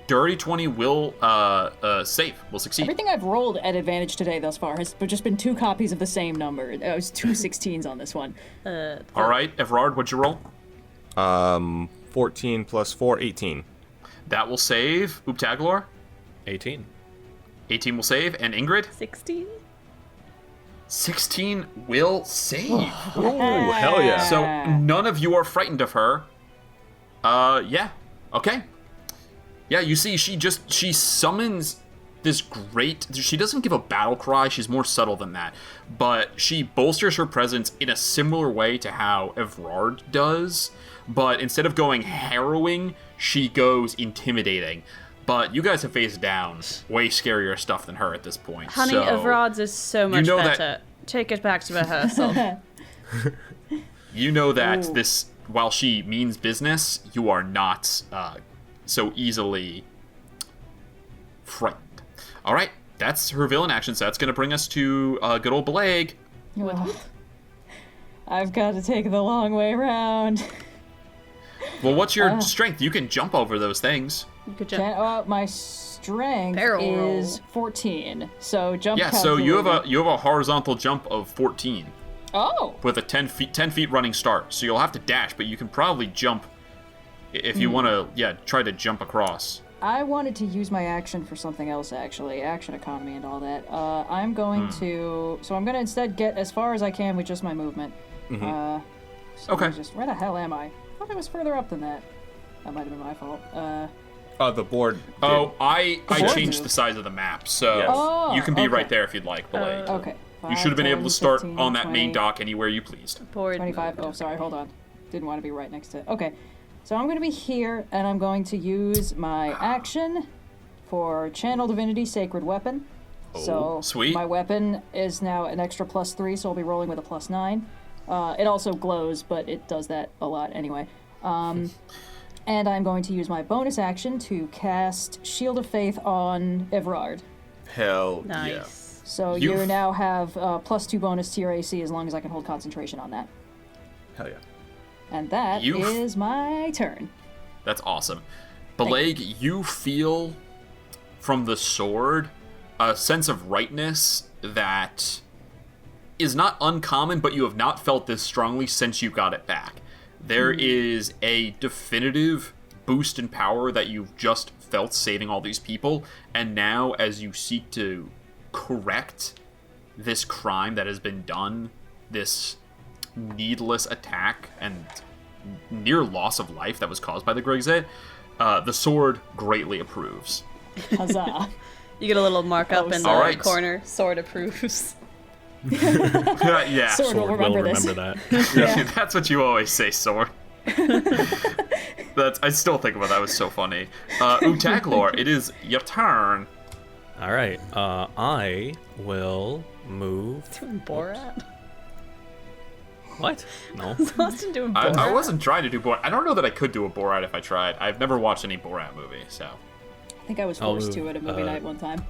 Dirty 20 will save. Will succeed. Everything I've rolled at advantage today thus far has just been 2 copies of the same number. It was 2 16s on this one. All right, Evrard, what'd you roll? 14 plus 4, 18. That will save. Uptaglor? 18. 18 will save. And Ingrid? 16? 16 will save. Oh, hell yeah. So none of you are frightened of her. Yeah. Okay. Yeah, you see, she summons this great... She doesn't give a battle cry, she's more subtle than that. But she bolsters her presence in a similar way to how Evrard does. But instead of going harrowing, she goes intimidating. But you guys have faced down way scarier stuff than her at this point. Honey, so Evrad's is so much know better. that- Take it back to rehearsal. You know that this, while she means business, you are not so easily frightened. All right, that's her villain action, so that's going to bring us to good old Belag. I've got to take the long way around. Well, what's your strength? You can jump over those things. You could jump. My strength Barrel is 14. So jump. Yeah, so you have a horizontal jump of 14 Oh. with a 10 feet running start. So you'll have to dash, but you can probably jump if you want to. Try to jump across. I wanted to use my action for something else, actually. Action economy and all that. I'm going to... So I'm going to instead get as far as I can with just my movement. So Okay. Where the hell am I? I thought I was further up than that. That might have been my fault. The board. Oh, I board changed moved. the size of the map, so Yes. Oh, you can be okay. right there if you'd like, Belag. Okay. You should have been 5, able to 10, start 15, on that main 20, dock anywhere you pleased. Board 25. moved. Oh, sorry. Hold on. Didn't want to be right next to... Okay. So I'm going to be here, and I'm going to use my action for Channel Divinity Sacred Weapon. So sweet. my weapon is now an extra +3, so I'll be rolling with a +9. It also glows, but it does that a lot anyway. And I'm going to use my bonus action to cast Shield of Faith on Evrard. Hell Nice. yeah. So you now have +2 bonus to your AC as long as I can hold concentration on that. Hell yeah. And that is my turn. That's awesome. Belag, you feel from the sword a sense of rightness that is not uncommon, but you have not felt this strongly since you got it back. There is a definitive boost in power that you've just felt saving all these people, and now as you seek to correct this crime that has been done, this needless attack and near loss of life that was caused by the Grixitt, the sword greatly approves. Huzzah. You get a little markup in the Alright. corner. Sword approves. Yeah, Sword will remember this. that. That's what you always say, sword. I still think about that. Was so funny. Utaglor, it is your turn. All right. I will move. Doing Borat. What? No. Austin doing Borat. I wasn't trying to do Borat. I don't know that I could do a Borat if I tried. I've never watched any Borat movie, so. I think I was forced to at a movie night one time.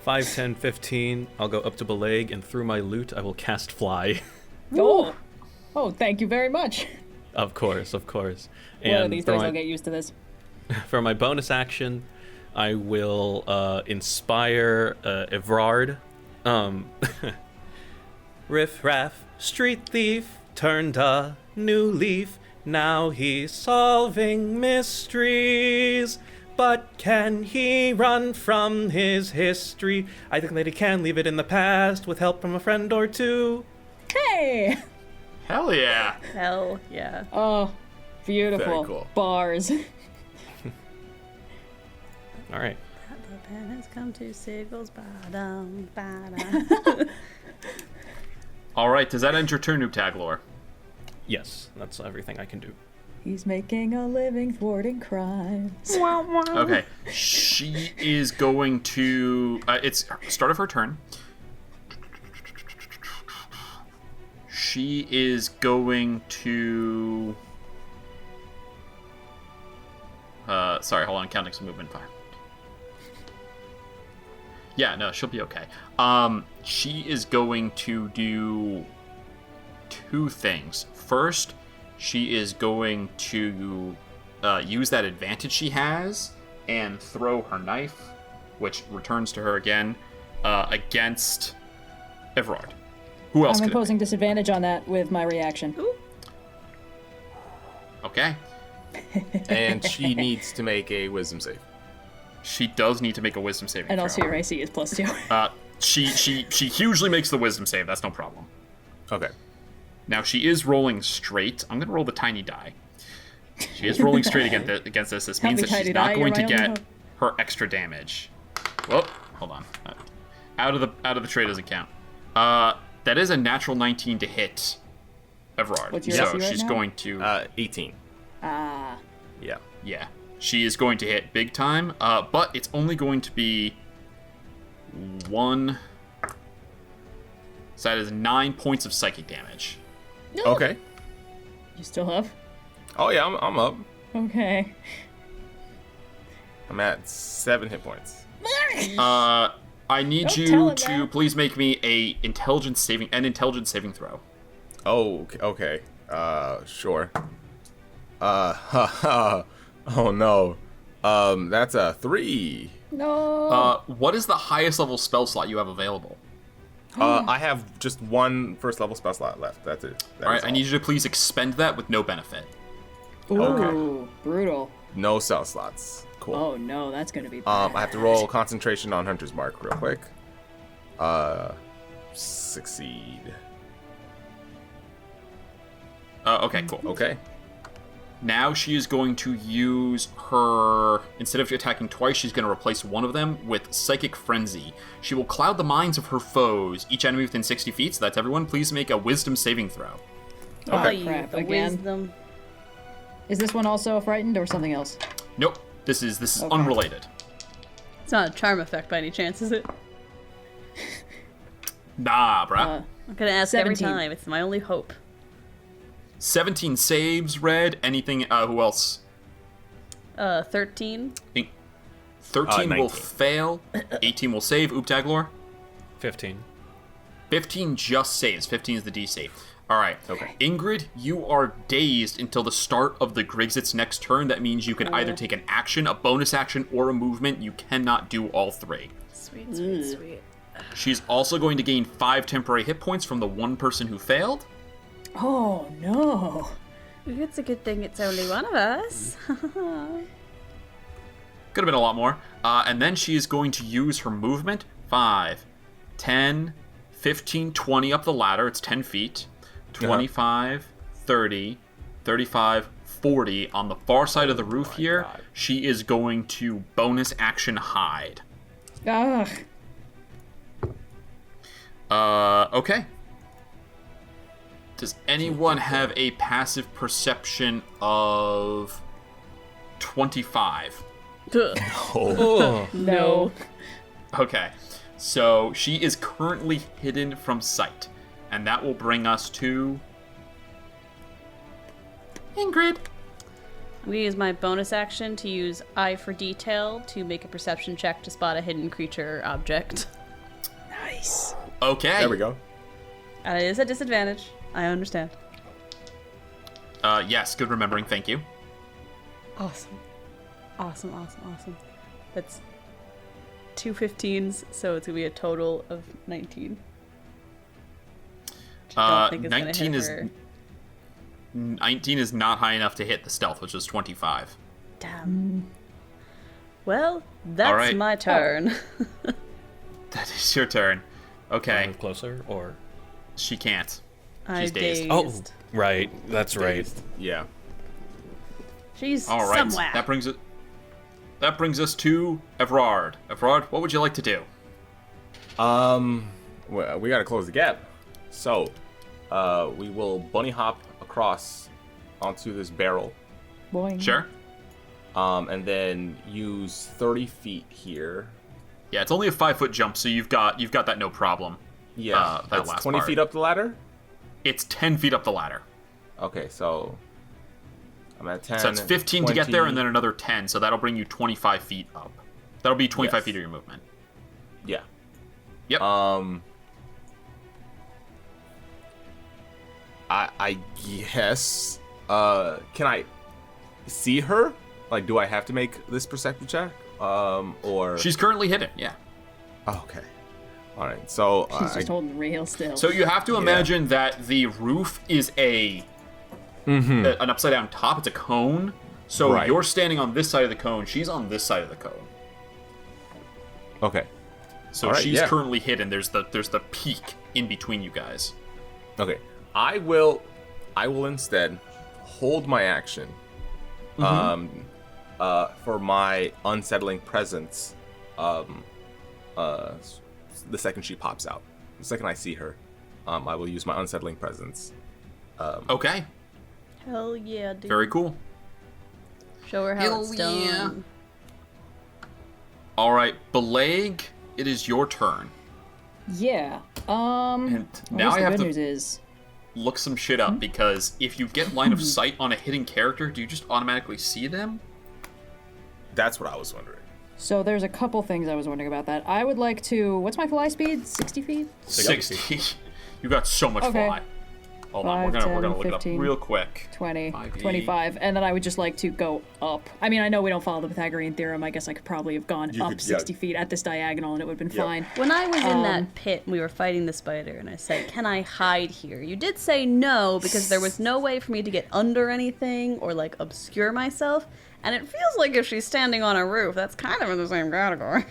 5, 10, 15. I'll go up to Belag, and through my loot, I will cast Fly. Oh, thank you very much. Of course, of course. One of these days I'll get used to this. For my bonus action, I will inspire Evrard. Riff raff, street thief, turned a new leaf. Now he's solving mysteries. But can he run from his history? I think that he can leave it in the past with help from a friend or two. Hey! Hell yeah. Hell yeah. Oh, beautiful. Very cool. Bars. All right. The pen has come to Sigle's bottom. Bottom. All right, does that end your turn, Utaglor? Yes, that's everything I can do. He's making a living thwarting crimes. Okay. She is going to... it's start of her turn. She is going to... sorry, hold on. Counting some movement. 5. Yeah, no, she'll be okay. She is going to do 2 things. First, she is going to use that advantage she has and throw her knife, which returns to her again, against Evrard. Who else? I'm could it imposing disadvantage on that with my reaction. be? Okay. And she needs to make a wisdom save. She does need to make a wisdom saving And throw. also your AC is +2. She hugely makes the wisdom save. That's no problem. Okay. Now she is rolling straight. I'm gonna roll the tiny die. She is rolling straight against this. This means Help me, that she's tiny not die, going to you're my only get her extra damage. Whoop, hold on. Out of the tray doesn't count. That is a natural 19 to hit Evrard. What's your So AC right she's now? going to 18. Ah. Yeah. yeah. She is going to hit big time. But it's only going to be 1. So that is 9 points of psychic damage. Okay. You still have? Oh yeah, I'm up. Okay. I'm at 7 hit points. I need Don't you tell him to that. please make me an intelligence saving throw. Oh, okay. Sure. Oh no. That's a 3. No. What is the highest level spell slot you have available? I have just one first level spell slot left. That's it. That All is right, I need you to please expend that with no benefit. Ooh, brutal. No cell slots. Cool. Oh no, that's gonna be bad. I have to roll concentration on Hunter's Mark real quick. Succeed. Okay, cool. Okay. Now she is going to use her... Instead of attacking twice, she's going to replace one of them with Psychic Frenzy. She will cloud the minds of her foes. Each enemy within 60 feet, so that's everyone. Please make a Wisdom saving throw. Okay. Crap, again. Wisdom. Is this one also frightened or something else? Nope. This is Okay. unrelated. It's not a charm effect by any chance, is it? Nah, bruh. I'm gonna ask every 17. time. It's my only hope. 17 saves, Red. Anything... who else? 13. 13 will 19. fail. 18 will save. Ooptaglor. 15. 15 just saves. 15 is the D save. All right. Okay. Ingrid, you are dazed until the start of the Grixitt's next turn. That means you can either take an action, a bonus action, or a movement. You cannot do all three. Sweet, sweet, sweet. She's also going to gain 5 temporary hit points from the one person who failed. Oh no. It's a good thing it's only one of us. Could have been a lot more. And then she is going to use her movement. 5, 10, 15, 20 up the ladder. It's 10 feet. 25, 30, 35, 40. On the far side of the roof here, God. she is going to bonus action hide. Ugh. Okay. Does anyone have a passive perception of 25? Oh. No. Okay. So she is currently hidden from sight. And that will bring us to Ingrid. I'm gonna use my bonus action to use Eye for Detail to make a perception check to spot a hidden creature or object. Nice. Okay. There we go. And it is a disadvantage. I understand. Yes, good remembering. Thank you. Awesome. Awesome, awesome, awesome. That's 2 15s, so it's gonna be a total of 19. Which I don't think is gonna 19 hit is her. 19 is not high enough to hit the stealth, which is 25. Damn. Well, that's Alright. my turn. That is your turn. Okay, Move closer, or she can't. I'm dazed. dazed. oh, right, that's right. Yeah. She's All right, somewhere. that brings us to Evrard. Evrard, what would you like to do? Well, we gotta close the gap. So, we will bunny hop across onto this barrel, Boing. Sure. and then use 30 feet here. Yeah, it's only a 5-foot jump, so you've got that no problem. Yeah, that that's last 20 part. feet up the ladder. It's 10 feet up the ladder. Okay, so I'm at 10. So it's 15 to get there, 20. and then another 10. So that'll bring you 25 feet up. That'll be 25 Yes. feet of your movement. Yeah. Yep. I guess. Can I see her? Like, do I have to make this perception check? Or She's currently hidden, yeah. oh, okay. All right. So She's just holding real still. So you have to imagine that the roof is an upside down top. It's a cone. So Right. you're standing on this side of the cone. She's on this side of the cone. okay. So All right, she's yeah. currently hidden. There's the peak in between you guys. Okay. I will instead hold my action. For my unsettling presence. The second she pops out. The second I see her, I will use my unsettling presence. Okay. Hell yeah, dude. Very cool. Show her how it's done. All right, Belag, it is your turn. Yeah. And now guess I the have good to news is look some shit up because if you get line of sight on a hidden character, do you just automatically see them? That's what I was wondering. so. There's a couple things I was wondering about that. I would like to. What's my fly speed? 60 feet. 60. You got so much Okay. fly. Hold on, 5, we're 10, gonna look 15, it up real quick. 20, 5e. 25, and then I would just like to go up. I mean, I know we don't follow the Pythagorean theorem. I guess I could probably have gone You up could, 60 feet at this diagonal, and it would have been fine. When I was in that pit and we were fighting the spider and I said, can I hide here? You did say no because there was no way for me to get under anything or like obscure myself. And it feels like if she's standing on a roof, that's kind of in the same category.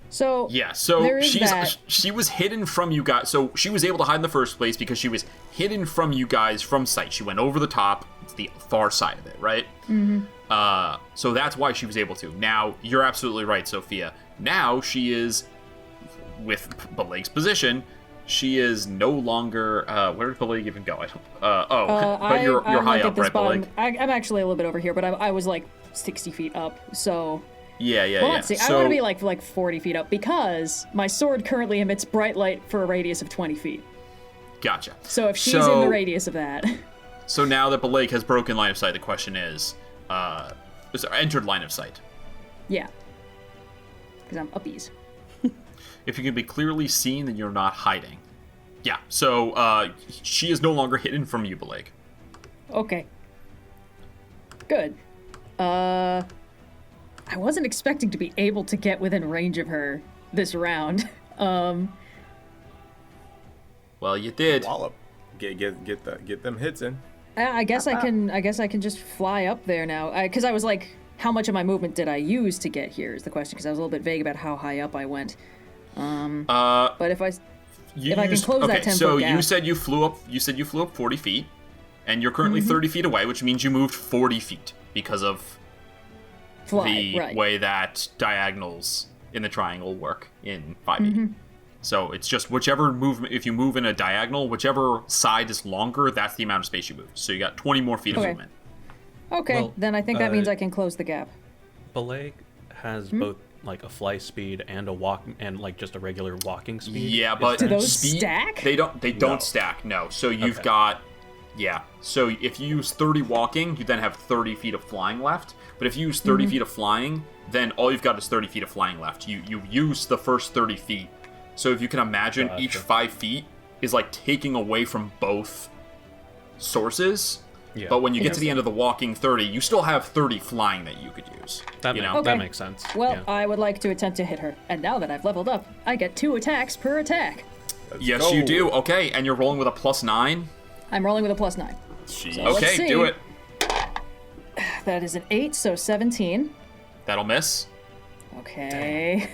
So Yeah, so there is that. she was hidden from you guys. So she was able to hide in the first place because she was hidden from you guys from sight. She went over the top, to the far side of it, right? Mm-hmm. So that's why she was able to. Now, you're absolutely right, Sophia. Now she is, with Belag's position, she is no longer. Where did Belag even go? I don't. But you're I'm high like up, at this right, bottom. Belag? I'm actually a little bit over here, but I was like 60 feet up. So Yeah. well, let's see. I want to be like 40 feet up because my sword currently emits bright light for a radius of 20 feet. Gotcha. So if she's in the radius of that, So now that Belag has broken line of sight, the question is, entered line of sight. yeah, because I'm uppies. If you can be clearly seen, then you're not hiding. Yeah, so she is no longer hidden from you, Belag. Okay. Good. I wasn't expecting to be able to get within range of her this round. Well, you did. Wallop. Get them hits in. I guess I can just fly up there now. Because I was like, how much of my movement did I use to get here is the question. Because I was a little bit vague about how high up I went. But if I can close that 10 so foot gap. you said you flew up 40 feet, and you're currently 30 feet away, which means you moved 40 feet because of the way that diagonals in the triangle work in 5e. So it's just whichever movement, if you move in a diagonal, whichever side is longer, that's the amount of space you move. So you got 20 more feet of movement. Okay, Well, then I think that means I can close the gap. Belag has both like a fly speed and a walk and like just a regular walking speed. Yeah, but Do those speed, stack? They don't stack. No. So you've got So if you use 30 walking, you then have 30 feet of flying left. But if you use 30 feet of flying, then all you've got is 30 feet of flying left. You use the first 30 feet. So if you can imagine, each 5 feet is like taking away from both sources. Yeah. But when you get to the end of the walking 30, you still have 30 flying that you could use. That Okay. makes sense. Well, yeah. I would like to attempt to hit her. And now that I've leveled up, I get 2 attacks per attack. Yes, go. you do. Okay, and you're rolling with a +9. I'm rolling with a +9. Jeez. Let's Okay, see. do it. That is an 8, so 17. That'll miss. Okay.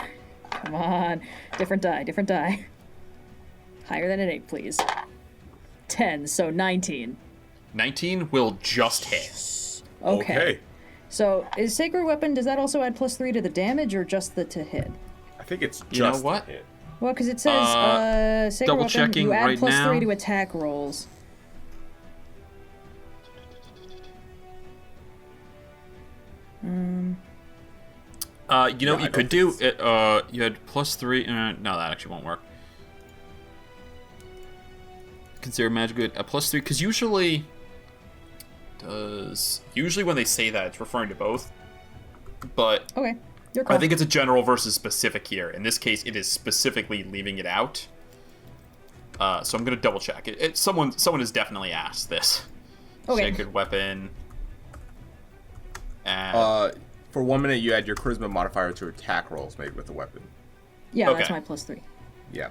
Come on. Different die. Higher than an 8, please. 10, so 19. 19 will just hit. Okay. So, is Sacred Weapon, does that also add +3 to the damage or just the to hit? I think it's just You know what? a hit. Well, because it says, Sacred double Weapon, checking you add right now. +3 to attack rolls. You know what you could do? You had +3. No, that actually won't work. Consider magic good a +3 because usually when they say that it's referring to both, but Okay. Your call. I think it's a general versus specific here. In this case, it is specifically leaving it out. So I'm gonna double check it. Someone has definitely asked this. Okay. Sacred weapon. For 1 minute, you add your charisma modifier to attack rolls made with a weapon. Yeah, Okay. that's my +3. Yeah.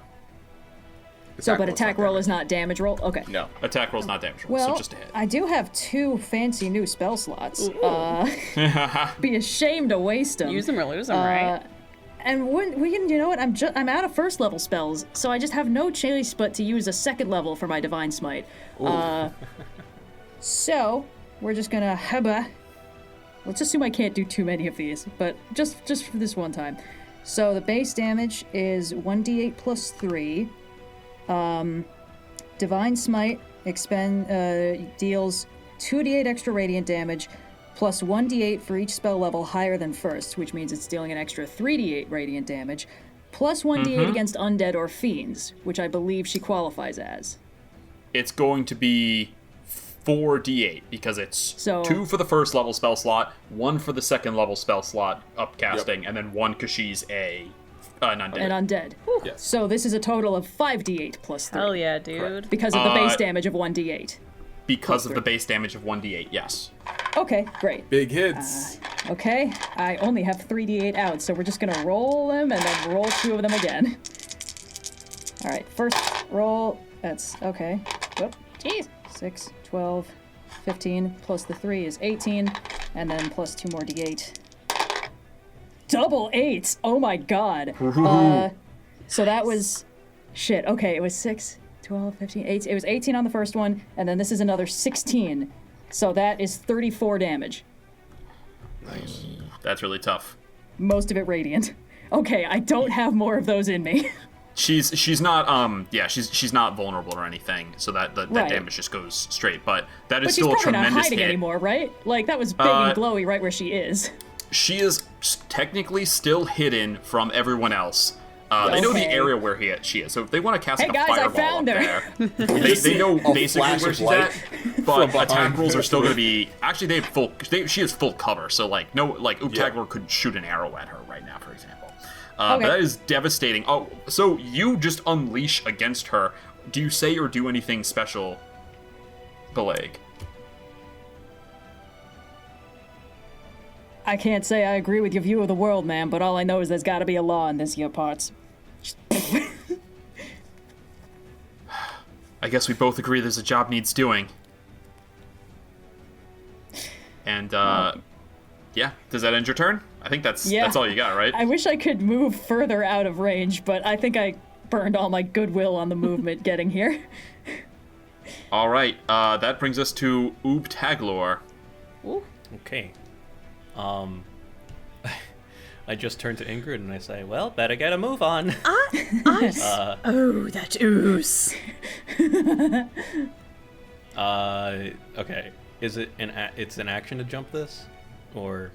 But roll's attack not roll damage. is not damage roll? Okay. No. Attack roll's not damage roll, Well, so just a hit. I do have 2 fancy new spell slots. Be ashamed to waste them. Use them or lose them, right? And we can, you know what? I'm out of first level spells, so I just have no choice but to use a second level for my divine smite. So we're just gonna let's assume I can't do too many of these, but just for this one time. So the base damage is 1d8 plus 3. Divine smite deals 2d8 extra radiant damage, plus 1d8 for each spell level higher than first, which means it's dealing an extra 3d8 radiant damage, plus 1d8 against undead or fiends, which I believe she qualifies as. It's going to be 4d8 because it's 2 for the first level spell slot, 1 for the second level spell slot upcasting, and then 1 because she's an undead. An undead. Yes. So this is a total of 5d8 plus 3. Hell yeah, dude. Because of the base damage of 1d8. Because of the base damage of 1d8, yes. Okay, great. Big hits. Okay, I only have 3d8 out, so we're just gonna roll them and then roll 2 of them again. Alright, first roll, that's okay. Whoop. Jeez. 6, 12, 15, plus the 3 is 18, and then plus 2 more d8. Double 8s! Oh my god. So that was... Shit, okay, it was 6, 12, 15, 18. It was 18 on the first one, and then this is another 16. So that is 34 damage. Nice. That's really tough. Most of it radiant. Okay, I don't have more of those in me. She's not she's not vulnerable or anything, so that damage just goes straight. But that is But she's still a probably not tremendous hiding hit. anymore, right? Like, that was big and glowy right where she is. She is technically still hidden from everyone else. They know the Okay. area where she is, so if they want to cast Hey like a guys, I fireball found up her. there, they know basically flash where of she's light at. But from attack behind. rolls are still going to be actually they have full. She has full cover, so like no Ooptagler could shoot an arrow at her right now, for example. Okay. But that is devastating. Oh, so you just unleash against her. Do you say or do anything special, Beleg? I can't say I agree with your view of the world, man, but all I know is there's gotta be a law in this here parts. I guess we both agree there's a job needs doing. And, yeah, does that end your turn? I think that's all you got, right? I wish I could move further out of range, but I think I burned all my goodwill on the movement getting here. All right, that brings us to Ooptaglor. Okay. I just turn to Ingrid and I say, well, better get a move on. Oh, that ooze. Okay. Is it it's an action to jump this? Or...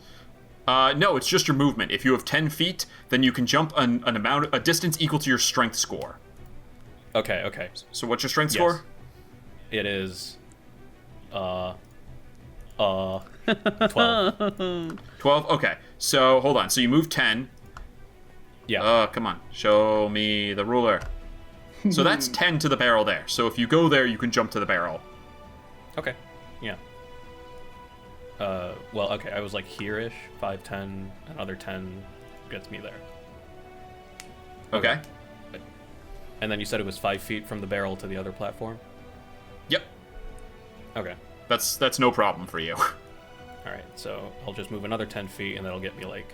No, it's just your movement. If you have 10 feet, then you can jump a distance equal to your strength score. Okay. So what's your strength Yes. score? It is... 12. 12? Okay. So, hold on. So you move 10. Yeah. Come on. Show me the ruler. So that's 10 to the barrel there. So if you go there, you can jump to the barrel. Okay. Yeah. Well, okay, I was like here-ish. 5, 10, another 10 gets me there. Okay. And then you said it was 5 feet from the barrel to the other platform? Yep. Okay. That's no problem for you. Alright, so I'll just move another 10 feet and that'll get me, like,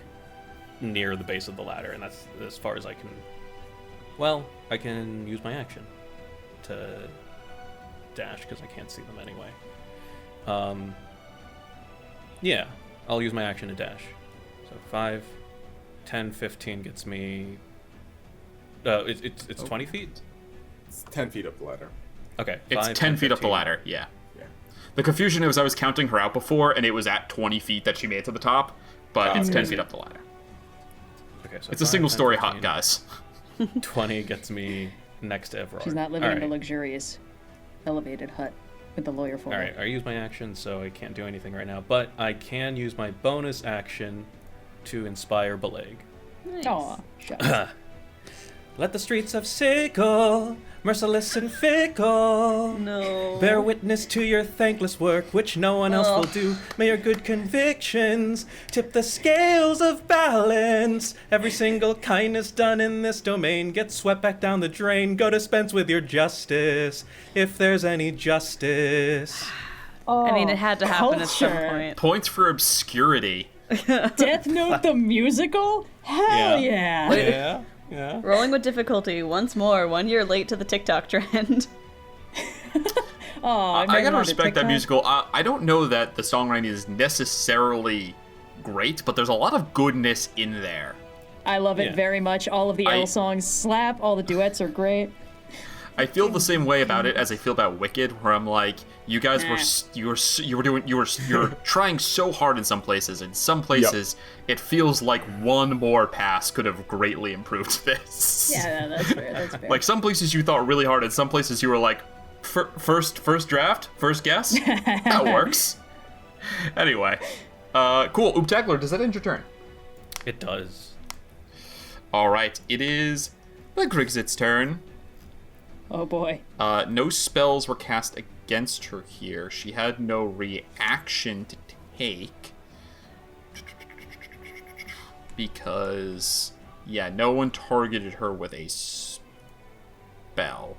near the base of the ladder, and that's as far as I can... Well, I can use my action to dash, because I can't see them anyway. Yeah, I'll use my action to dash. So 5, 10, 15 gets me... It's 20 feet? It's 10 feet up the ladder. Okay. It's 5, 10 feet up the 15. ladder, yeah. The confusion is I was counting her out before, and it was at 20 feet that she made it to the top, but it's 10 feet up the ladder. Okay, so It's a 5, single-story 10, hut, guys. 20 gets me next to Evrard. She's not living in the Alright. luxurious elevated hut with the lawyer for Alright, I use my action, so I can't do anything right now, but I can use my bonus action to inspire Beleg. Nice. Aw, shucks. Let the streets of Sigle, merciless and fickle. No. Bear witness to your thankless work, which no one else will do. May your good convictions tip the scales of balance. Every single kindness done in this domain gets swept back down the drain. Go dispense with your justice, if there's any justice. I mean, it had to happen at some culture. point. Points for obscurity. Death Note the musical? Hell yeah. Yeah. Rolling with difficulty once more, 1 year late to the TikTok trend. Oh, I gotta respect that musical. I don't know that the songwriting is necessarily great, but there's a lot of goodness in there. I love it very much. All of the L songs slap. All the duets are great. I feel the same way about it as I feel about Wicked, where I'm like, you guys you're trying so hard in some places. In some places, it feels like one more pass could have greatly improved this. Yeah, that's fair. That's fair. Like some places you thought really hard, and some places you were like, first draft, first guess, that works. Anyway, cool. Ooptagler, does that end your turn? It does. All right, it is the Grixitt's turn. Oh boy. No spells were cast against her here. She had no reaction to take. Because, yeah, no one targeted her with a spell.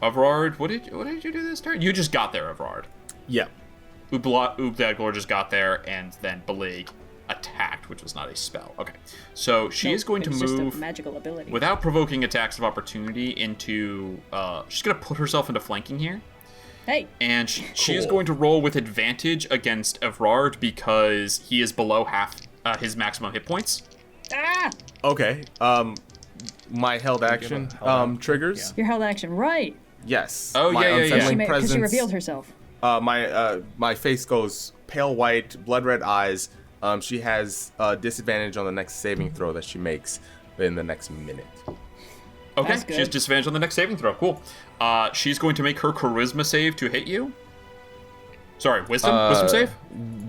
Evrard, what did you do this turn? You just got there, Evrard. Yeah. Oopdagler just got there, and then Beleg attacked, which was not a spell. Okay, so she is going to It's move just a magical ability. without provoking attacks of opportunity into. She's gonna put herself into flanking here, Hey. and she is going to roll with advantage against Evrard because he is below half his maximum hit points. Ah! Okay. My held action triggers. Your held action, right? Yes. Oh, My yeah. unsettling Because she presence, revealed herself. my face goes pale white, blood red eyes. She has disadvantage on the next saving throw that she makes in the next minute. Okay, That's she has good. disadvantage on the next saving throw. Cool. She's going to make her charisma save to hit you. Sorry, wisdom save.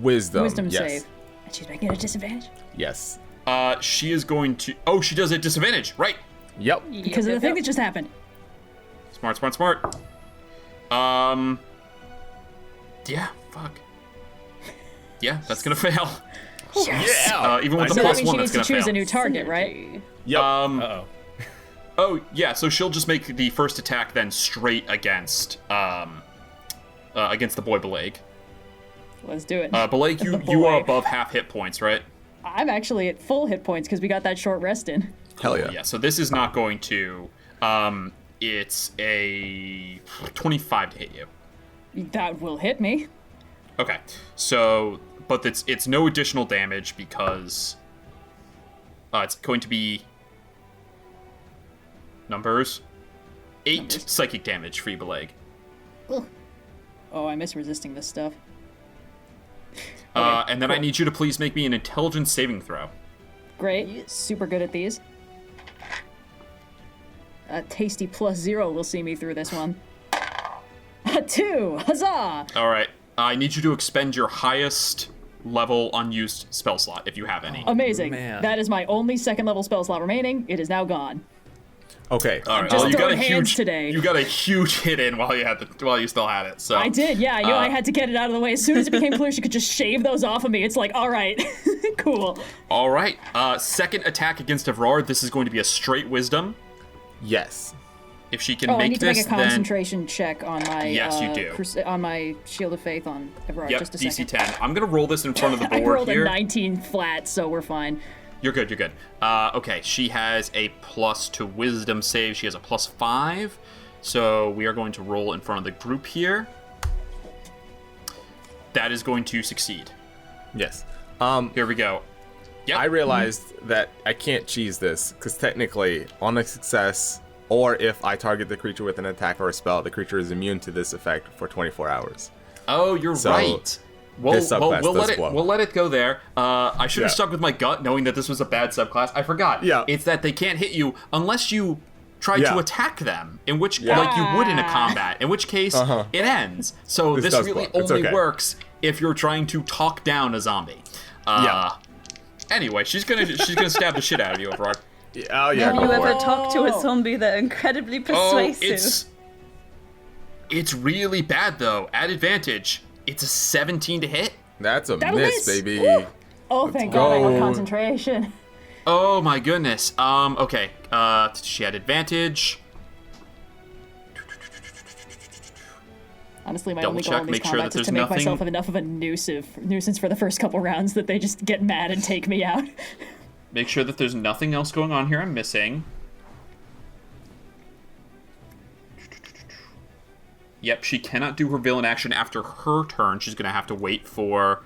Wisdom yes. Save. And she's making a disadvantage? Yes. She is going to. Oh, she does a disadvantage. Right. Yep. Because of the thing that just happened. Smart. Yeah. Fuck. Yeah, that's gonna fail. Yes! Even with the So that plus means one, she needs that's to gonna choose fail. a new target, right? Yep. Uh-oh. Oh yeah, so she'll just make the first attack then straight against the boy Beleg. Let's do it. Beleg, you are above half hit points, right? I'm actually at full hit points because we got that short rest in. Hell yeah. Yeah. So this is not going to. It's a 25 to hit you. That will hit me. Okay. So, but it's no additional damage because it's going to be numbers 8 psychic damage for you, Beleg. Oh, I miss resisting this stuff. And then I need you to please make me an intelligence saving throw. Great. Super good at these. A tasty +0 will see me through this one. A 2! Huzzah! All right. I need you to expend your highest level unused spell slot if you have any. Amazing. man. That is my only second level spell slot remaining. It is now gone. Okay. All right. just well, you got throwing a hands huge today. You got a huge hit in while you still had it. So I did, yeah. I had to get it out of the way. As soon as it became clear she could just shave those off of me, it's like, all right, cool. All right. Second attack against Evrard. This is going to be a straight wisdom. Yes. If she can Oh, I make need to this, make a then concentration check on my Yes, you do. on my Shield of Faith on Evrard. yep, Just a DC second. 10. I'm gonna roll this in front of the I board rolled here. a 19 flat, so we're fine. You're good. Okay, she has a plus to wisdom save. She has a +5. So we are going to roll in front of the group here. That is going to succeed. Yes. Here we go. Yep. I realized that I can't cheese this because technically, on a success, or if I target the creature with an attack or a spell, the creature is immune to this effect for 24 hours. Oh, you're So, right. this subclass does well. We'll let it go there. I should have Yeah. stuck with my gut, knowing that this was a bad subclass. I forgot. Yeah. It's that they can't hit you unless you try Yeah. to attack them, in which like you would in a combat. In which case it ends. So This this does really well. It's only okay. works if you're trying to talk down a zombie. Anyway, she's gonna stab the shit out of you, Evrard. Oh yeah. Have go you for ever it. talked to a zombie that incredibly Oh, persuasive? It's really bad, though. At advantage, it's a 17 to hit. That's a That'll miss, miss. baby. Ooh. Oh, thank God I go. have concentration. Oh my goodness. Okay. She had advantage. Honestly, my Double only goal check, in these make sure combats that is to there's make myself nothing- enough of a nuisance for the first couple rounds that they just get mad and take me out. Make sure that there's nothing else going on here I'm missing. Yep, she cannot do her villain action after her turn. She's gonna have to wait for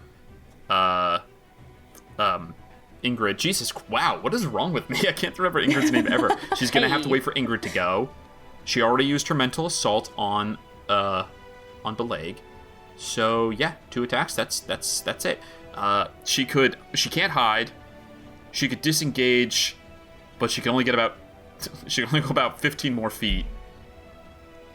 Ingrid. Jesus, wow, what is wrong with me? I can't remember Ingrid's name ever. She's gonna have to wait for Ingrid to go. She already used her mental assault on Belag. So yeah, 2 attacks. That's it. She can't hide. She could disengage, but she can only go about 15 more feet.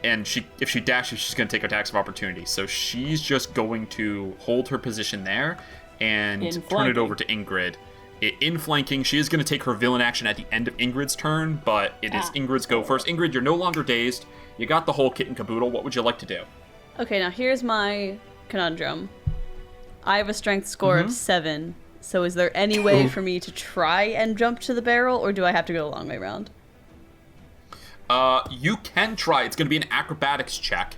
And if she dashes, she's going to take attacks of opportunity. So she's just going to hold her position there and turn it over to Ingrid. In flanking, she is going to take her villain action at the end of Ingrid's turn, but it is Ingrid's go first. Ingrid, you're no longer dazed. You got the whole kit and caboodle. What would you like to do? Okay, now here's my conundrum. I have a strength score of 7, so is there any way for me to try and jump to the barrel, or do I have to go a long way around? You can try. It's going to be an acrobatics check.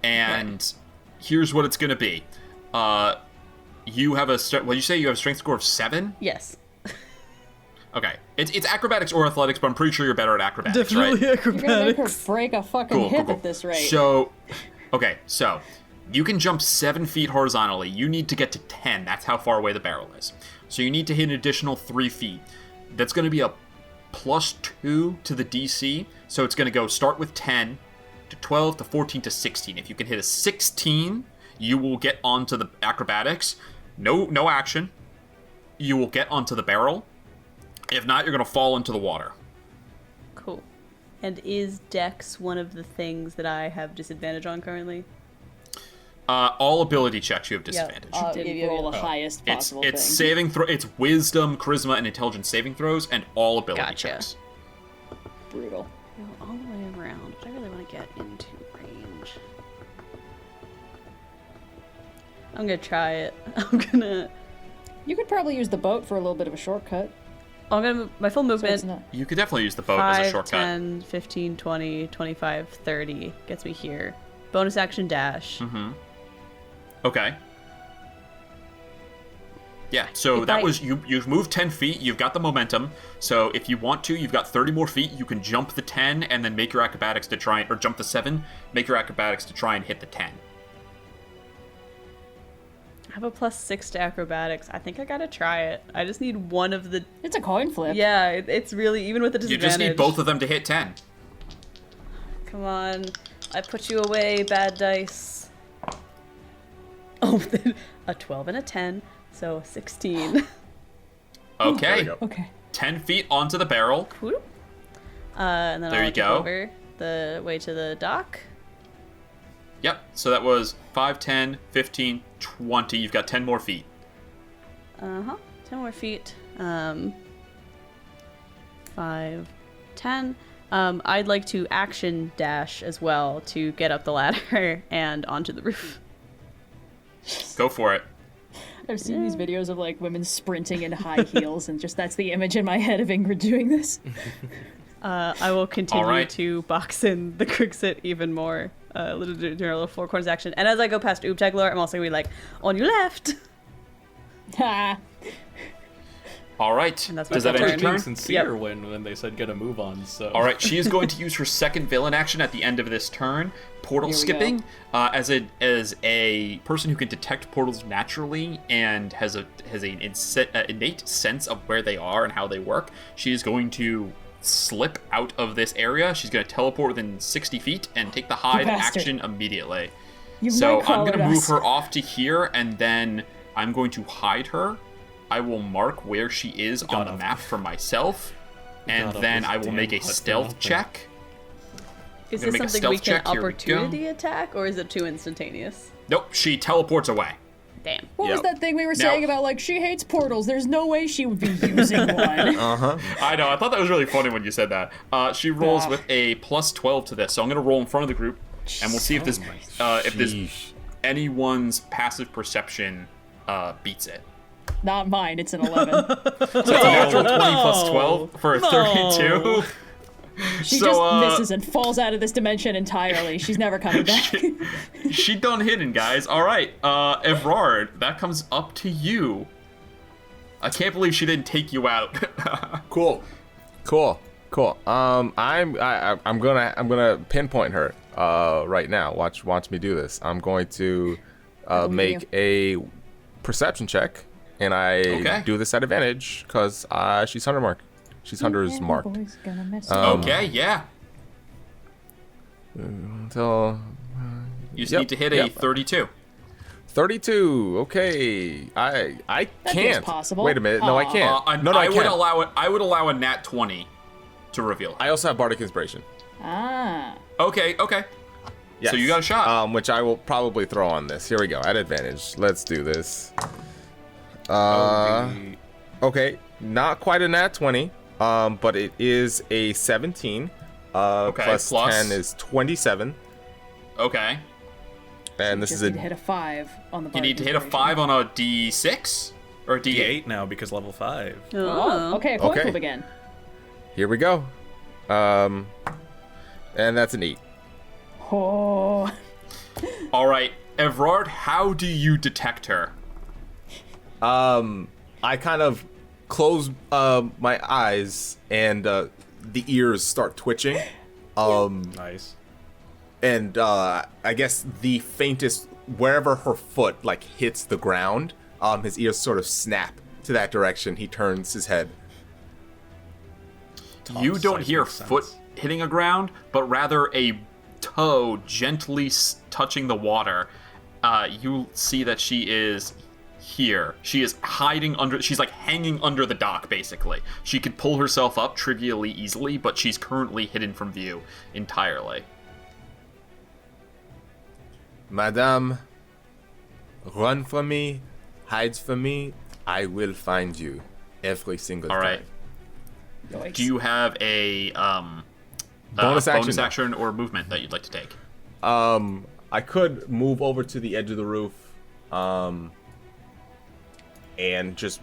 And here's what it's going to be. You have you say you have a strength score of 7? Yes. Okay. It's acrobatics or athletics, but I'm pretty sure you're better at acrobatics, right? You're gonna make her break a fucking hip at this rate. So, you can jump 7 feet horizontally. You need to get to 10. That's how far away the barrel is. So you need to hit an additional 3 feet. That's going to be a +2 to the DC. So it's going to go start with 10 to 12 to 14 to 16. If you can hit a 16, you will get onto the acrobatics. No action. You will get onto the barrel. If not, you're going to fall into the water. Cool. And is Dex one of the things that I have disadvantage on currently? All ability checks you have disadvantage. Didn't roll the highest possible It's thing. saving throw. It's wisdom, charisma, and intelligence saving throws, and all ability checks. Brutal. Go all the way around, but I really want to get into range. I'm gonna try it. You could probably use the boat for a little bit of a shortcut. My full movement. You could definitely use the boat 5, as a shortcut. 10, 15, 20, 25, 30 gets me here. Bonus action dash. Mm-hmm. Okay. Yeah, so you've moved 10 feet, you've got the momentum, so if you want to, you've got 30 more feet, you can jump the 10 and then make your acrobatics to try, or jump the 7, make your acrobatics to try and hit the 10. I have a +6 to acrobatics. I think I gotta try it. I just need one of the... It's a coin flip. Yeah, it's really, even with the You disadvantage. just need both of them to hit 10. Come on. I put you away, bad dice. Oh, a 12 and a 10, so 16. Okay. Okay. 10 feet onto the barrel. And then There I'll you get go. over the way to the dock. Yep, so that was 5, 10, 15, 20. You've got 10 more feet. 10 more feet. 5, 10. I'd like to action dash as well to get up the ladder and onto the roof. Go for it. I've seen these videos of like women sprinting in high heels, and just that's the image in my head of Ingrid doing this. I will continue right. to box in the Grixitt even more. Do a little four corners action. And as I go past Oobtaglor, I'm also going to be like, on your left. Ha! All right. And that's Does my that end turn. your Being turn? sincere when they said get a move on. So All right, she is going to use her second villain action at the end of this turn, portal Here we skipping. As a person who can detect portals naturally and has an innate sense of where they are and how they work, she is going to slip out of this area. She's going to teleport within 60 feet and take the hide bastard. action immediately. You So I'm going to nightcrawlered move us. her off to here, and then I'm going to hide her. I will mark where she is on the map for myself, and God, then this I will damn make a hut stealth mountain. check. Is Gonna this make a something we stealth can check. Here we go. opportunity attack, or is it too instantaneous? Nope, she teleports away. Damn. What was Yep. that thing we were Now- saying about like she hates portals? There's no way she would be using one. I know, I thought that was really funny when you said that. She rolls with a +12 to this, so I'm going to roll in front of the group. and we'll see if this Sheesh. anyone's passive perception beats it. Not mine. It's an 11. So it's a natural 20 plus 12 for a 32. She So, just misses and falls out of this dimension entirely. She's never coming back. She done hidden, guys. All right, Evrard, that comes up to you. I can't believe she didn't take you out. Cool. I'm gonna pinpoint her right now. Watch me do this. I'm going to make a perception check, and I do this at advantage because she's hunter mark. She's hunter's marked. Okay, yeah. Until You just need to hit a 32. 32. Okay, I That can't. feels possible. Wait a minute. No, I can't. I would can't. allow it. I would allow a nat 20 to reveal. I also have bardic inspiration. Ah. Okay. Yes. So you got a shot. Which I will probably throw on this. Here we go. At advantage. Let's do this. Okay, not quite a nat 20. But it is a 17. Plus 10 is 27. Okay. And You this just is need to hit a 5 on the You bardic need to hit a inspiration. 5 on a D6 or a D8. D8 now because level 5. Oh, okay, coin Okay. flip again. Here we go. And that's an 8. Oh. All right, Evrard, how do you detect her? I kind of close my eyes, and the ears start twitching. Nice. And I guess the faintest, wherever her foot like hits the ground, his ears sort of snap to that direction. He turns his head. You don't size hear makes sense. foot hitting a ground, but rather a toe gently touching the water. You see that she is here. She is hiding under. She's like hanging under the dock, basically. She could pull herself up trivially easily, but she's currently hidden from view entirely. Madame, run from me, hide from me. I will find you every single All time. right. Yikes. Do you have a Bonus action? action or movement that you'd like to take? I could move over to the edge of the roof, and just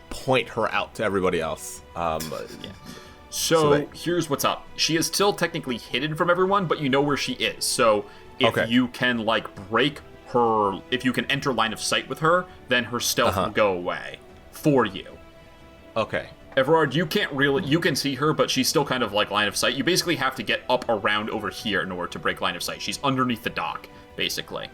point her out to everybody else. So that- here's what's up. She is still technically hidden from everyone, but you know where she is. So if Okay. you can like break her, if you can enter line of sight with her, then her stealth will go away for you. Okay. Evrard, you can see her, but she's still kind of like line of sight. You basically have to get up around over here in order to break line of sight. She's underneath the dock, basically.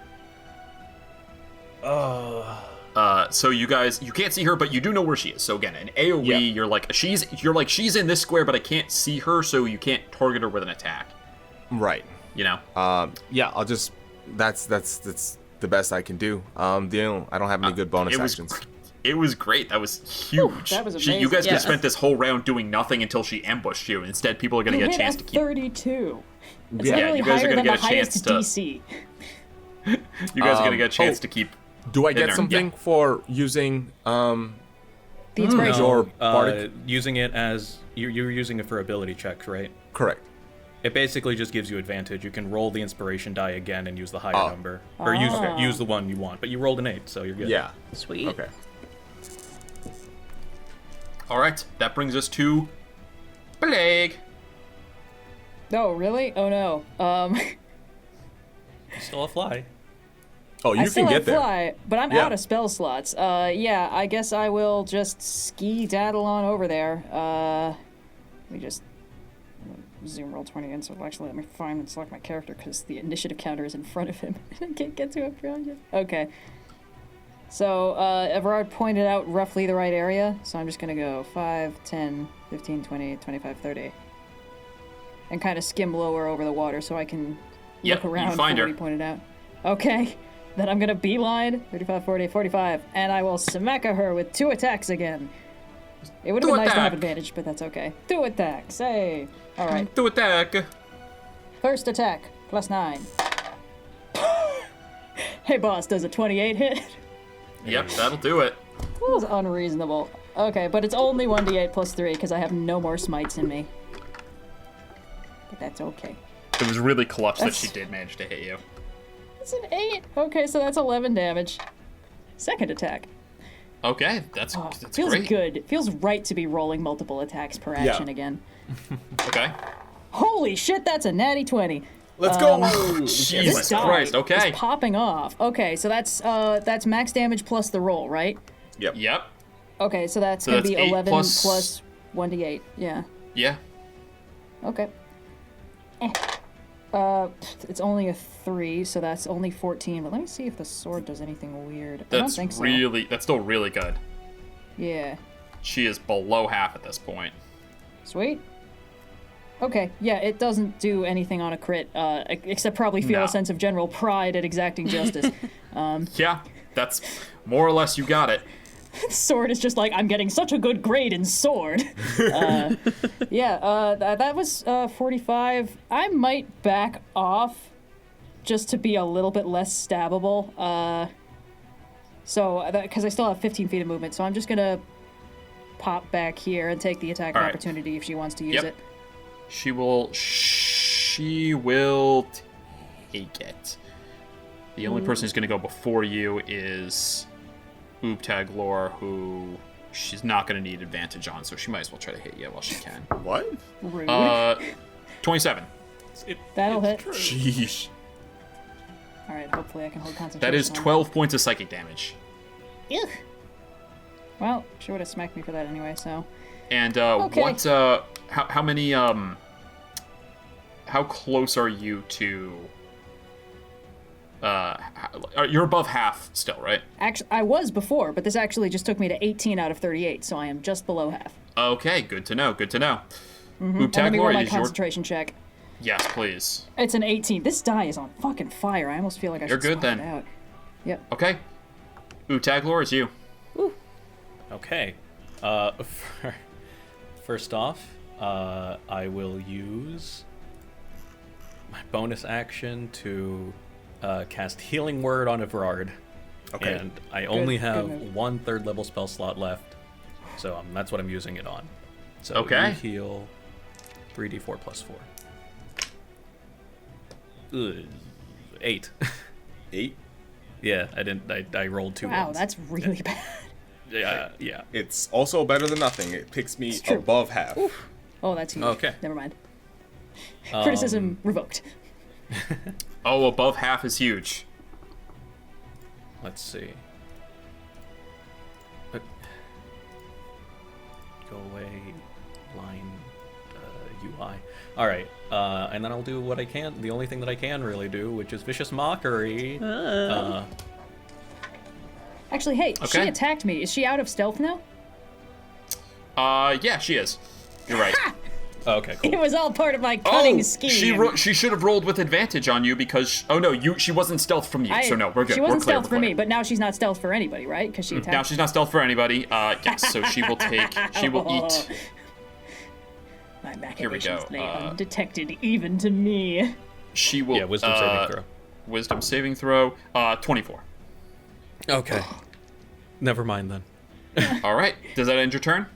So you guys, you can't see her, but you do know where she is. So again, in AoE, Yeah. you're like she's in this square, but I can't see her, so you can't target her with an attack. Right. You know? Yeah. I'll just. That's the best I can do. I don't have any good bonus actions. It was great. That was huge. that was You guys amazing. could have spent this whole round doing nothing until she ambushed you. Instead, people are going to You get a hit chance to keep. 32. It's Yeah, literally you guys are higher gonna than the get a chance highest to- DC. You guys are going to get a chance to keep. Do I get Dinner. something Yeah. for using The inspiration. or bardic? Using it as you're using it for ability checks, right? Correct. It basically just gives you advantage. You can roll the inspiration die again and use the higher Oh. number, or use the one you want. But you rolled an 8, so you're good. Yeah. Sweet. Okay. All right, that brings us to Plague. Oh, really? Oh, no. Still a fly. Oh, you I can still get have there. fly, but I'm Yeah. out of spell slots. Yeah, I guess I will just ski-daddle on over there. Let me just zoom roll 20 in, so actually let me find and select my character, because the initiative counter is in front of him. I can't get to him from yet. Okay. So, Evrard pointed out roughly the right area, so I'm just gonna go 5, 10, 15, 20, 25, 30. And kind of skim lower over the water so I can Yep, look you around find for her. what he pointed out. Okay. Then I'm gonna beeline 35, 40, 45, and I will smack her with 2 attacks again. It would have been nice to have attack. advantage, but that's okay. 2 attacks, hey! Alright, To attack. first attack, +9. Hey boss, does a 28 hit? Yep, that'll do it. That was unreasonable. Okay, but it's only 1d8 +3, because I have no more smites in me. But that's okay. It was really clutch that That's- she did manage to hit you. It's an 8. Okay, so that's 11 damage. Second attack. Okay, that's Feels great. good. It feels right to be rolling multiple attacks per action again. Okay. Holy shit, that's a natty 20. Let's go. Jesus This die Christ. Okay. is popping off. Okay, so that's max damage plus the roll, right? Yep. Yep. Okay, so that's So gonna that's be 8 11 plus- plus 1d8. Yeah. Yeah. Okay. It's only a 3, so that's only 14. But let me see if the sword does anything weird. I don't That's think so. that's still really good. Yeah. She is below half at this point. Sweet. Okay, yeah, it doesn't do anything on a crit, except probably feel No. a sense of general pride at exacting justice. Yeah, that's more or less you got it. Sword is just like, I'm getting such a good grade in sword. That was 45. I might back off just to be a little bit less stabbable. Because I still have 15 feet of movement, so I'm just gonna pop back here and take the attack of All right. opportunity if she wants to use Yep. it. She will take it. The only person who's going to go before you is Ooptaglor, who she's not going to need advantage on, so she might as well try to hit you while she can. What? Rude. 27. That'll hit. Sheesh. All right, hopefully I can hold concentration. That is on 12 points of psychic damage. Ugh. Well, she would have smacked me for that anyway, so. And Okay. how many how close are you to you're above half still, right? Actually, I was before, but this actually just took me to 18 out of 38, so I am just below half. Okay, good to know. Good to know. And let me roll Ooptaglor, my it is your concentration check. yes, please. It's an 18. This die is on fucking fire. I almost feel like I You're should good swap then. it out. Yep. Okay. Ooptaglor, it's you. Okay. First off, I will use my bonus action to cast Healing Word on Evrard. Okay. And I only good have move. 1 third level spell slot left, so that's what I'm using it on. So Okay. you heal 3d4 plus 4. Ugh, 8. 8. Yeah, I rolled 2 Wow, ones. that's really bad. Yeah. It's also better than nothing. It picks me true. above half. Oh, that's huge. Okay. Never mind. Criticism revoked. Oh, above half is huge. Let's see. Go away, line UI. All right, and then I'll do what I can. The only thing that I can really do, which is vicious mockery. Actually, hey, she Okay. attacked me. Is she out of stealth now? Yeah, she is. You're right. Okay, cool. It was all part of my cunning Oh, scheme. she should have rolled with advantage on you because she wasn't stealth from you, so no, we're good. She we're wasn't clear, stealth we're for clear. me, but now she's not stealth for anybody, right? Because she attacked. Now she's not stealth for anybody. Yes, so she will eat. My Here we machinations go, lay undetected even to me. She will. Yeah, wisdom saving throw. Wisdom saving throw. 24. Okay. Never mind then. All right. Does that end your turn?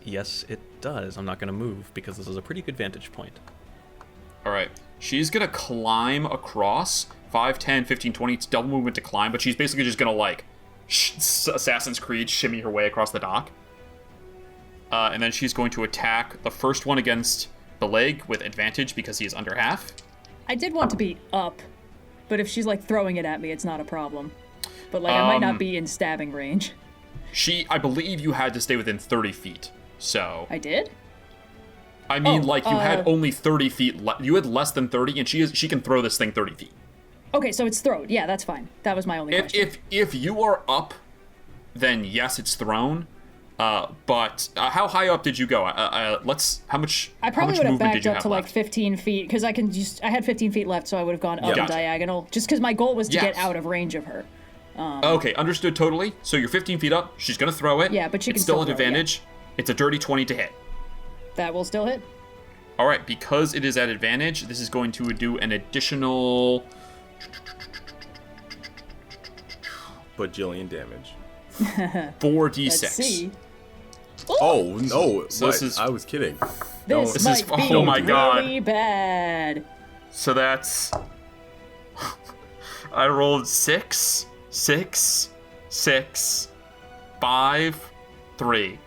Yes, it does. I'm not gonna move because this is a pretty good vantage point. All right. She's gonna climb across 5, 10, 15, 20. It's double movement to climb, but she's basically just gonna like Assassin's Creed shimmy her way across the dock. And then she's going to attack the first one against the leg with advantage because he is under half. I did want to be up, but if she's like throwing it at me, it's not a problem. But like I might not be in stabbing range. I believe you had to stay within 30 feet. So I did? I mean, you had only 30 feet. You had less than 30, and she can throw this thing 30 feet. Okay, so it's throwed. Yeah, that's fine. That was my only question. If you are up, then yes, it's thrown. But how high up did you go? How much? I probably how much would have movement backed did you up have to like left? 15 feet because I had 15 feet left, so I would have gone up Gotcha. and diagonal just because my goal was to Yes. get out of range of her. Okay, understood totally. So you're 15 feet up. She's gonna throw it. Yeah, but she it's can still still an throw it, yeah. advantage. It's a dirty 20 to hit. That will still hit. All right, because it is at advantage, this is going to do an additional. Bajillion damage. 4d6. Let's see. Oh no! So this is- I was kidding. This This might is- be oh my God. really bad. So that's... I rolled 6, 6, 6, 5, 3.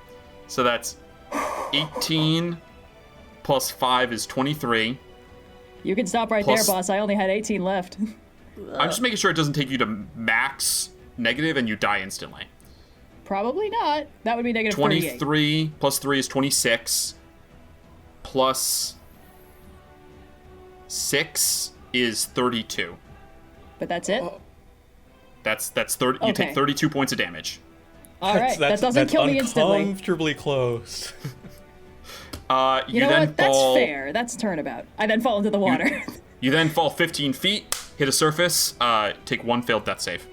So that's 18 plus 5 is 23. You can stop right Plus- there, boss. I only had 18 left. I'm just making sure it doesn't take you to max negative and you die instantly. Probably not. That would be negative 38. 23 plus 3 is 26. Plus 6 is 32. But that's it? That's 30. You Okay. take 32 points of damage. All right, that doesn't kill me instantly. Uncomfortably close. You know then what? That's fall, fair. That's turnabout. I then fall into the water. You then fall 15 feet, hit a surface, take 1 failed death save.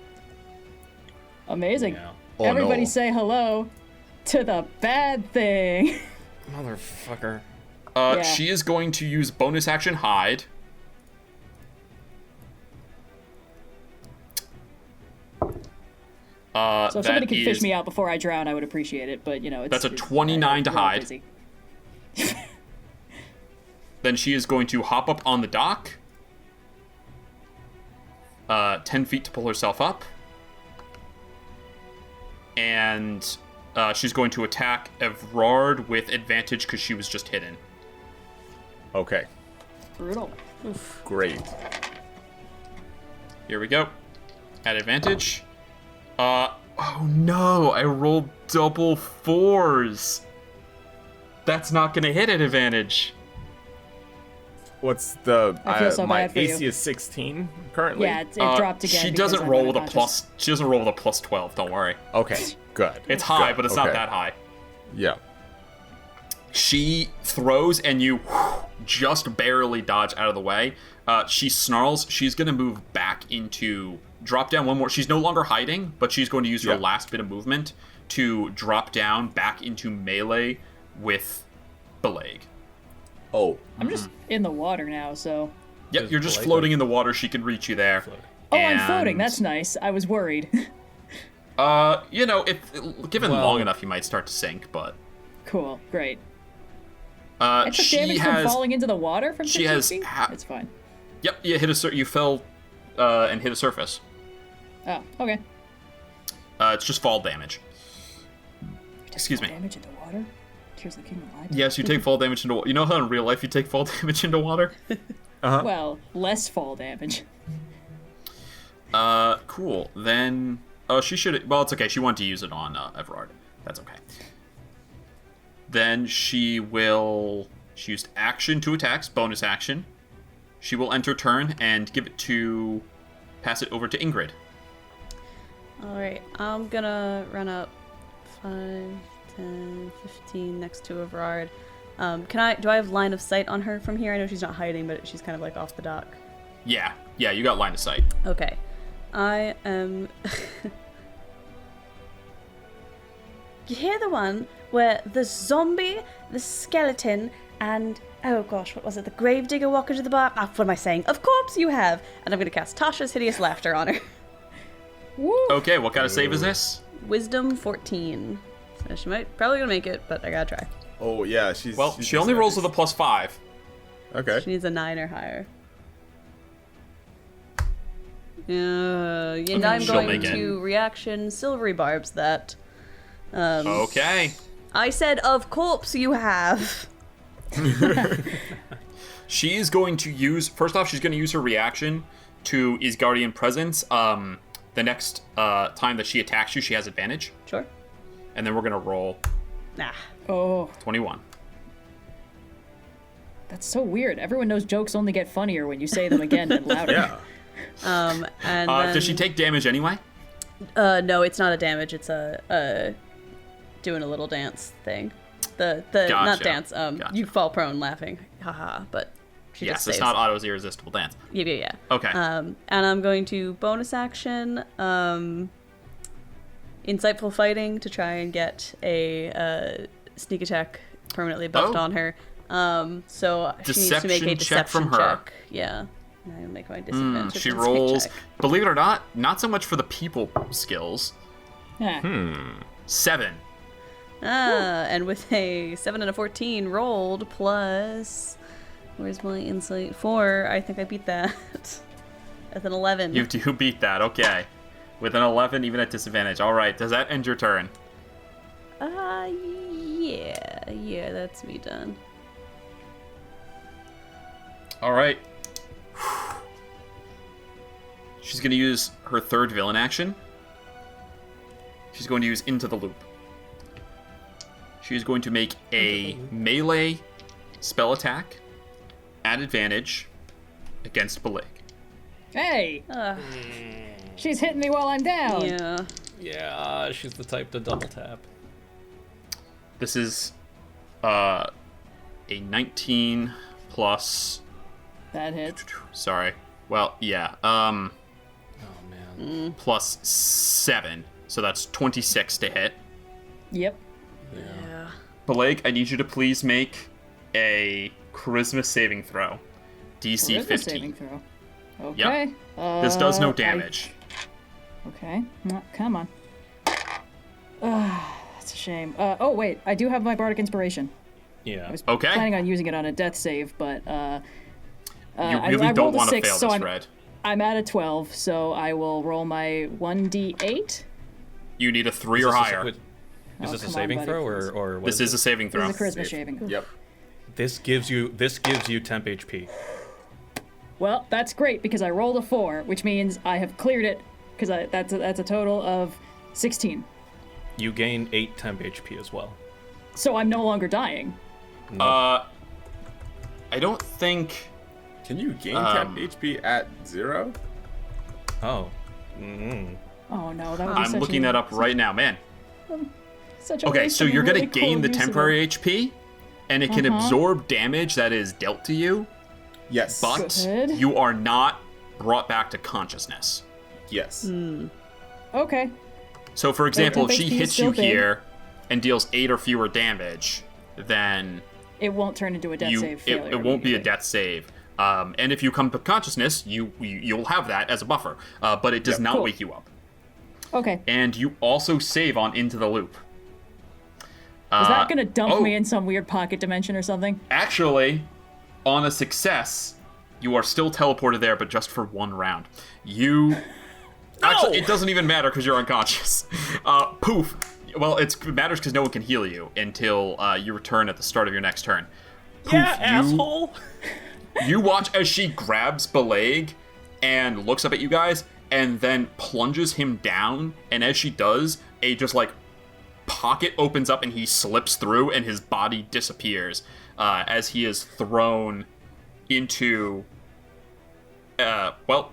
Amazing. Yeah. Oh, Everybody no. say hello to the bad thing. Motherfucker. Yeah. She is going to use bonus action hide. So if somebody that could fish is- me out before I drown, I would appreciate it. But, you know, it's... That's a it's- 29 to we're all hide. busy. Then she is going to hop up on the dock. 10 feet to pull herself up. And she's going to attack Evrard with advantage because she was just hidden. Okay, Brutal. great. Here we go. At advantage. Oh no, I rolled double 4s. That's not gonna hit at advantage. What's the... I feel so my bad for AC you. is 16 currently? Yeah, it dropped again. She because doesn't I'm roll with a unconscious. plus. She doesn't roll with a plus 12. Don't worry. Okay, good. It's high, Good, but it's not okay. that high. Yeah. She throws, and you just barely dodge out of the way. She snarls. She's gonna move back into drop down one more. She's no longer hiding, but she's going to use her Yeah. last bit of movement to drop down back into melee with Belag. Oh, I'm just in the water now, so... Yep, Is you're just Belag floating in the water. She can reach you there. Oh, I'm floating. And, That's nice. I was worried. You know, if given Well- long enough, you might start to sink. But Cool. Great. I took she damage has. from falling into the water from she 15 has feet? ha- It's fine. Yep, you hit a. You fell and hit a surface. Oh, okay. It's just fall damage. Excuse me. Damage into water? Tears of the Kingdom lied. Yes, you take fall damage into water. You know how in real life you take fall damage into water? Well, less fall damage. Cool. Then, oh, she should. Well, it's okay. She wanted to use it on Evrard. That's okay. Then she will. She used action to attacks, bonus action. She will enter turn and give it to. Pass it over to Ingrid. Alright, I'm gonna run up 5, 10, 15 next to Evrard. Do I have line of sight on her from here? I know she's not hiding, but she's kind of like off the dock. Yeah, you got line of sight. Okay. I am... You hear the one where the zombie, the skeleton, and... Oh gosh, what was it? The gravedigger walk into the bar? What am I saying? Of course you have! And I'm gonna cast Tasha's Hideous Laughter on her. Woo! Okay, what kind of save is this? Wisdom 14. So she might probably gonna make it, but I gotta try. oh yeah. She's. Well, she's she only rolls with a disadvantage. +5. Okay. She needs a 9 or higher. And I'm she'll going make it. to reaction silvery barbs that. Okay. I said, of course you have. She's going to use. First off, she's going to use her reaction to Isgardian Presence. The next time that she attacks you, she has advantage. Sure. And then we're going to roll Nah. Oh, 21. that's so weird. Everyone knows jokes only get funnier when you say them again and louder. Yeah. And then, Does she take damage anyway? no, it's not a damage. It's a doing a little dance thing. The not Gotcha. Um, dance. Gotcha. You fall prone laughing. Haha. But she Yes, just it's stays. not Otto's irresistible dance. Yeah. Okay. And I'm going to bonus action, insightful fighting to try and get a sneak attack permanently buffed Oh. on her. So she needs to make a Deception deception check from her. check. Yeah. I'm gonna make my disadvantage. She insight rolls. check. Believe it or not so much for the people skills. Yeah. 7. And with a 7 and a 14 rolled plus, where's my insight? 4. I think I beat that. With an 11. You do beat that. Okay. With an 11, even at disadvantage. All right. Does that end your turn? Yeah, that's me done. All right. She's going to use her third villain action. She's going to use Into the Loop. She's going to make a melee spell attack at advantage against Beleg. Hey! She's hitting me while I'm down. Yeah. Yeah, she's the type to double tap. This is a 19 plus... That hits. Sorry. Well, yeah. Oh, man. Plus 7. So that's 26 to hit. Yep. Yeah. Beleg, I need you to please make a charisma saving throw. DC Charisma 15. saving throw. Okay. This does no damage. Okay. No, come on. That's a shame. Oh, wait. I do have my Bardic Inspiration. Yeah. I was Okay. planning on using it on a death save, but You I really don't rolled a want to 6, fail so this, Red. I'm at a 12, so I will roll my 1d8. You need a 3 or higher. Is this a come on, saving buddy, throw please. or what This is a saving throw. This is a charisma saving. Yep. This gives you temp HP. Well, that's great because I rolled a 4, which means I have cleared it because that's a total of 16. You gain 8 temp HP as well. So I'm no longer dying. I don't think... Can you gain temp HP at 0? Oh. Oh no, that would be I'm such looking that up right now, man. Such a Okay, waste so of a you're really going to gain cool the use of temporary it. HP, and it can absorb damage that is dealt to you, Yes. but Good. you are not brought back to consciousness. Yes. Okay. So, for example, if temp she HP is hits still you big. here and deals 8 or fewer damage, then It won't turn into a death save failure. it won't be a immediately. death save. And if you come to consciousness, you'll have that as a buffer, but it does not Cool. wake you up. Okay. And you also save on Into the Loop. Is that gonna dump oh. me in some weird pocket dimension or something? Actually, on a success, you are still teleported there, but just for 1 round. Actually, it doesn't even matter because you're unconscious. Poof. Well, it matters because no one can heal you until you return at the start of your next turn. Poof, asshole. You watch as she grabs Beleg and looks up at you guys and then plunges him down. And as she does, a just like pocket opens up and he slips through and his body disappears as he is thrown into,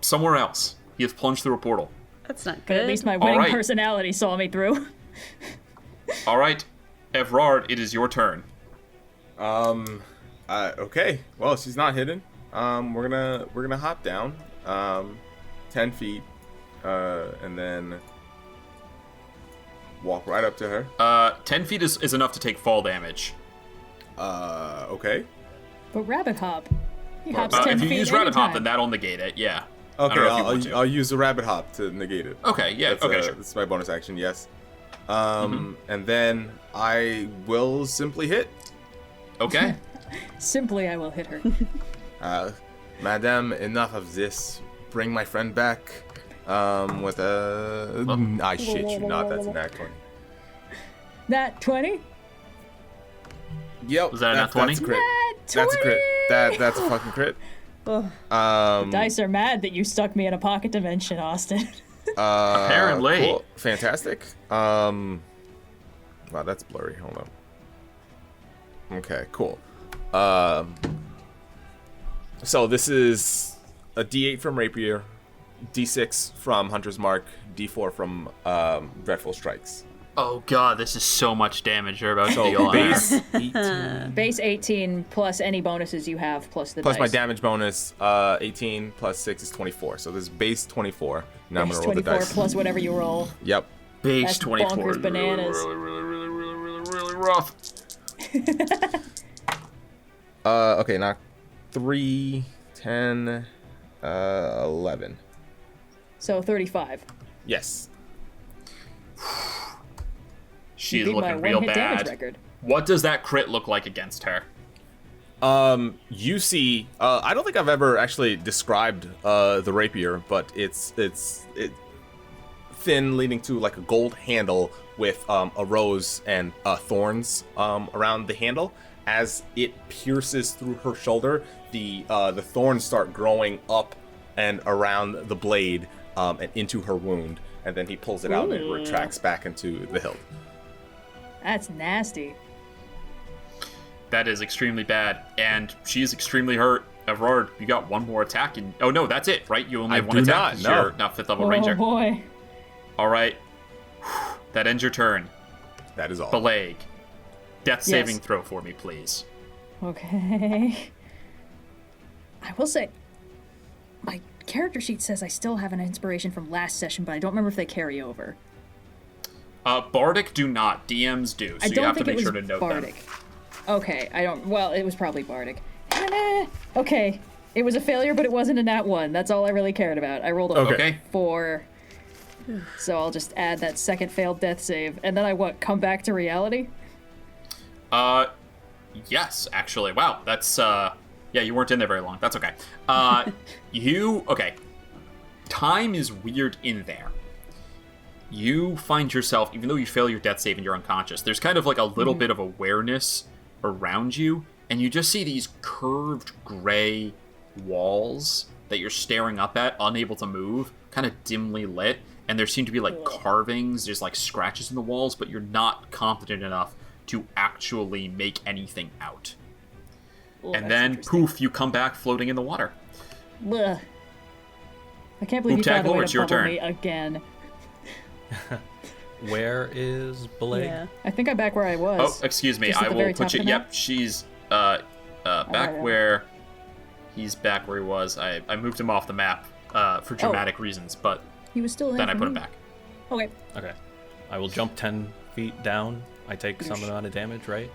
somewhere else. He has plunged through a portal. That's not But good. at least my winning right. personality saw me through. All right, Evrard, it is your turn. Okay. Well, she's not hidden. We're gonna hop down, 10 feet, and then walk right up to her. 10 feet is enough to take fall damage. Okay. But rabbit hop. He hops 10 If you feet use Rabbit Hop, anytime. then that'll negate it, yeah. Okay, don't know if you want to. I'll use the rabbit hop to negate it. Okay, yeah, okay, sure. That's my bonus action, yes. And then I will simply hit. Okay. Simply, I will hit her. Madame, enough of this. Bring my friend back. With a... I shit you not, that's an act 20. That 20? Yep. Was that a nat 20? That's a crit. That 20! That's a crit. That's a fucking crit. Dice are mad that you stuck me in a pocket dimension, Austin. Apparently. Cool. Fantastic. Wow, that's blurry. Hold on. Okay, cool. So this is a D8 from Rapier, D6 from Hunter's Mark, D4 from Dreadful Strikes. Oh god, this is so much damage you're about to deal on Base there. 18. Base 18 plus any bonuses you have plus the Plus dice. my damage bonus, 18 plus 6 is 24. So this is base 24. Now I'm Base gonna roll the 24 dice. plus whatever you roll. Yep. Base That's 24. bonkers bananas. Really rough. Okay, now 3, 10, 11. So 35. Yes. She's You beat my looking real one-hit damage bad. record. What does that crit look like against her? You see, I don't think I've ever actually described the rapier, but it's thin, leading to like a gold handle with a rose and thorns around the handle. As it pierces through her shoulder, the thorns start growing up and around the blade and into her wound, and then he pulls it out and it retracts back into the hilt. That's nasty. That is extremely bad, and she is extremely hurt. Evrard, you got one more attack, and oh no, that's it, right? You only have one attack. 'Cause you're not 5th level ranger. Oh boy. All right, that ends your turn. That is all. Belag, death saving Yes. throw for me, please. Okay. I will say, my character sheet says I still have an inspiration from last session, but I don't remember if they carry over. Bardic do not. DMs do, so I you don't have think to it make was sure to note Bardic. them. Okay, I don't. Well, it was probably Bardic. Okay, it was a failure, but it wasn't a nat 1. That's all I really cared about. I rolled a Okay. 4. So I'll just add that second failed death save, and then I come back to reality? Yes, actually. Wow, that's yeah, you weren't in there very long. That's okay. Okay. Time is weird in there. You find yourself, even though you fail your death save and you're unconscious, there's kind of like a little bit of awareness around you, and you just see these curved gray walls that you're staring up at, unable to move, kind of dimly lit, and there seem to be like carvings, there's like scratches in the walls, but you're not confident enough to actually make anything out. And then, poof, you come back floating in the water. Ugh. I can't believe you found a way it's to your bubble turn. me again. Where is Belag? Yeah. I think I'm back where I was. Oh, excuse me. Just at I the will very top put you. of the map? Yep, she's back where he's back where he was. I moved him off the map for dramatic reasons, but He was still in then I for put him me. back. Okay. Okay. I will jump 10 feet down. I take some amount of damage, right?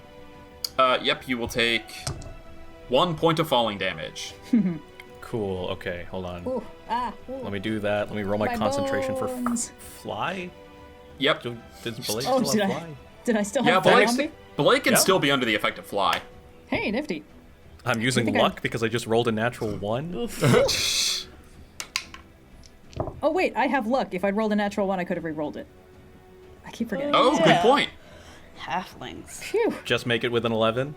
Yep, you will take 1 point of falling damage. Cool. Okay, hold on. Ooh, ooh. Let me do that. Let me roll my My concentration bones. for fly. Yep. Does Belag Oh, still have fly? Did I still Yeah, have fly on me? Blake can Yeah. still be under the effect of fly. Hey, nifty. I'm using think luck because I just rolled a natural 1. Oh, wait, I have luck. If I'd rolled a natural 1, I could have re-rolled it. I keep forgetting. Oh, Yeah. good point. Halflings. Phew. Just make it with an 11.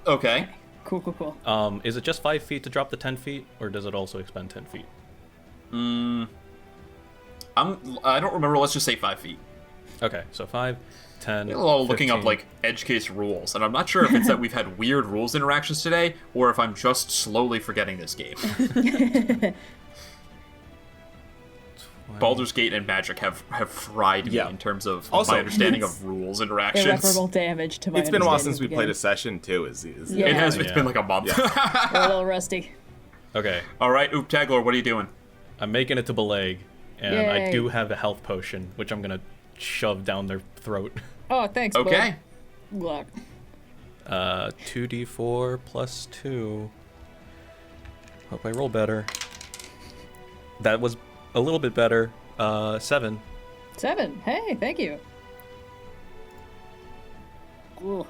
Okay. Cool. Is it just 5 feet to drop the 10 feet, or does it also expend 10 feet? I don't remember. Let's just say 5 feet. Okay, so 5, 10, I'm a little looking up 15. like edge case rules, and I'm not sure if it's that we've had weird rules interactions today, or if I'm just slowly forgetting this game. Baldur's Gate and Magic have fried me Yeah. in terms of Also, my understanding of rules interactions. Irreparable damage to my It's been a while understanding since we of the played game. a session too. Is Yeah. It has. It's Yeah. been like a month. We're a little rusty. Okay, All right, Oop Taglor, what are you doing? I'm making it to Belag, and I Yay. do have a health potion, which I'm gonna shove down their throat. Oh, thanks, Okay. bud. Luck. 2d4 plus 2. Hope I roll better. That was a little bit better. 7. 7. Hey, thank you. Ooh.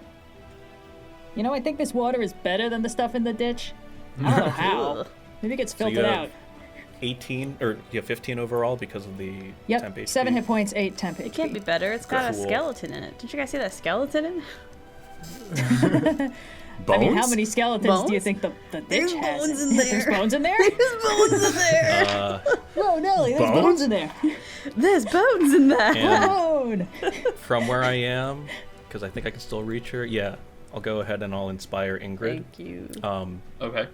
You know, I think this water is better than the stuff in the ditch. I don't know how. Maybe it gets So you filtered have out. 18, or you have 15 overall because of the Yep, temp HP. 7 hit points, 8 temp HP. It can't be better. It's got Cool. a skeleton in it. Did you guys see that skeleton in? I mean, how many skeletons do you Bones? think the ditch There's has? bones in There's there. bones in there? There's bones in there. Oh, Nelly, there's Bones? bones in there. There's bones in there. And Bone! from where I am, because I think I can still reach her, yeah, I'll go ahead and I'll inspire Ingrid. Thank you. Okay.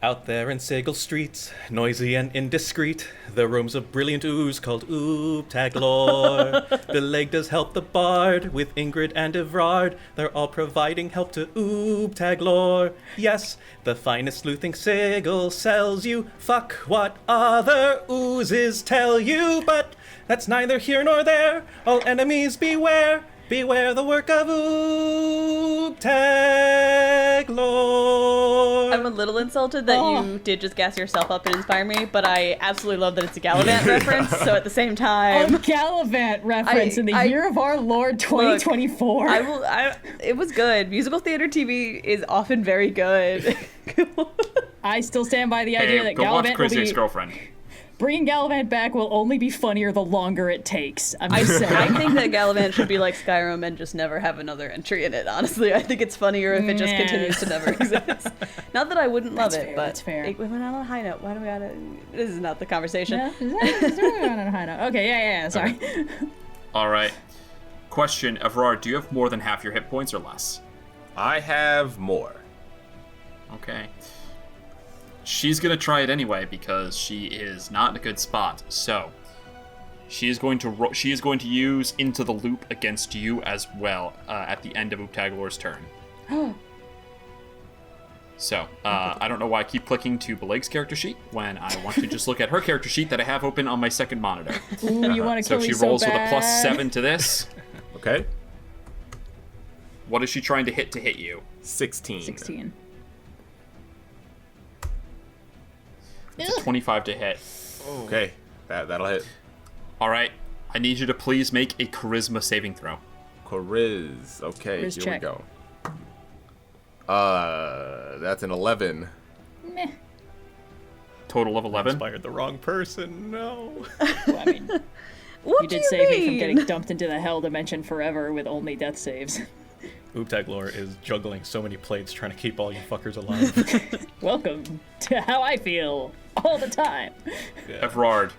Out there in Sigle streets, noisy and indiscreet, the roams of brilliant ooze called Oob Taglor. Belag does help the bard with Ingrid and Evrard. They're all providing help to Oob Taglor. Yes, the finest sleuthing Sigle sells you. Fuck what other oozes tell you, but that's neither here nor there. All enemies beware. Beware the work of Oob Taglor. I'm a little insulted that you did just gas yourself up and inspire me, but I absolutely love that it's a Gallivant reference. So at the same time, A Gallivant reference in the year of our Lord 2024. it was good. Musical theater TV is often very good. I still stand by the idea that go watch Gallivant Crazy will be... Ex-Girlfriend. Bringing Gallivant back will only be funnier the longer it takes. I'm just saying. I think that Gallivant should be like Skyrim and just never have another entry in it, honestly. I think it's funnier if it just continues to never exist. Not that I wouldn't love it, but that's fair. we went on a high note. Why do we gotta... This is not the conversation. Yeah, is that on a high note? Okay, yeah, sorry. Okay. All right. Question, Evrard, do you have more than half your hit points or less? I have more. Okay. She's gonna try it anyway because she is not in a good spot. So she is going to use Into the Loop against you as well at the end of Uktaglar's turn. So I don't know why I keep clicking to Beleg's character sheet when I want to just look at her character sheet that I have open on my second monitor. Ooh, you want to kill So me she so rolls with a bad. +7 to this. Okay. What is she trying to hit you? 16. 16. It's a 25 to hit. Okay, that'll hit. All right. I need you to please make a charisma saving throw. Chariz. Okay, Riz here check. we go. That's an 11. Meh. Total of 11. Inspired the wrong person. No. Well, I mean, What you do did you save me from mean? getting dumped into the hell dimension forever with only death saves. Uktaglar is juggling so many plates trying to keep all you fuckers alive. Welcome to how I feel all the time. Evrard,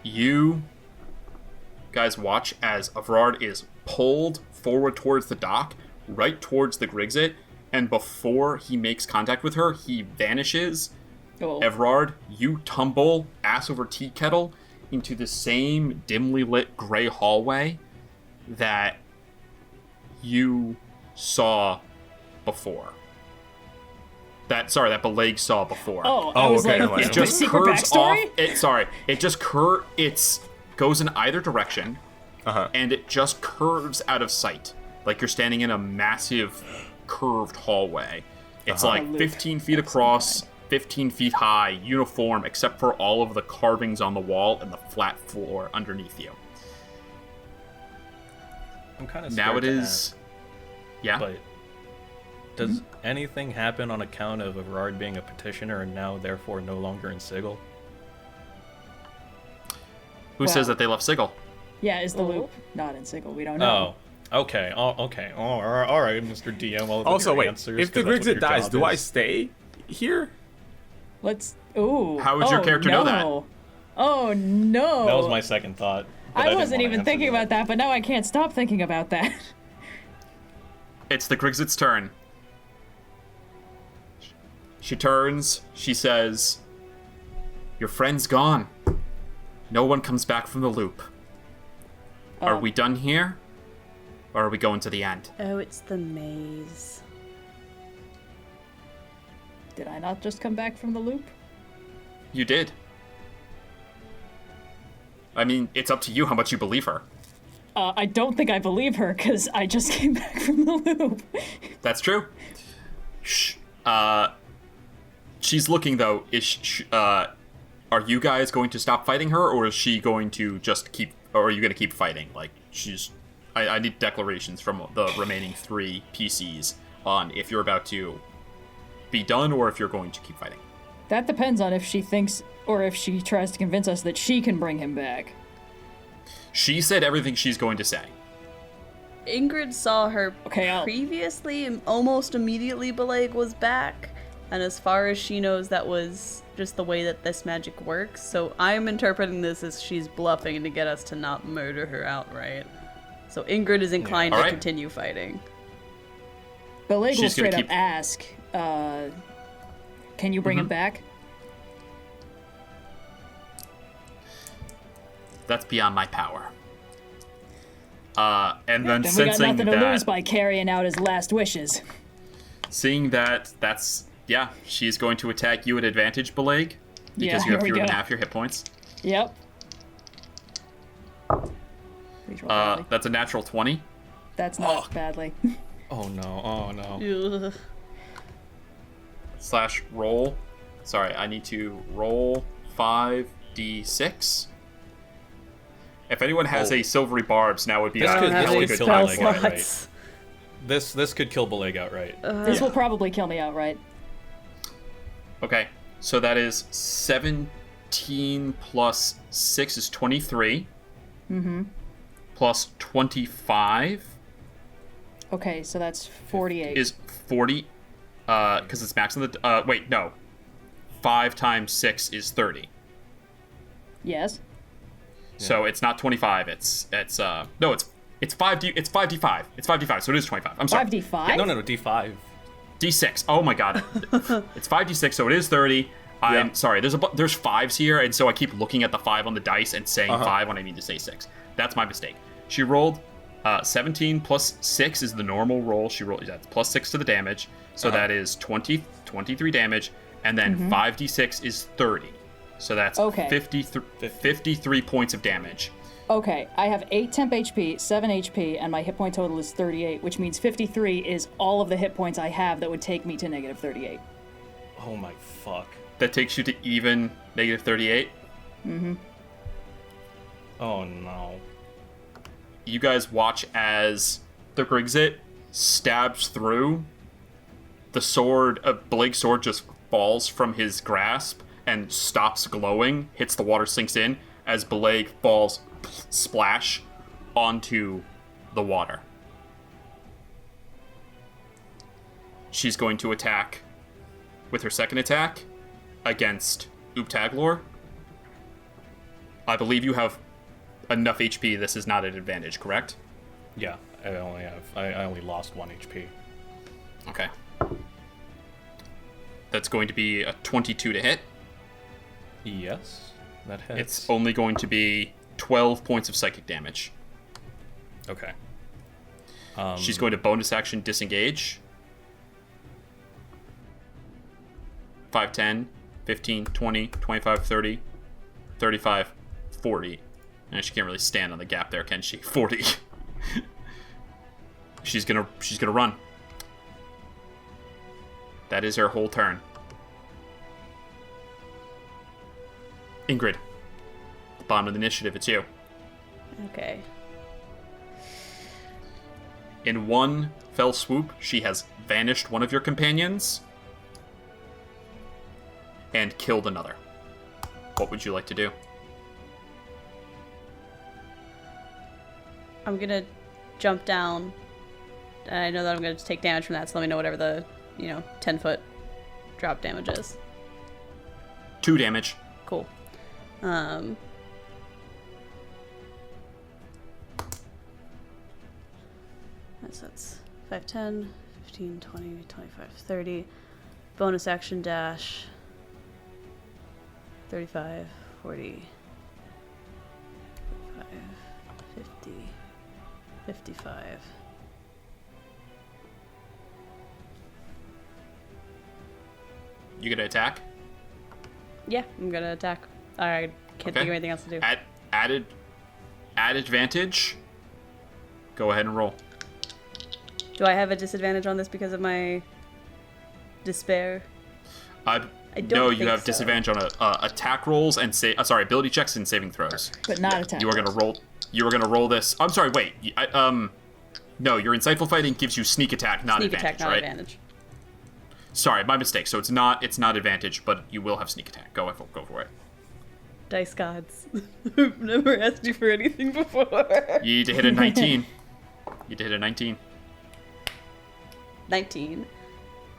you guys watch as Evrard is pulled forward towards the dock, right towards the Grixitt, and before he makes contact with her, he vanishes. Oh. Evrard, you tumble ass over tea kettle into the same dimly lit gray hallway that you saw before. That Beleg saw before. Oh, I was okay, like, I'm like, is It there a just secret curves backstory? off. It just goes in either direction, and it just curves out of sight, like you're standing in a massive curved hallway. It's like 15 feet across, 15 feet high, uniform, except for all of the carvings on the wall and the flat floor underneath you. I'm kind of Now it is. Yeah. But does anything happen on account of Evrard being a petitioner and now therefore no longer in Sigil? Who says that they left Sigil? Yeah, is the loop not in Sigil? We don't know. Oh, okay. Oh, okay. Oh, all right, Mr. DM. All of Also, your wait. answers, If the 'cause that's what Grixitt your dies, job do I is. stay here? Let's. Ooh. How would your character know that? Oh no. That was my second thought. but I didn't wasn't wanna even answer thinking about that, but now I can't stop thinking about that. It's the Grixitt's turn. She turns. She says, "Your friend's gone. No one comes back from the loop. Are we done here? Or are we going to the end?" Oh, it's the maze. Did I not just come back from the loop? You did. I mean, it's up to you how much you believe her. I don't think I believe her, because I just came back from the loop. That's true. Shh. She's looking, though. Are you guys going to stop fighting her, or is she going to just keep... Or are you going to keep fighting? Like, she's... I need declarations from the remaining 3 PCs on if you're about to be done or if you're going to keep fighting. That depends on if she thinks, or if she tries to convince us that she can bring him back. She said everything she's going to say. Ingrid saw her Okay, previously, and almost immediately Beleg was back. And as far as she knows, that was just the way that this magic works. So I'm interpreting this as she's bluffing to get us to not murder her outright. So Ingrid is inclined to Alright. continue fighting. Beleg will She's gonna straight up keep- ask, can you bring him back? That's beyond my power. And then Then we got sensing nothing to lose that, by carrying out his last wishes. seeing that's she's going to attack you at advantage, Beleg, because Yeah, you have here we fewer than go. half your hit points. Yep. Please roll badly. That's a natural 20. That's not badly. Oh no! Oh no! Ugh. / roll. Sorry, I need to roll 5d6. If anyone has a silvery barbs, now would be This a could really really good kill time. Beleg outright. This could kill Beleg outright. This will probably kill me outright. Okay, so that is 17 plus 6 is 23. Mm-hmm. Plus 25 Okay, so that's 48. is 40. Because it's max on the. Wait, no. 5 times 6 is 30. Yes. So it's not 25. It's 5d. It's 5d5. It's 5d5. So it is 25. I'm sorry. 5d5? No, D5. D6. Oh my god. It's 5d6, so it is 30. I'm sorry. There's 5s here, and so I keep looking at the 5 on the dice and saying 5 when I need to say 6. That's my mistake. She rolled 17 plus 6 is the normal roll. She rolled that's plus 6 to the damage, so that is 23 damage, and then 5d6 is 30. So that's 53 points of damage. Okay, I have 8 temp HP, 7 HP, and my hit point total is 38, which means 53 is all of the hit points I have that would take me to negative 38. Oh my fuck. That takes you to even negative 38. Mm-hmm. Oh no. You guys watch as the Grixitt stabs through. The sword, Beleg's sword just falls from his grasp and stops glowing, hits the water, sinks in, as Beleg falls splash onto the water. She's going to attack with her second attack against Uptaglor. I believe you have enough HP. This is not an advantage, correct? Yeah, I only lost 1 HP. Okay. That's going to be a 22 to hit. Yes, that hits. It's only going to be 12 points of psychic damage. Okay. She's going to bonus action disengage. 5, 10, 15, 20, 25, 30, 35, 40. And she can't really stand on the gap there, can she? 40. She's gonna run. That is her whole turn. Ingrid, the bottom of the initiative, it's you. Okay. In one fell swoop, she has vanished one of your companions and killed another. What would you like to do? I'm gonna jump down. And I know that I'm gonna take damage from that, so let me know whatever the, 10-foot drop damage is. 2 damage. Cool. That's 5, 10, 15, 20, 25, 30. Bonus action dash. 35, 40, 45, 50, 55. You gonna attack? Yeah, I'm gonna attack. I can't think of anything else to do. Add advantage. Go ahead and roll. Do I have a disadvantage on this because of my despair? I don't no, you think have so. disadvantage on attack rolls and ability checks and saving throws. But not attack. You were gonna roll this. I'm sorry. Wait. No, your insightful fighting gives you sneak attack, not Sneak advantage, attack, not right? advantage. Sorry, my mistake. So it's not advantage, but you will have sneak attack. Go for it. Dice gods. I've never asked you for anything before. You need to hit a 19. 19.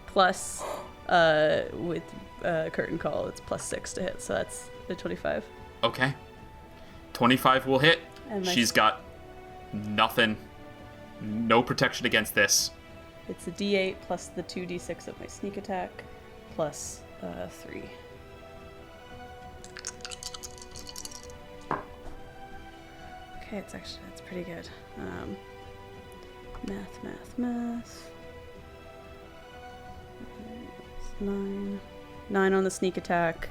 Plus, with curtain call, it's plus 6 to hit, so that's a 25. Okay. 25 will hit. And She's got nothing. No protection against this. It's a d8 plus the 2d6 of my sneak attack, plus 3. Okay, that's pretty good. Math. 9 on the sneak attack,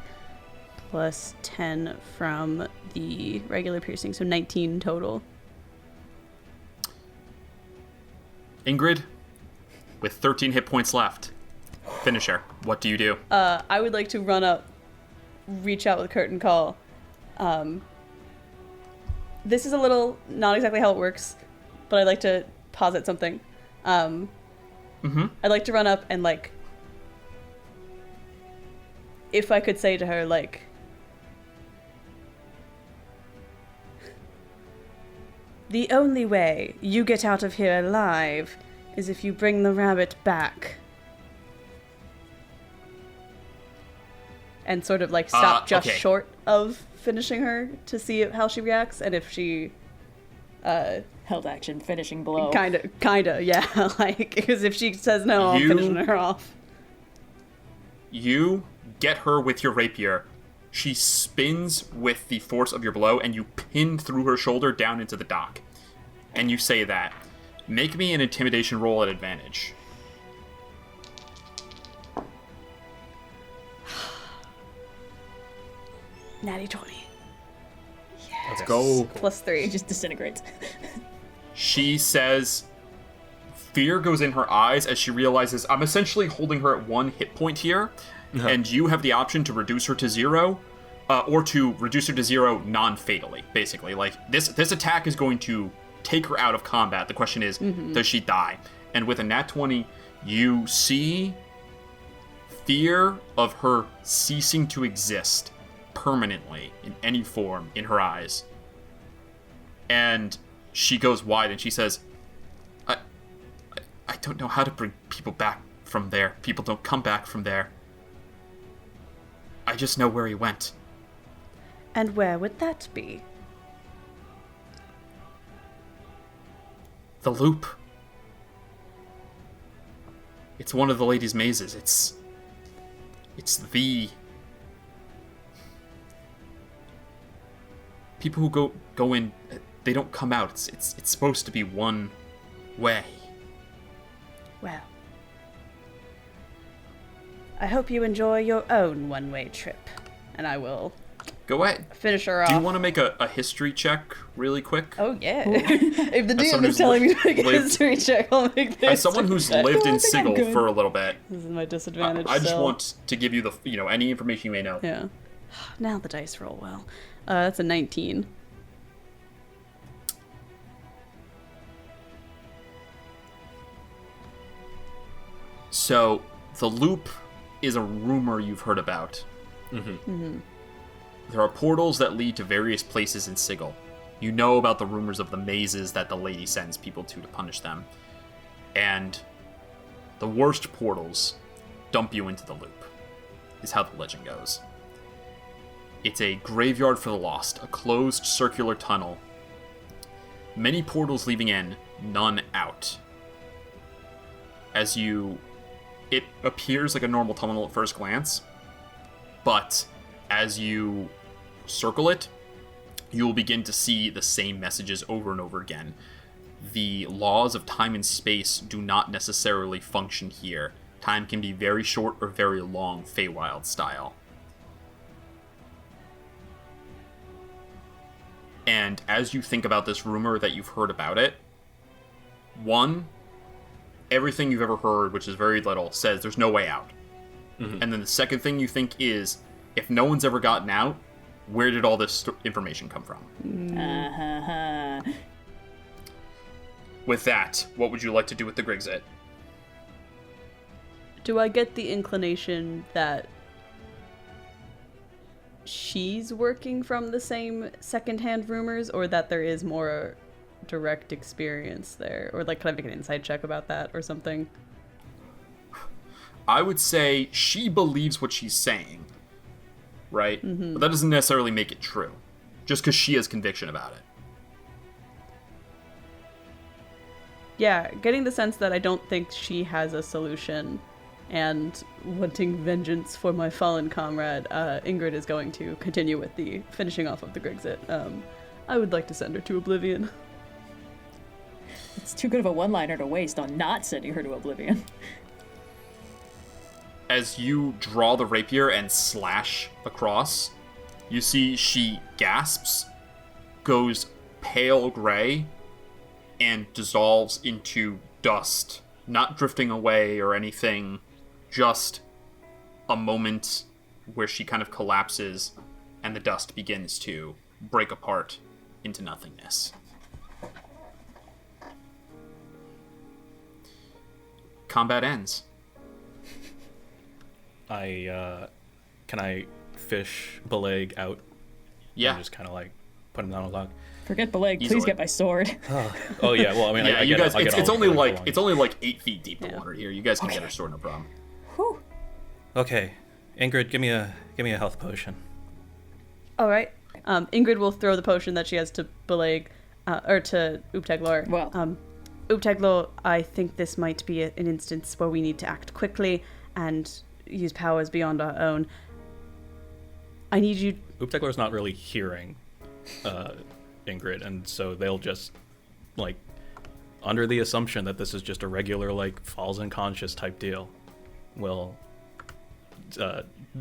plus 10 from the regular piercing, so 19 total. Ingrid, with 13 hit points left, finish her. What do you do? I would like to run up, reach out with curtain call. This is a little not exactly how it works, but I'd like to posit something. I'd like to run up and, like, if I could say to her, like, the only way you get out of here alive is if you bring the rabbit back. And sort of, like, stop just okay. short of finishing her to see how she reacts, and if she Held action, finishing blow. kinda, yeah. Like, because if she says no, I'm finishing her off. You get her with your rapier. She spins with the force of your blow, and you pin through her shoulder down into the dock. And you say that. Make me an intimidation roll at advantage. Natty 20. Let's go. +3. She just disintegrates. She says, fear goes in her eyes as she realizes, I'm essentially holding her at 1 hit point here, and you have the option to reduce her to 0, or to reduce her to 0 non-fatally, basically. Like, this attack is going to take her out of combat. The question is, does she die? And with a nat 20, you see fear of her ceasing to exist permanently in any form in her eyes. And she goes wide and she says, I don't know how to bring people back from there. People don't come back from there. I just know where he went. And where would that be? The loop. It's one of the ladies' mazes. It's the... People who go in, they don't come out. It's supposed to be one way. Well, I hope you enjoy your own one-way trip. And I will Go ahead. finish her off. Do you want to make a history check really quick? Oh, yeah. If the DM someone is who's telling me to make a lived- history check, I'll make this. As someone who's lived in Sigil for a little bit, This is my disadvantage. I just still. want to give you any information you may know. Yeah. Now the dice roll well. That's a 19. So, the loop is a rumor you've heard about. There are portals that lead to various places in Sigil. You know about the rumors of the mazes that the lady sends people to punish them. And the worst portals dump you into the loop, is how the legend goes. It's a graveyard for the lost, a closed circular tunnel. Many portals leading in, none out. It appears like a normal tunnel at first glance, but as you circle it, you will begin to see the same messages over and over again. The laws of time and space do not necessarily function here. Time can be very short or very long, Feywild style. And as you think about this rumor that you've heard about it, one, everything you've ever heard, which is very little, says there's no way out. And then the second thing you think is, if no one's ever gotten out, where did all this information come from? With that, what would you like to do with the Grixitt? Do I get the inclination that she's working from the same secondhand rumors, or that there is more direct experience there? Or, like, can I make an inside check about that or something? I would say she believes what she's saying, right? But that doesn't necessarily make it true, just because she has conviction about it. Yeah, getting the sense that I don't think she has a solution, and wanting vengeance for my fallen comrade, Ingrid is going to continue with the finishing off of the Grixitt. I would like to send her to oblivion. It's too good of a one-liner to waste on not sending her to oblivion. As you draw the rapier and slash across, you see she gasps, goes pale gray, and dissolves into dust, not drifting away or anything, just a moment where she kind of collapses and the dust begins to break apart into nothingness. Combat ends. Can I fish Beleg out? Yeah. And just kind of like put him down a log. Forget Beleg, please Easily. get my sword. Oh yeah, well I mean, Yeah, I you get guys. it, It's only like 8 feet deep in Yeah. water here. You guys can get her sword, no problem. Whew. Okay, Ingrid, give me a health potion. All right. Ingrid will throw the potion that she has to Beleg, or to Ubteglor. Well. Ubteglor, I think this might be an instance where we need to act quickly and use powers beyond our own. I need you. Ubteglor's not really hearing Ingrid, and so they'll just, like, under the assumption that this is just a regular, like, falls unconscious type deal, will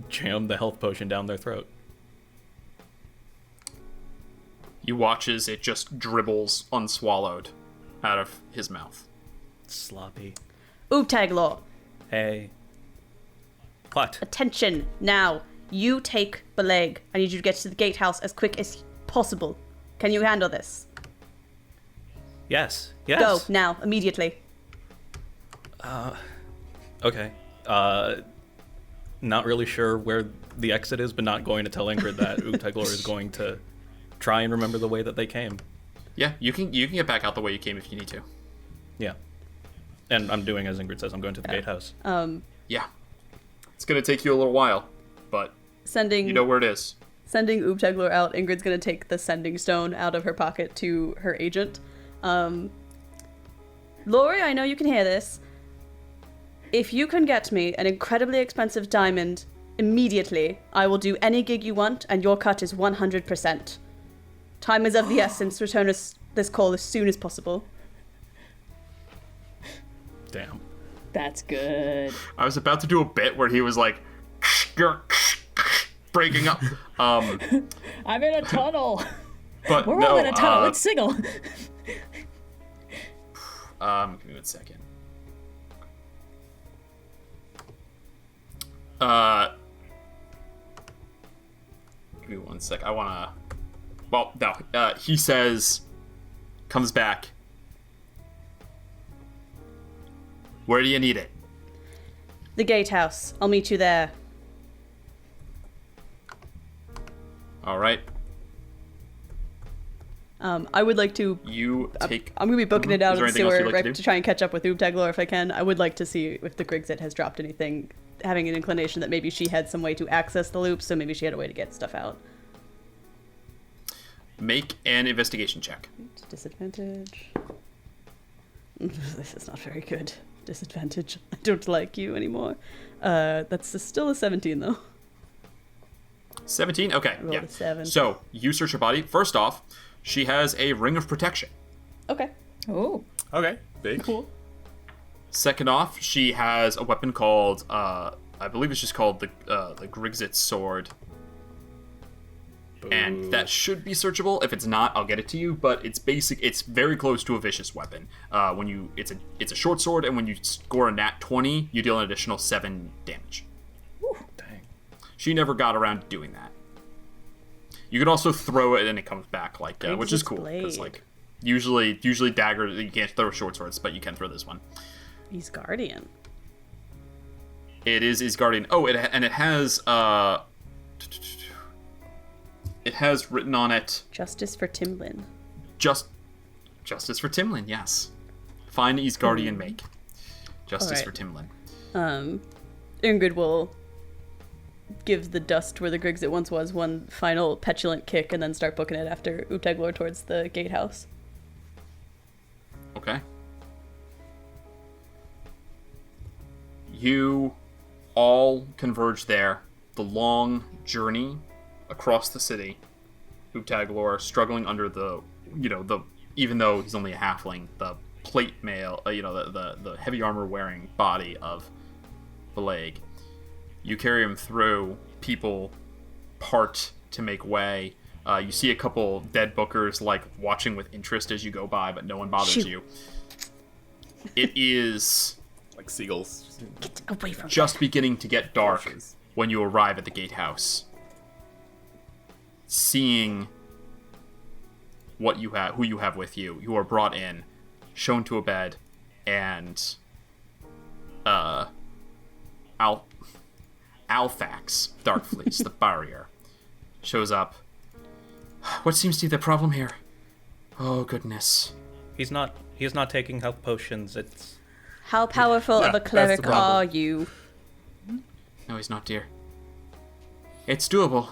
jam the health potion down their throat. You watch as it just dribbles unswallowed out of his mouth. Sloppy. Ubteglor, Hey. What? attention now. You take Beleg. I need you to get to the gatehouse as quick as possible. Can you handle this? Yes. Go Yes. now, immediately. Okay. Not really sure where the exit is, but not going to tell Ingrid that Ubteglor is going to try and remember the way that they came. Yeah, you can get back out the way you came if you need to. Yeah. And I'm doing as Ingrid says, I'm going to the gatehouse. Yeah. It's gonna take you a little while, but Sending you know where it is. Sending Ubteglor out, Ingrid's gonna take the sending stone out of her pocket to her agent. Lori, I know you can hear this. If you can get me an incredibly expensive diamond immediately, I will do any gig you want, and your cut is 100%. Time is of the essence. Return this call as soon as possible. Damn. That's good. I was about to do a bit where he was like breaking up. I'm in a tunnel. But We're no, all in a tunnel. It's sigle. give me 1 second. Give me 1 sec. I wanna. Well, no. He says, comes back. Where do you need it? The gatehouse. I'll meet you there. All right. I would like to. You take. I'm gonna be booking it out Is there of the anything else sewer you'd like to right, do? to try and catch up with Ubteglor if I can. I would like to see if the Grixitt has dropped anything, having an inclination that maybe she had some way to access the loop, so maybe she had a way to get stuff out. Make an investigation check. Disadvantage. This is not very good. Disadvantage. I don't like you anymore. That's still a 17 though. 17? Okay, rolled yeah. a 7. So, you search her body. First off, she has a ring of protection. Okay. Oh. Okay, big. Cool. Second off, she has a weapon called, I believe it's just called the Grixitt sword. And that should be searchable. If it's not, I'll get it to you. But it's basic. It's very close to a vicious weapon. It's a short sword, and when you score a nat 20, you deal an additional 7 damage. Dang. She never got around to doing that. You could also throw it and it comes back, like which is Grixitt's cool because blade. like usually daggers you can't throw short swords, but you can throw this one. He's guardian. It is guardian. Oh, it has written on it Justice for Timlin. justice for Timlin. Yes, fine is guardian make justice Alright. for Timlin. Ingrid will give the dust where the Grixitt once was one final petulant kick and then start booking it after Ubteglor towards the gatehouse. Okay. You all converge there. The long journey across the city. Ubteglor struggling under the even though he's only a halfling, the plate mail, the heavy armor wearing body of Beleg. You carry him through. People part to make way. You see a couple dead bookers like watching with interest as you go by, but no one bothers Shoot. you. It is Like seagulls. Get away from just beginning to get dark Bushes. when you arrive at the gatehouse. Seeing what you have, who you have with you, you are brought in, shown to a bed, and Alfax, Darkfleece, the barrier, shows up. What seems to be the problem here? Oh goodness. He is not taking health potions. It's How powerful of a that's the cleric problem. are you? No, he's not, dear. It's doable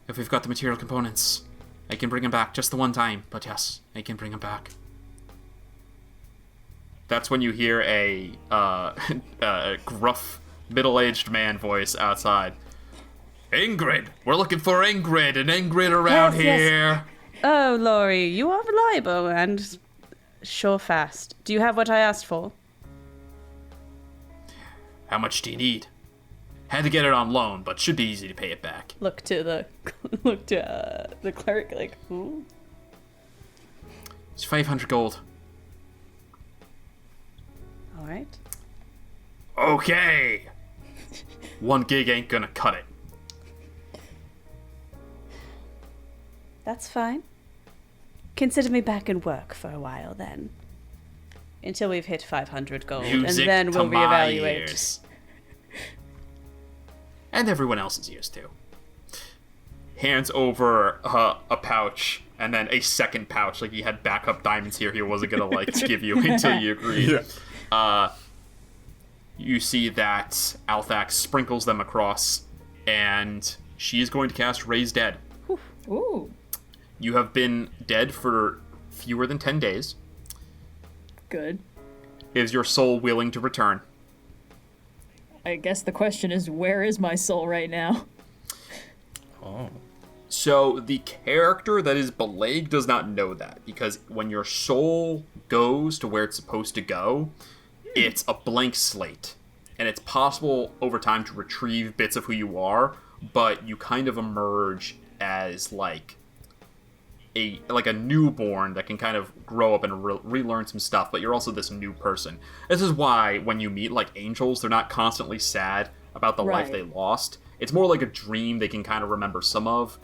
if we've got the material components. I can bring him back just the one time, but yes, I can bring him back. That's when you hear a gruff, middle-aged man voice outside. Ingrid! We're looking for Ingrid, and Ingrid around Yes, yes. here! Oh, Laurie, you are reliable and sure fast. Do you have what I asked for? How much do you need? Had to get it on loan, but should be easy to pay it back. Look to the the cleric like, ooh. It's 500 gold. All right. Okay! 1 gig ain't gonna cut it. That's fine. Consider me back in work for a while then. Until we've hit 500 gold, Music and then we'll to my reevaluate. ears. And everyone else's ears too. Hands over a pouch, and then a second pouch, like he had backup diamonds here he wasn't gonna like give you until you agreed. You see that Althax sprinkles them across, and she is going to cast Raise Dead. Ooh, You have been dead for fewer than 10 days. good. Is your soul willing to return? I guess the question is, where is my soul right now? So the character that is Belag does not know that, because when your soul goes to where it's supposed to go, it's a blank slate. And it's possible over time to retrieve bits of who you are, but you kind of emerge as like a newborn that can kind of grow up and relearn some stuff, but you're also this new person. This is why when you meet like angels, they're not constantly sad about the life Right. they lost. It's more like a dream they can kind of remember some of.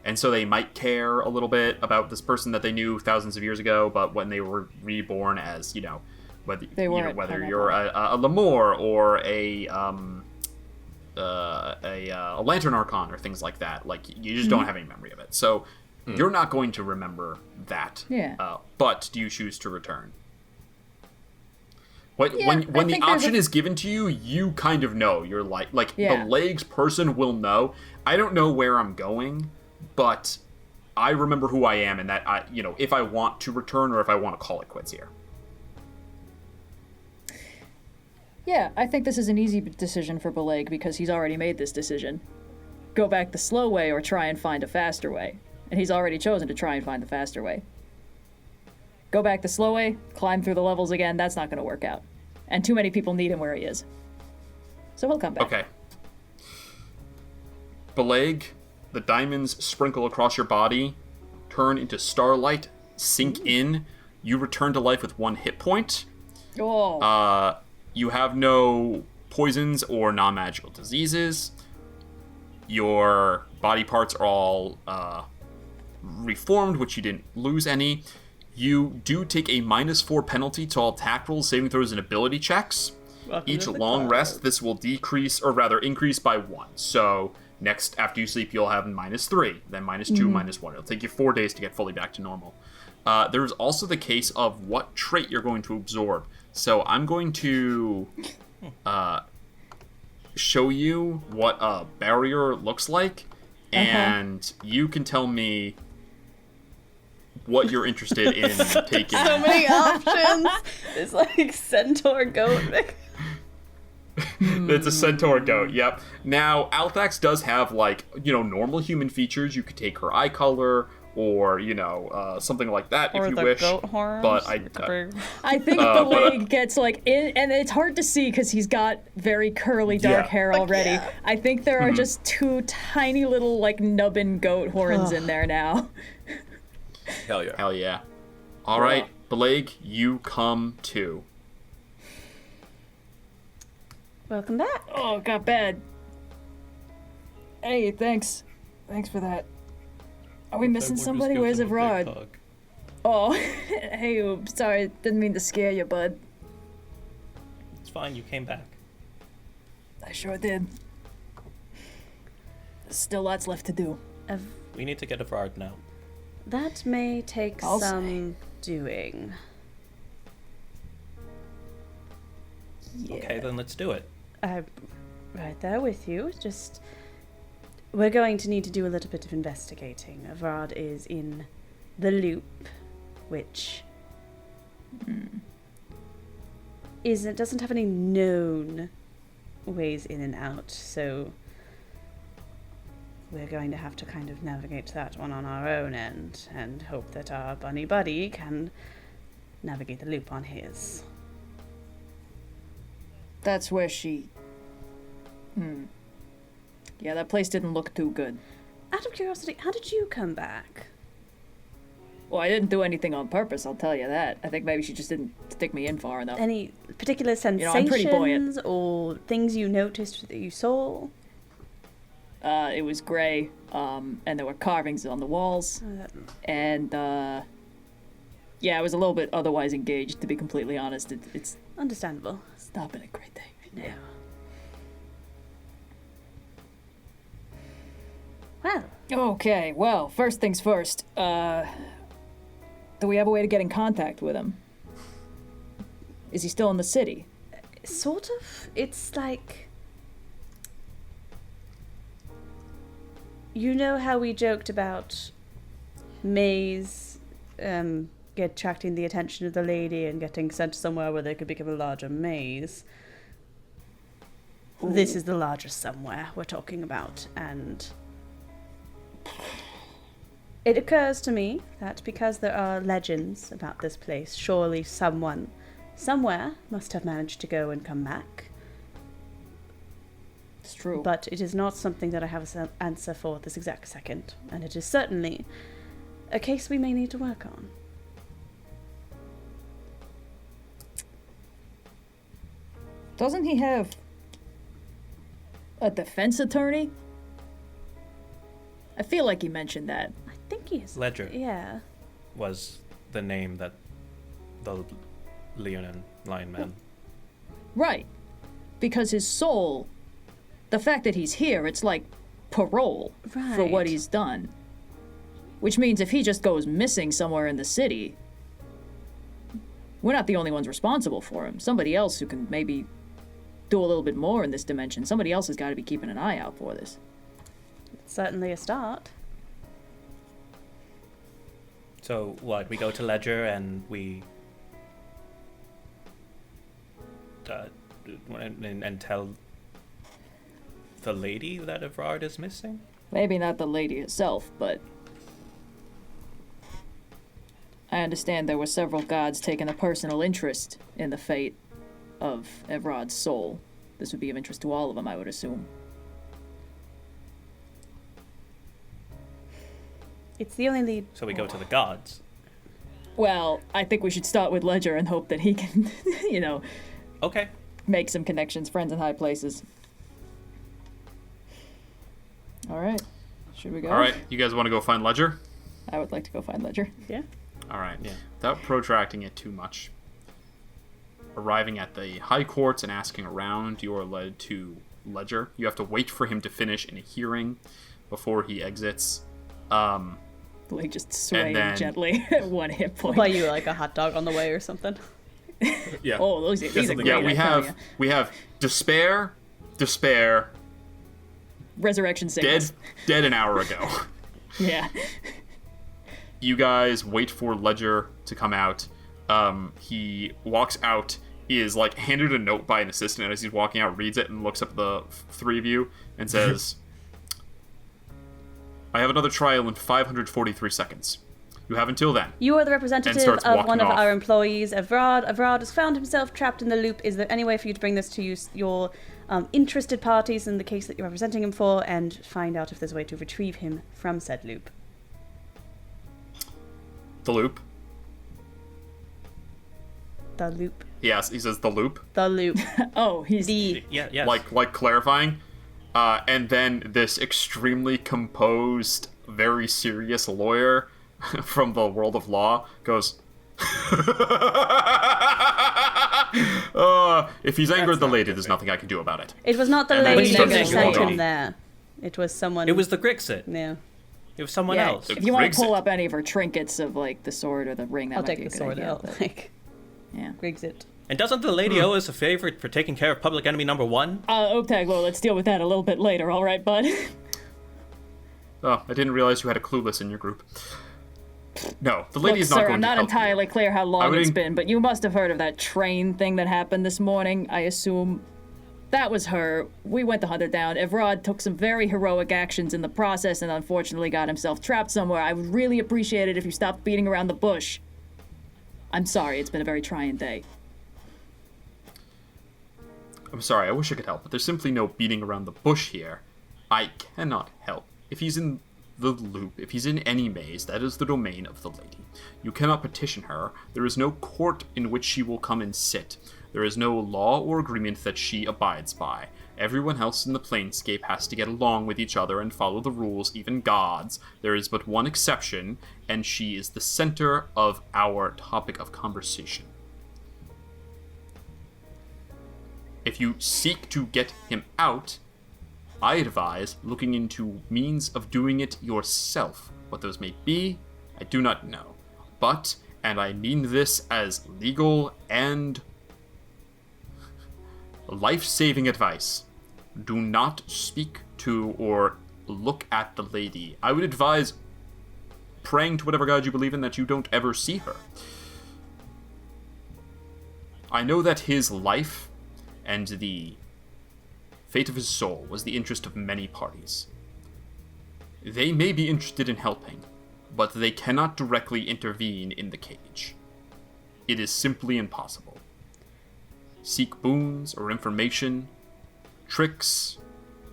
And so they might care a little bit about this person that they knew thousands of years ago, but when they were reborn as, whether weren't you're a Lemur or a Lantern Archon or things like that, like you just don't have any memory of it. So you're not going to remember that. Yeah. But do you choose to return? When I the think there's option a- is given to you, you kind of know. You're like Yeah. the legs person will know. I don't know where I'm going, but I remember who I am, and that if I want to return or if I want to call it quits here. Yeah, I think this is an easy decision for Belag because he's already made this decision. Go back the slow way or try and find a faster way. And he's already chosen to try and find the faster way. Go back the slow way, climb through the levels again, that's not going to work out. And too many people need him where he is. So he'll come back. Okay. Belag, the diamonds sprinkle across your body, turn into starlight, sink in. You return to life with 1 hit point. Oh, You have no poisons or non-magical diseases. Your body parts are all reformed, which you didn't lose any. You do take a -4 penalty to all attack rolls, saving throws, and ability checks. Each long rest, this will decrease, or rather increase by 1. So next, after you sleep, you'll have -3, then -2, -1. It'll take you 4 days to get fully back to normal. There's also the case of what trait you're going to absorb. So I'm going to show you what a barrier looks like, and you can tell me what you're interested in taking. So many options. It's like centaur goat. It's a centaur goat, yep. Now, Althax does have, normal human features. You could take her eye color, or, something like that Or if you the wish. goat horns. But I think Belag gets in, and it's hard to see because he's got very curly dark hair already. yeah. I think there are just 2 tiny little nubbin goat horns in there now. Hell yeah. Hell yeah. All right, Belag, you come to. Welcome back. Oh, it got bad. Hey, thanks. Thanks for that. Are we missing somebody? Where's Evrard? Oh, hey, sorry. Didn't mean to scare you, bud. It's fine, you came back. I sure did. There's still lots left to do. We need to get Evrard now. That may take I'll some doing. Yeah. Okay, then let's do it. I'm right there with you. Just, we're going to need to do a little bit of investigating. Evrard is in the loop, which doesn't have any known ways in and out, so we're going to have to kind of navigate that one on our own end and hope that our bunny buddy can navigate the loop on his. That's where she... Yeah, that place didn't look too good. Out of curiosity, how did you come back? Well, I didn't do anything on purpose, I'll tell you that. I think maybe she just didn't stick me in far enough. Any particular sensations I'm pretty buoyant. or things you noticed that you saw? It was grey, and there were carvings on the walls. And, yeah, I was a little bit otherwise engaged, to be completely honest. It's Understandable. not been a great day. No. Well, Okay, well, first things first. Do we have a way to get in contact with him? Is he still in the city? sort of. It's like... You know how we joked about Maze attracting the attention of the lady and getting sent somewhere where they could become a larger maze? Ooh. This is the largest somewhere we're talking about, and it occurs to me that because there are legends about this place, surely someone, somewhere, must have managed to go and come back. It's true. But it is not something that I have an answer for this exact second, and it is certainly a case we may need to work on. Doesn't he have a defense attorney? I feel like he mentioned that. I think he is. Ledger. Yeah. Was the name that the Leonin Lion Man. Right. Because his soul, the fact that he's here, it's like parole for what he's done. Which means if he just goes missing somewhere in the city, we're not the only ones responsible for him. Somebody else who can maybe do a little bit more in this dimension. Somebody else has got to be keeping an eye out for this. It's certainly a start. So what? We go to Ledger and we and tell the lady that Evrard is missing? Maybe not the lady herself, but I understand there were several gods taking a personal interest in the fate of Evrard's soul. This would be of interest to all of them, I would assume. It's the only lead. So we go to the gods. Well, I think we should start with Ledger and hope that he can, Okay. make some connections, friends in high places. All right. Should we go? All right, you guys want to go find Ledger? I would like to go find Ledger. Yeah. All right. Yeah. Without protracting it too much. Arriving at the High Courts and asking around, you are led to Ledger. You have to wait for him to finish in a hearing before he exits. Like just swaying then- gently at one hit point. Buy you like a hot dog on the way or something. Yeah. Oh, these are great. Yeah, I tell ya. we have despair, Resurrection sickness. dead an hour ago. Yeah. You guys wait for Ledger to come out. He walks out, is like handed a note by an assistant, and as he's walking out, reads it and looks up at the three of you and says, I have another trial in 543 seconds. You have until then. You are the representative starts of walking one of off. our employees, Evrard. Evrard has found himself trapped in the loop. Is there any way for you to bring this to your interested parties in the case that you're representing him for and find out if there's a way to retrieve him from said loop? The loop. The loop. He says the loop. The loop. Oh, he's The Yes. Like clarifying. And then this extremely composed, very serious lawyer from the world of law goes, if he's angered the lady, there's nothing I can do about it. It was not the And then lady he that starts sent walking. him there. It was someone. It was the Grixitt. Yeah. It was someone else. If you want to pull Grixitt. up any of her trinkets of like the sword or the ring, that I'll might take be a the good sword idea, out. but- Like, yeah. Grixitt. And doesn't the lady owe us a favor for taking care of public enemy number 1? Okay, well, let's deal with that a little bit later, all right, bud? Oh, I didn't realize you had a clueless in your group. No, the lady Look, is not sir, going I'm to not help entirely you. clear how I long would it's en- been, but you must have heard of that train thing that happened this morning, I assume. That was her. We went to hunt her down. Evrard took some very heroic actions in the process and unfortunately got himself trapped somewhere. I would really appreciate it if you stopped beating around the bush. I'm sorry, it's been a very trying day. I'm sorry, I wish I could help, but there's simply no beating around the bush here. I cannot help. If he's in the loop, if he's in any maze, that is the domain of the lady. You cannot petition her. There is no court in which she will come and sit. There is no law or agreement that she abides by. Everyone else in the planescape has to get along with each other and follow the rules, even gods. There is but one exception, and she is the center of our topic of conversation. If you seek to get him out, I advise looking into means of doing it yourself. What those may be, I do not know. But, and I mean this as legal and life-saving advice, do not speak to or look at the lady. I would advise praying to whatever god you believe in that you don't ever see her. I know that his life and the fate of his soul was the interest of many parties. They may be interested in helping, but they cannot directly intervene in the cage. It is simply impossible. Seek boons or information, tricks,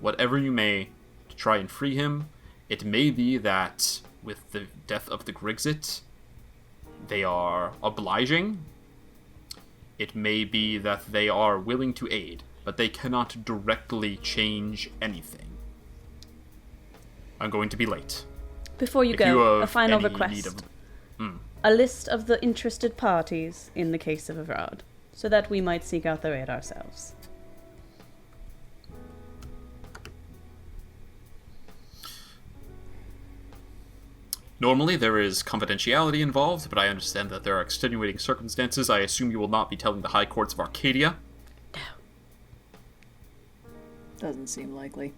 whatever you may, to try and free him. It may be that, with the death of the Grixitt, they are obliging. It may be that they are willing to aid, but they cannot directly change anything. I'm going to be late. Before you If go, you a have final any request. need of- A list of the interested parties in the case of Evrard, so that we might seek out their aid ourselves. Normally, there is confidentiality involved, but I understand that there are extenuating circumstances. I assume you will not be telling the High Courts of Arcadia. Doesn't seem likely.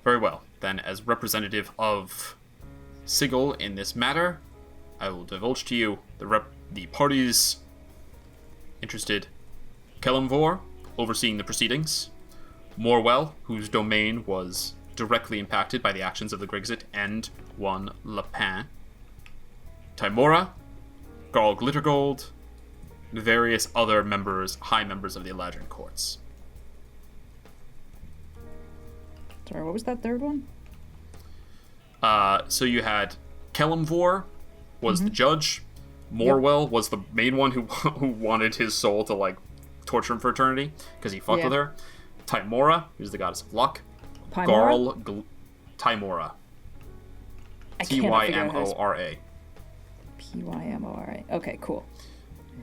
Very well. Then, as representative of Sigle in this matter, I will divulge to you the parties interested. Kelemvor, overseeing the proceedings. Morwell, whose domain was directly impacted by the actions of the Grixitt, and one Lapin. Timora, Garl Glittergold, and various other high members of the Eladrin courts. Sorry, what was that third one? So you had Kelemvor was the judge. Morwell was the main one who wanted his soul to, like, torture him for eternity, because he fucked with her. Timora, who's the goddess of luck. Timora? Timora. I cannot figure out how to Tymora. Pymora. Okay, cool.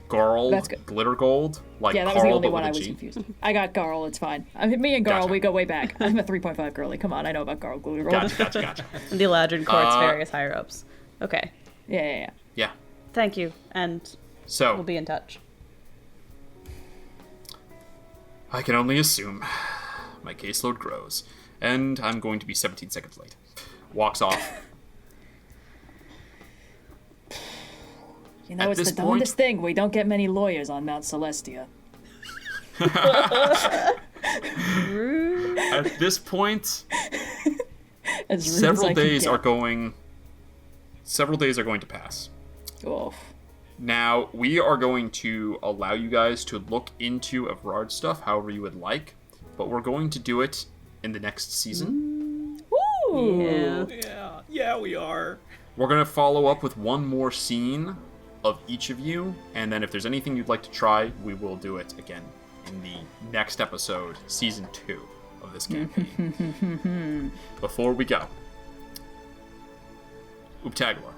Garl That's good. Glittergold. Like Yeah, that was Carl, the only but one with I a was G. confused. I got Garl, it's fine. I mean, me and Garl, Gotcha. we go way back. I'm a 3.5 girly. Come on, I know about Garl Glittergold. Gotcha. And the Eladrin Court's various higher-ups. Okay. Yeah. Yeah. Thank you, and So, we'll be in touch. I can only assume my caseload grows, and I'm going to be 17 seconds late. Walks off. You know, At it's the this darndest point- thing. We don't get many lawyers on Mount Celestia. At this point, As rude as several I can days get. are going to pass. Oof. Now, we are going to allow you guys to look into Evrard stuff however you would like, but we're going to do it in the next season. Ooh. Yeah. Yeah, we are. We're going to follow up with one more scene of each of you, and then if there's anything you'd like to try, we will do it again in the next episode, Season 2 of this campaign. Before we go, Uptaglor,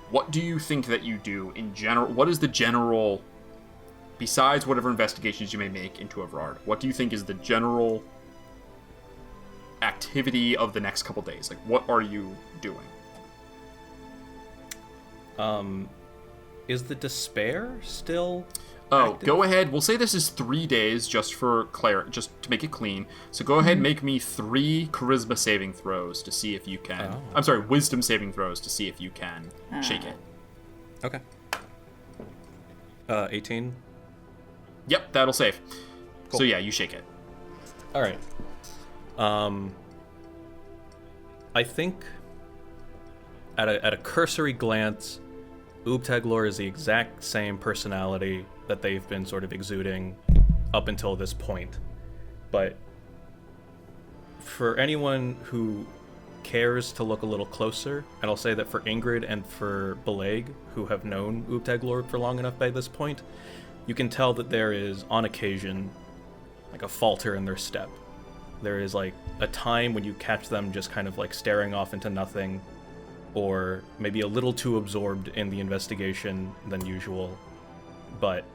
what do you think that you do in general? What is the general, besides whatever investigations you may make into Evrard, what do you think is the general activity of the next couple days? Like, what are you doing? Is the despair still active? Go ahead. We'll say this is 3 days just for just to make it clean. So go ahead and make me 3 charisma saving throws to see if you can. I'm sorry, wisdom saving throws to see if you can shake it. Okay. 18. Yep, that'll save. Cool. So yeah, you shake it. All right. I think at a cursory glance, Uptaglor is the exact same personality that they've been sort of exuding up until this point. But for anyone who cares to look a little closer, and I'll say that for Ingrid and for Beleg, who have known Uptaglor for long enough by this point, you can tell that there is, on occasion, like a falter in their step. There is like a time when you catch them just kind of like staring off into nothing, or maybe a little too absorbed in the investigation than usual. But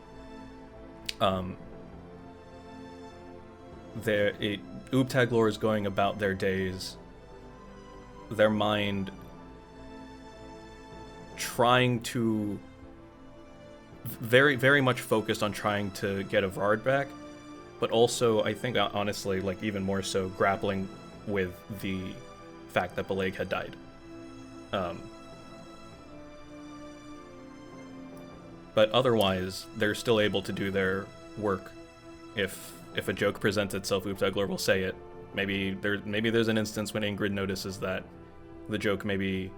Uptaglor is going about their days, their mind trying to very, very much focused on trying to get Evard back, but also, I think, honestly, like even more so, grappling with the fact that Beleg had died. But otherwise, they're still able to do their work. If a joke presents itself, Uptaglor will say it. Maybe there's an instance when Ingrid notices that the joke maybe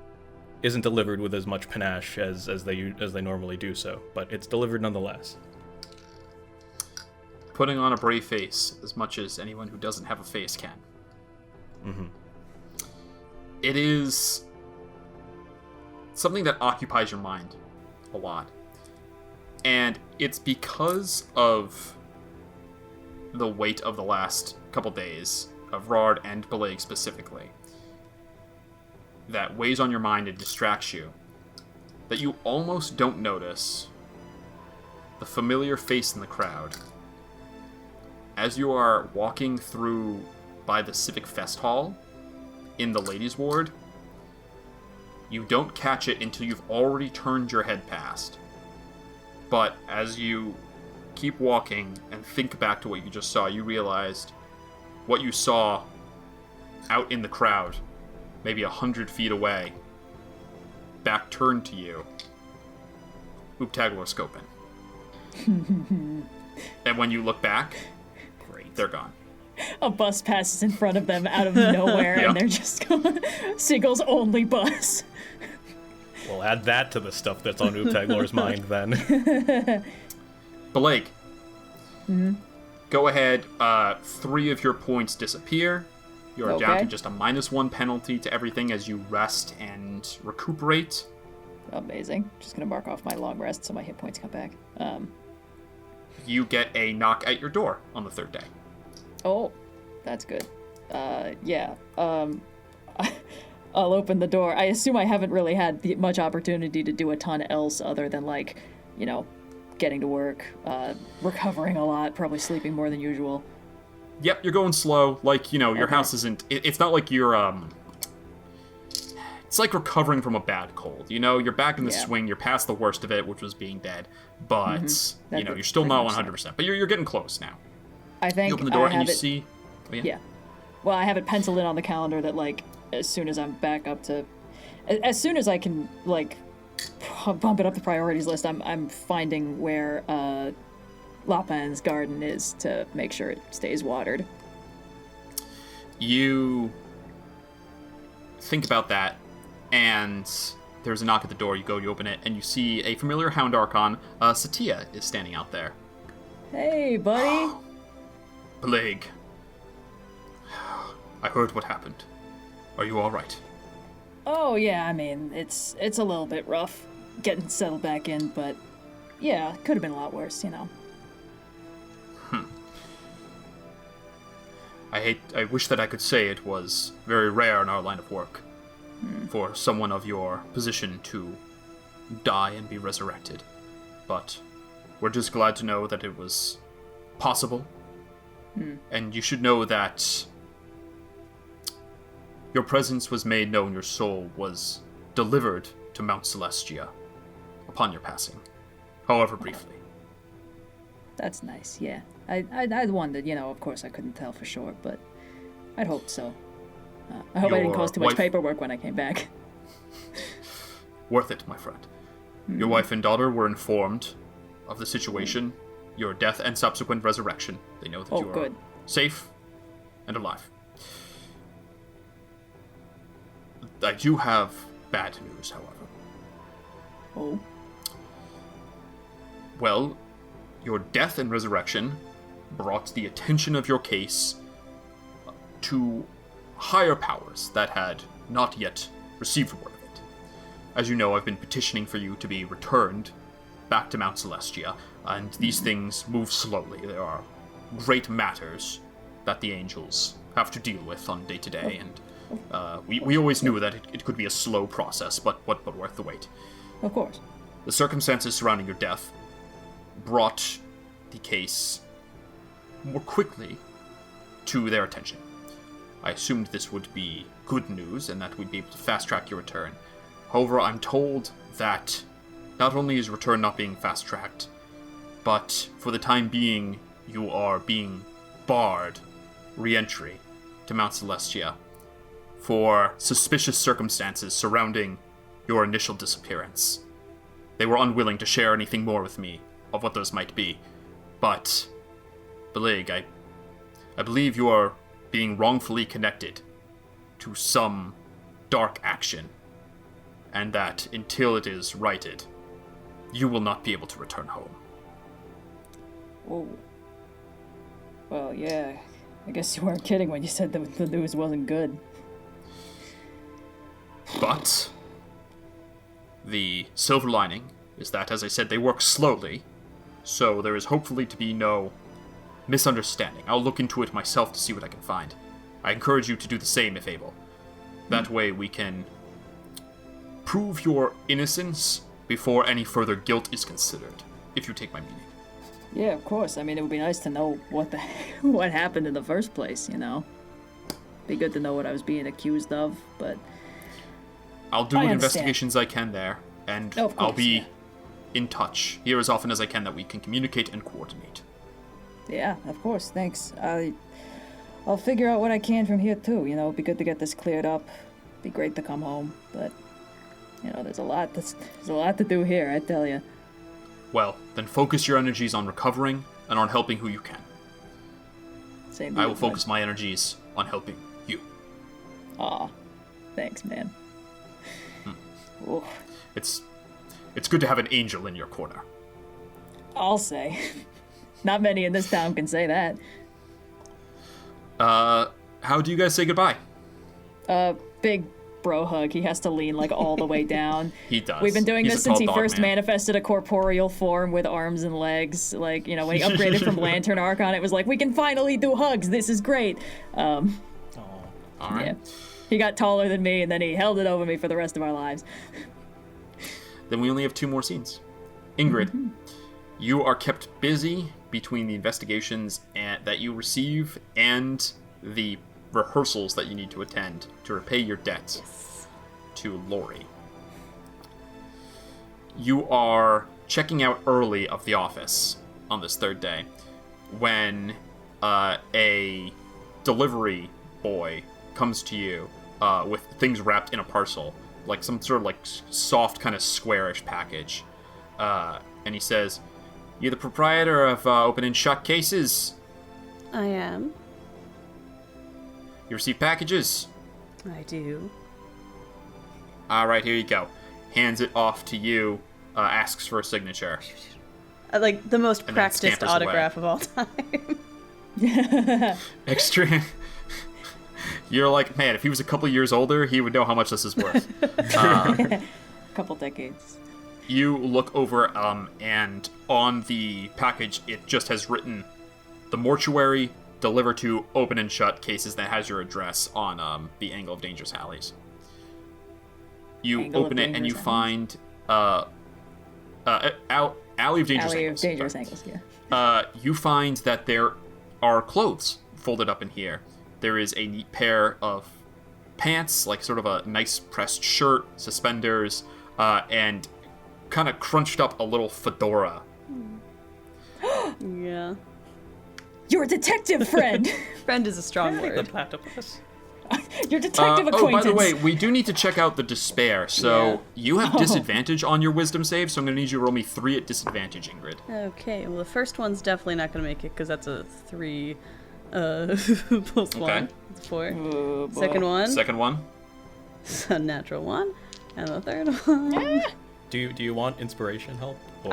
isn't delivered with as much panache as they normally do so, but it's delivered nonetheless. Putting on a brave face as much as anyone who doesn't have a face can. Mm-hmm. It is something that occupies your mind a lot. And it's because of the weight of the last couple days, of Evrard and Beleg specifically, that weighs on your mind and distracts you, that you almost don't notice the familiar face in the crowd. As you are walking through by the Civic Fest Hall in the ladies' ward, you don't catch it until you've already turned your head past. But as you keep walking and think back to what you just saw, you realized what you saw out in the crowd, maybe 100 feet away, back turned to you, Uptaglor scoping. And when you look back, they're gone. A bus passes in front of them out of nowhere, and they're just going, Sigel's only bus. We'll add that to the stuff that's on Uptaglor's mind then. Beleg, go ahead. 3 of your points disappear. You're down to just a -1 penalty to everything as you rest and recuperate. Amazing. Just gonna mark off my long rest so my hit points come back. You get a knock at your door on the 3rd day. Oh, that's good. Yeah. I'll open the door. I assume I haven't really had much opportunity to do a ton else other than, like, you know, getting to work, recovering a lot, probably sleeping more than usual. Yep, you're going slow. Like, you know, your house isn't... It's not like you're, It's like recovering from a bad cold. You know, you're back in the swing, you're past the worst of it, which was being dead. But, you know, you're still not 100%. But you're getting close now. I think you open the door and you see... Oh, yeah. Well, I have it penciled in on the calendar that, like, as soon as I'm back up to... As soon as I can, like, bump it up the priorities list, I'm finding where Lapin's garden is to make sure it stays watered. You think about that, and there's a knock at the door. You go, you open it, and you see a familiar Hound Archon. Satya is standing out there. Hey, buddy. Beleg, I heard what happened. Are you all right? Oh yeah, I mean, it's a little bit rough getting settled back in, but yeah, could have been a lot worse, you know. I wish that I could say it was very rare in our line of work for someone of your position to die and be resurrected. But we're just glad to know that it was possible. And you should know that your presence was made known, your soul was delivered to Mount Celestia upon your passing, however briefly. That's nice, yeah. I'd wondered, you know, of course I couldn't tell for sure, but I'd hoped so. I hope I didn't Your cause too much wife- paperwork when I came back. Worth it, my friend. Your wife and daughter were informed of the situation, your death and subsequent resurrection. They know that Oh, you are good. safe and alive. I do have bad news, however. Oh. Well, your death and resurrection brought the attention of your case to higher powers that had not yet received word of it. As you know, I've been petitioning for you to be returned back to Mount Celestia, and these things move slowly. There are great matters that the angels have to deal with on day to day, and we always knew that it could be a slow process, but worth the wait. Of course. The circumstances surrounding your death brought the case more quickly to their attention. I assumed this would be good news and that we'd be able to fast-track your return. However, I'm told that not only is return not being fast-tracked, but for the time being, you are being barred re-entry to Mount Celestia for suspicious circumstances surrounding your initial disappearance. They were unwilling to share anything more with me of what those might be, but Belig, I believe you are being wrongfully connected to some dark action, and that until it is righted, you will not be able to return home. Whoa. Well, yeah. I guess you weren't kidding when you said that the news wasn't good. But the silver lining is that, as I said, they work slowly, so there is hopefully to be no misunderstanding. I'll look into it myself to see what I can find. I encourage you to do the same if able. That way we can prove your innocence before any further guilt is considered, if you take my meaning. Yeah, of course. I mean, it would be nice to know what happened in the first place, you know? Be good to know what I was being accused of, but I'll do I what understand. investigations I can there, and Of course, I'll be yeah. in touch here as often as I can that we can communicate and coordinate. yeah, of course, thanks. I'll figure out what I can from here too, you know? It'd be good to get this cleared up. Be great to come home, but you know, there's a lot to do here, I tell you. Well, then focus your energies on recovering and on helping who you can. Same I will focus my energies on helping you. Aw, thanks, man. Oof. It's good to have an angel in your corner. I'll say. Not many in this town can say that. How do you guys say goodbye? Big bro hug. He has to lean like all the way down. He does. We've been doing He's this a tall since he dog first man. manifested a corporeal form with arms and legs. Like, you know, when he upgraded from Lantern Archon, it was like, we can finally do hugs. This is great. All right. Yeah. He got taller than me, and then he held it over me for the rest of our lives. Then we only have 2 more scenes. Ingrid, you are kept busy between the investigations that you receive and the rehearsals that you need to attend to repay your debt to Lori. You are checking out early of the office on this 3rd day when a delivery boy comes to you with things wrapped in a parcel, like some sort of like soft kind of squarish package, and he says, "You're the proprietor of Open and Shut Cases. I am. You receive packages. I do. All right, here you go." Hands it off to you. Asks for a signature. Like the most then practiced scampers away. autograph of all time. Extra. You're like, man, if he was a couple years older, he would know how much this is worth. Couple decades. You look over, and on the package, it just has written, the mortuary, deliver to open and shut cases, that has your address on the Angle of Dangerous Alleys. You Angle open of it, and you Dangerous find Alley of Dangerous Alley Angles. of Dangerous Sorry. Angles, yeah. You find that there are clothes folded up in here. There is a neat pair of pants, like sort of a nice pressed shirt, suspenders, and kind of crunched up a little fedora. Yeah. Your detective friend! Friend is a strong The word. platypus. Your detective Oh, acquaintance! by the way, we do need to check out the despair. So you have disadvantage on your wisdom save, so I'm going to need you to roll me 3 at disadvantage, Ingrid. Okay, well, the first one's definitely not going to make it because that's a 3 plus 1. It's 4. Oh, boy. Second one, Second one. a natural 1. And the third one. Do you want inspiration help? Or...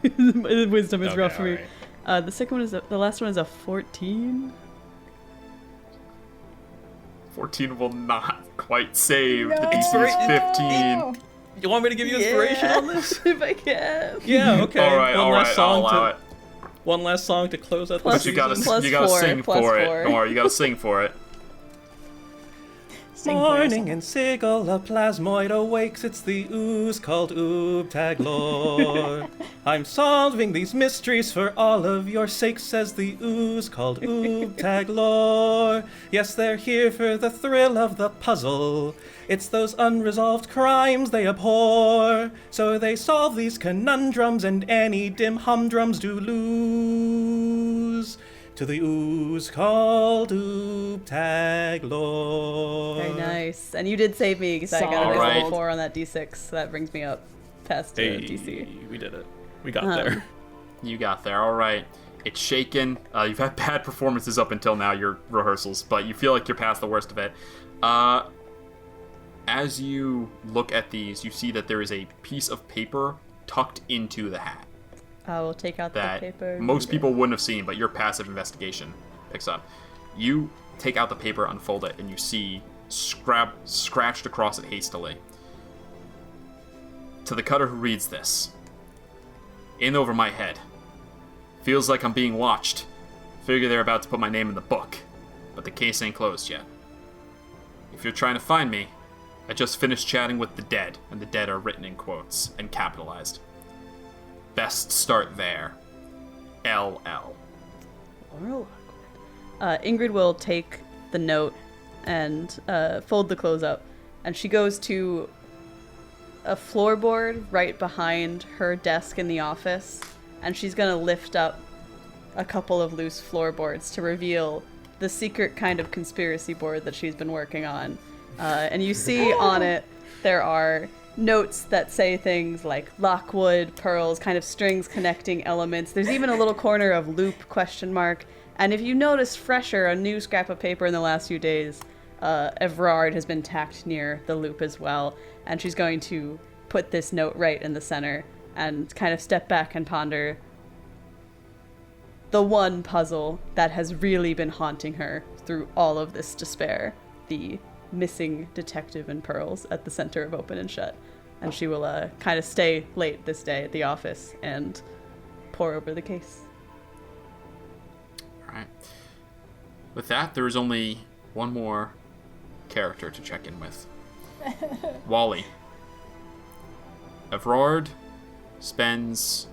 Wisdom is Okay, rough for me. alright. The second one is the last one is a 14. 14 will not quite save. The No. DC is 15. You want me to give you inspiration on this? If I can. Yeah, okay. All right, One last I'll song allow it. One last song to close out the Plus- But you gotta, season. Plus you gotta 4, sing plus for it. 4. Don't worry, you gotta sing for it. Sing for Morning yourself. in Sigle, a plasmoid awakes. It's the ooze called Oobtaglor. I'm solving these mysteries for all of your sakes, says the ooze called Oobtaglor. Yes, they're here for the thrill of the puzzle. It's those unresolved crimes they abhor. So they solve these conundrums, and any dim humdrums do lose to the ooze called Oobtaglor. Very nice. And you did save me because I got a All nice right. level 4 on that d6. So that brings me up past Hey, DC. we did it. We got there. You got there, all right. It's shaken. You've had bad performances up until now, your rehearsals, but you feel like you're past the worst of it. As you look at these, you see that there is a piece of paper tucked into the hat I will take out that the paper. most people wouldn't have seen, but your passive investigation picks up. You take out the paper, unfold it, and you see scratched across it hastily. To the cutter who reads this. In over my head. Feels like I'm being watched. Figure they're about to put my name in the book. But the case ain't closed yet. If you're trying to find me, I just finished chatting with the dead, and the dead are written in quotes and capitalized. Best start there. LL. Ingrid will take the note and fold the clothes up, and she goes to a floorboard right behind her desk in the office, and she's gonna lift up a couple of loose floorboards to reveal the secret kind of conspiracy board that she's been working on. And you see on it there are notes that say things like lockwood, pearls, kind of strings connecting elements. There's even a little corner of loop ? And if you notice fresher, a new scrap of paper in the last few days, Evrard has been tacked near the loop as well. And she's going to put this note right in the center and kind of step back and ponder the one puzzle that has really been haunting her through all of this despair. The missing detective and pearls at the center of Open and Shut. And she will kind of stay late this day at the office and pore over the case. Alright. With that, there is only one more character to check in with. Wally. Evrard spends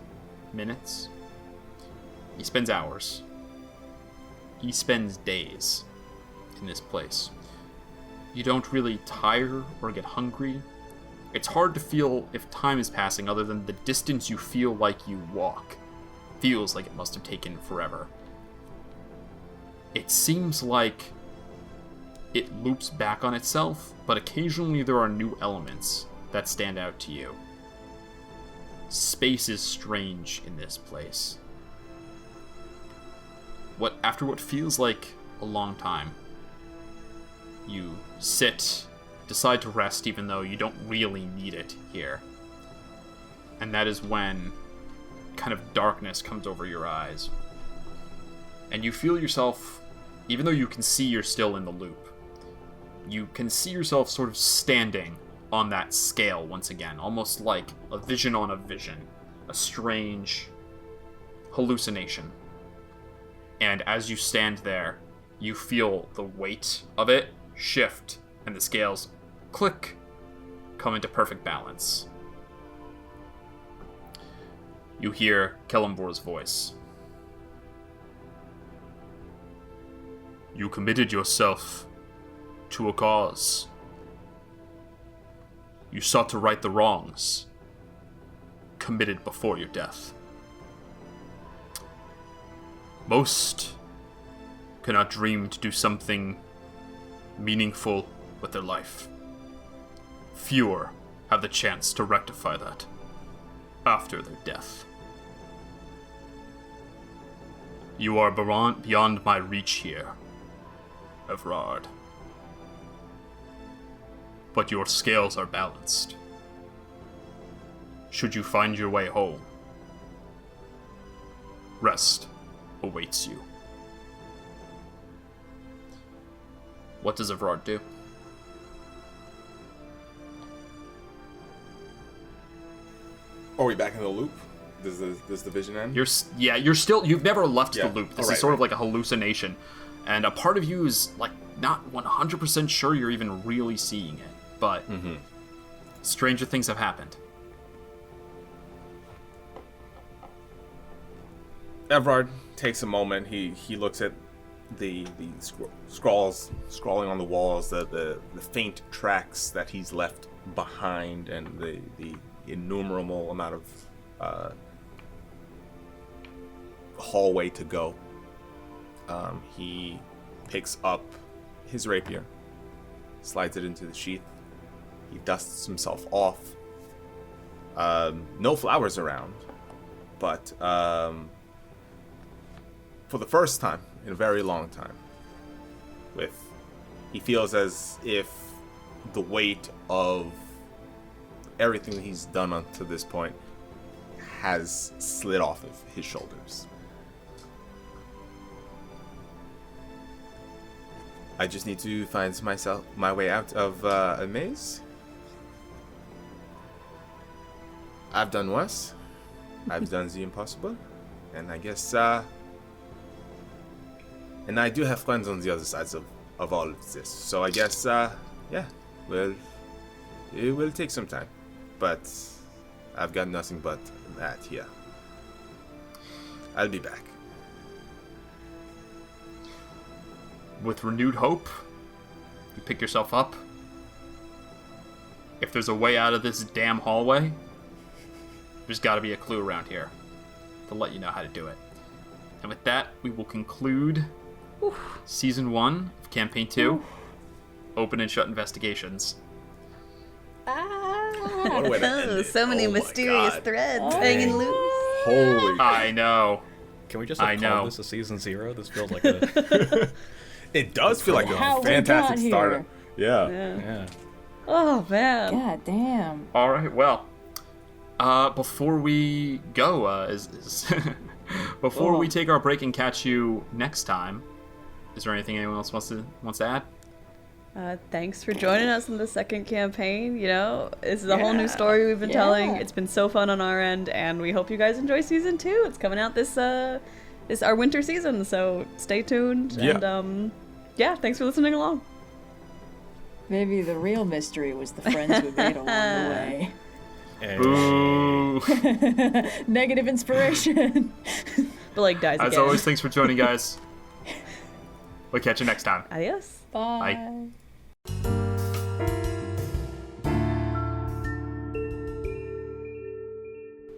minutes. He spends hours. He spends days in this place. You don't really tire or get hungry. It's hard to feel if time is passing other than the distance you feel like you walk. Feels like it must have taken forever. It seems like it loops back on itself, but occasionally there are new elements that stand out to you. Space is strange in this place. After what feels like a long time, you sit, decide to rest even though you don't really need it here. And that is when kind of darkness comes over your eyes. And you feel yourself even though you can see you're still in the loop, you can see yourself sort of standing on that scale once again, almost like a vision on a vision, a strange hallucination. And as you stand there, you feel the weight of it shift, and the scales, click, come into perfect balance. You hear Kelembor's voice. You committed yourself to a cause. You sought to right the wrongs committed before your death. Most cannot dream to do something meaningful with their life. Fewer have the chance to rectify that after their death. You are beyond my reach here, Evrard. But your scales are balanced. Should you find your way home, rest awaits you. What does Evrard do? Are we back in the loop? Does the vision end? You've never left the loop. This is sort of right. like a hallucination. And a part of you is like not 100% sure you're even really seeing it. But stranger things have happened. Evrard takes a moment. He looks at the scrawling on the walls, the faint tracks that he's left behind, and the innumerable amount of hallway to go. He picks up his rapier, slides it into the sheath. He dusts himself off. No flowers around, but for the first time in a very long time, he feels as if the weight of everything he's done up to this point has slid off of his shoulders. I just need to find my way out of a maze. I've done worse. I've done the impossible. And I guess, and I do have friends on the other sides of all of this. So I guess, well, it will take some time. But I've got nothing but that here. I'll be back. With renewed hope, you pick yourself up. If there's a way out of this damn hallway, there's got to be a clue around here to let you know how to do it. And with that, we will conclude Season 1 of Campaign 2, Open and Shut Investigations. What a way to end it. So many Oh my mysterious God. threads hanging loose. Holy. I know. Can we just call this a season 0? This feels like a It does feel like How a we fantastic got starter. here. Yeah. yeah. Oh, man. God damn. All right, well, before we go, before we take our break and catch you next time, is there anything anyone else wants to add? Thanks for joining us in the second campaign. You know, this is a whole new story we've been telling. It's been so fun on our end, and we hope you guys enjoy season 2. It's coming out this our winter season, so stay tuned. Yeah. And thanks for listening along. Maybe the real mystery was the friends we made along the way. Boo! Negative inspiration. But like dies again. As always, thanks for joining, guys. We'll catch you next time. Adios. Bye.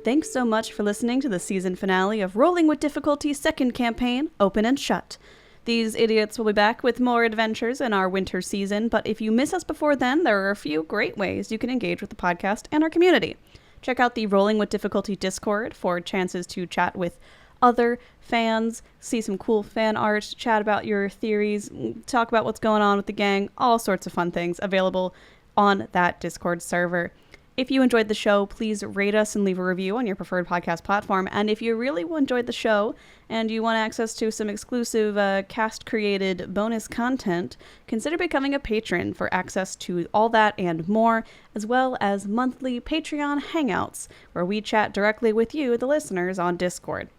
Thanks so much for listening to the season finale of Rolling with Difficulty second campaign, Open and Shut. These idiots will be back with more adventures in our winter season, but if you miss us before then, there are a few great ways you can engage with the podcast and our community. Check out the Rolling with Difficulty Discord for chances to chat with other fans, see some cool fan art, chat about your theories, talk about what's going on with the gang, all sorts of fun things available on that Discord server. If you enjoyed the show, please rate us and leave a review on your preferred podcast platform. And if you really enjoyed the show and you want access to some exclusive cast-created bonus content, consider becoming a patron for access to all that and more, as well as monthly Patreon hangouts, where we chat directly with you, the listeners, on Discord.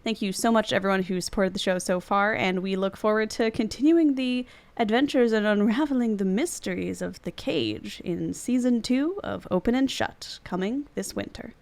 Thank you so much to everyone who supported the show so far, and we look forward to continuing the adventures and unraveling the mysteries of the cage in Season 2 of Open and Shut, coming this winter.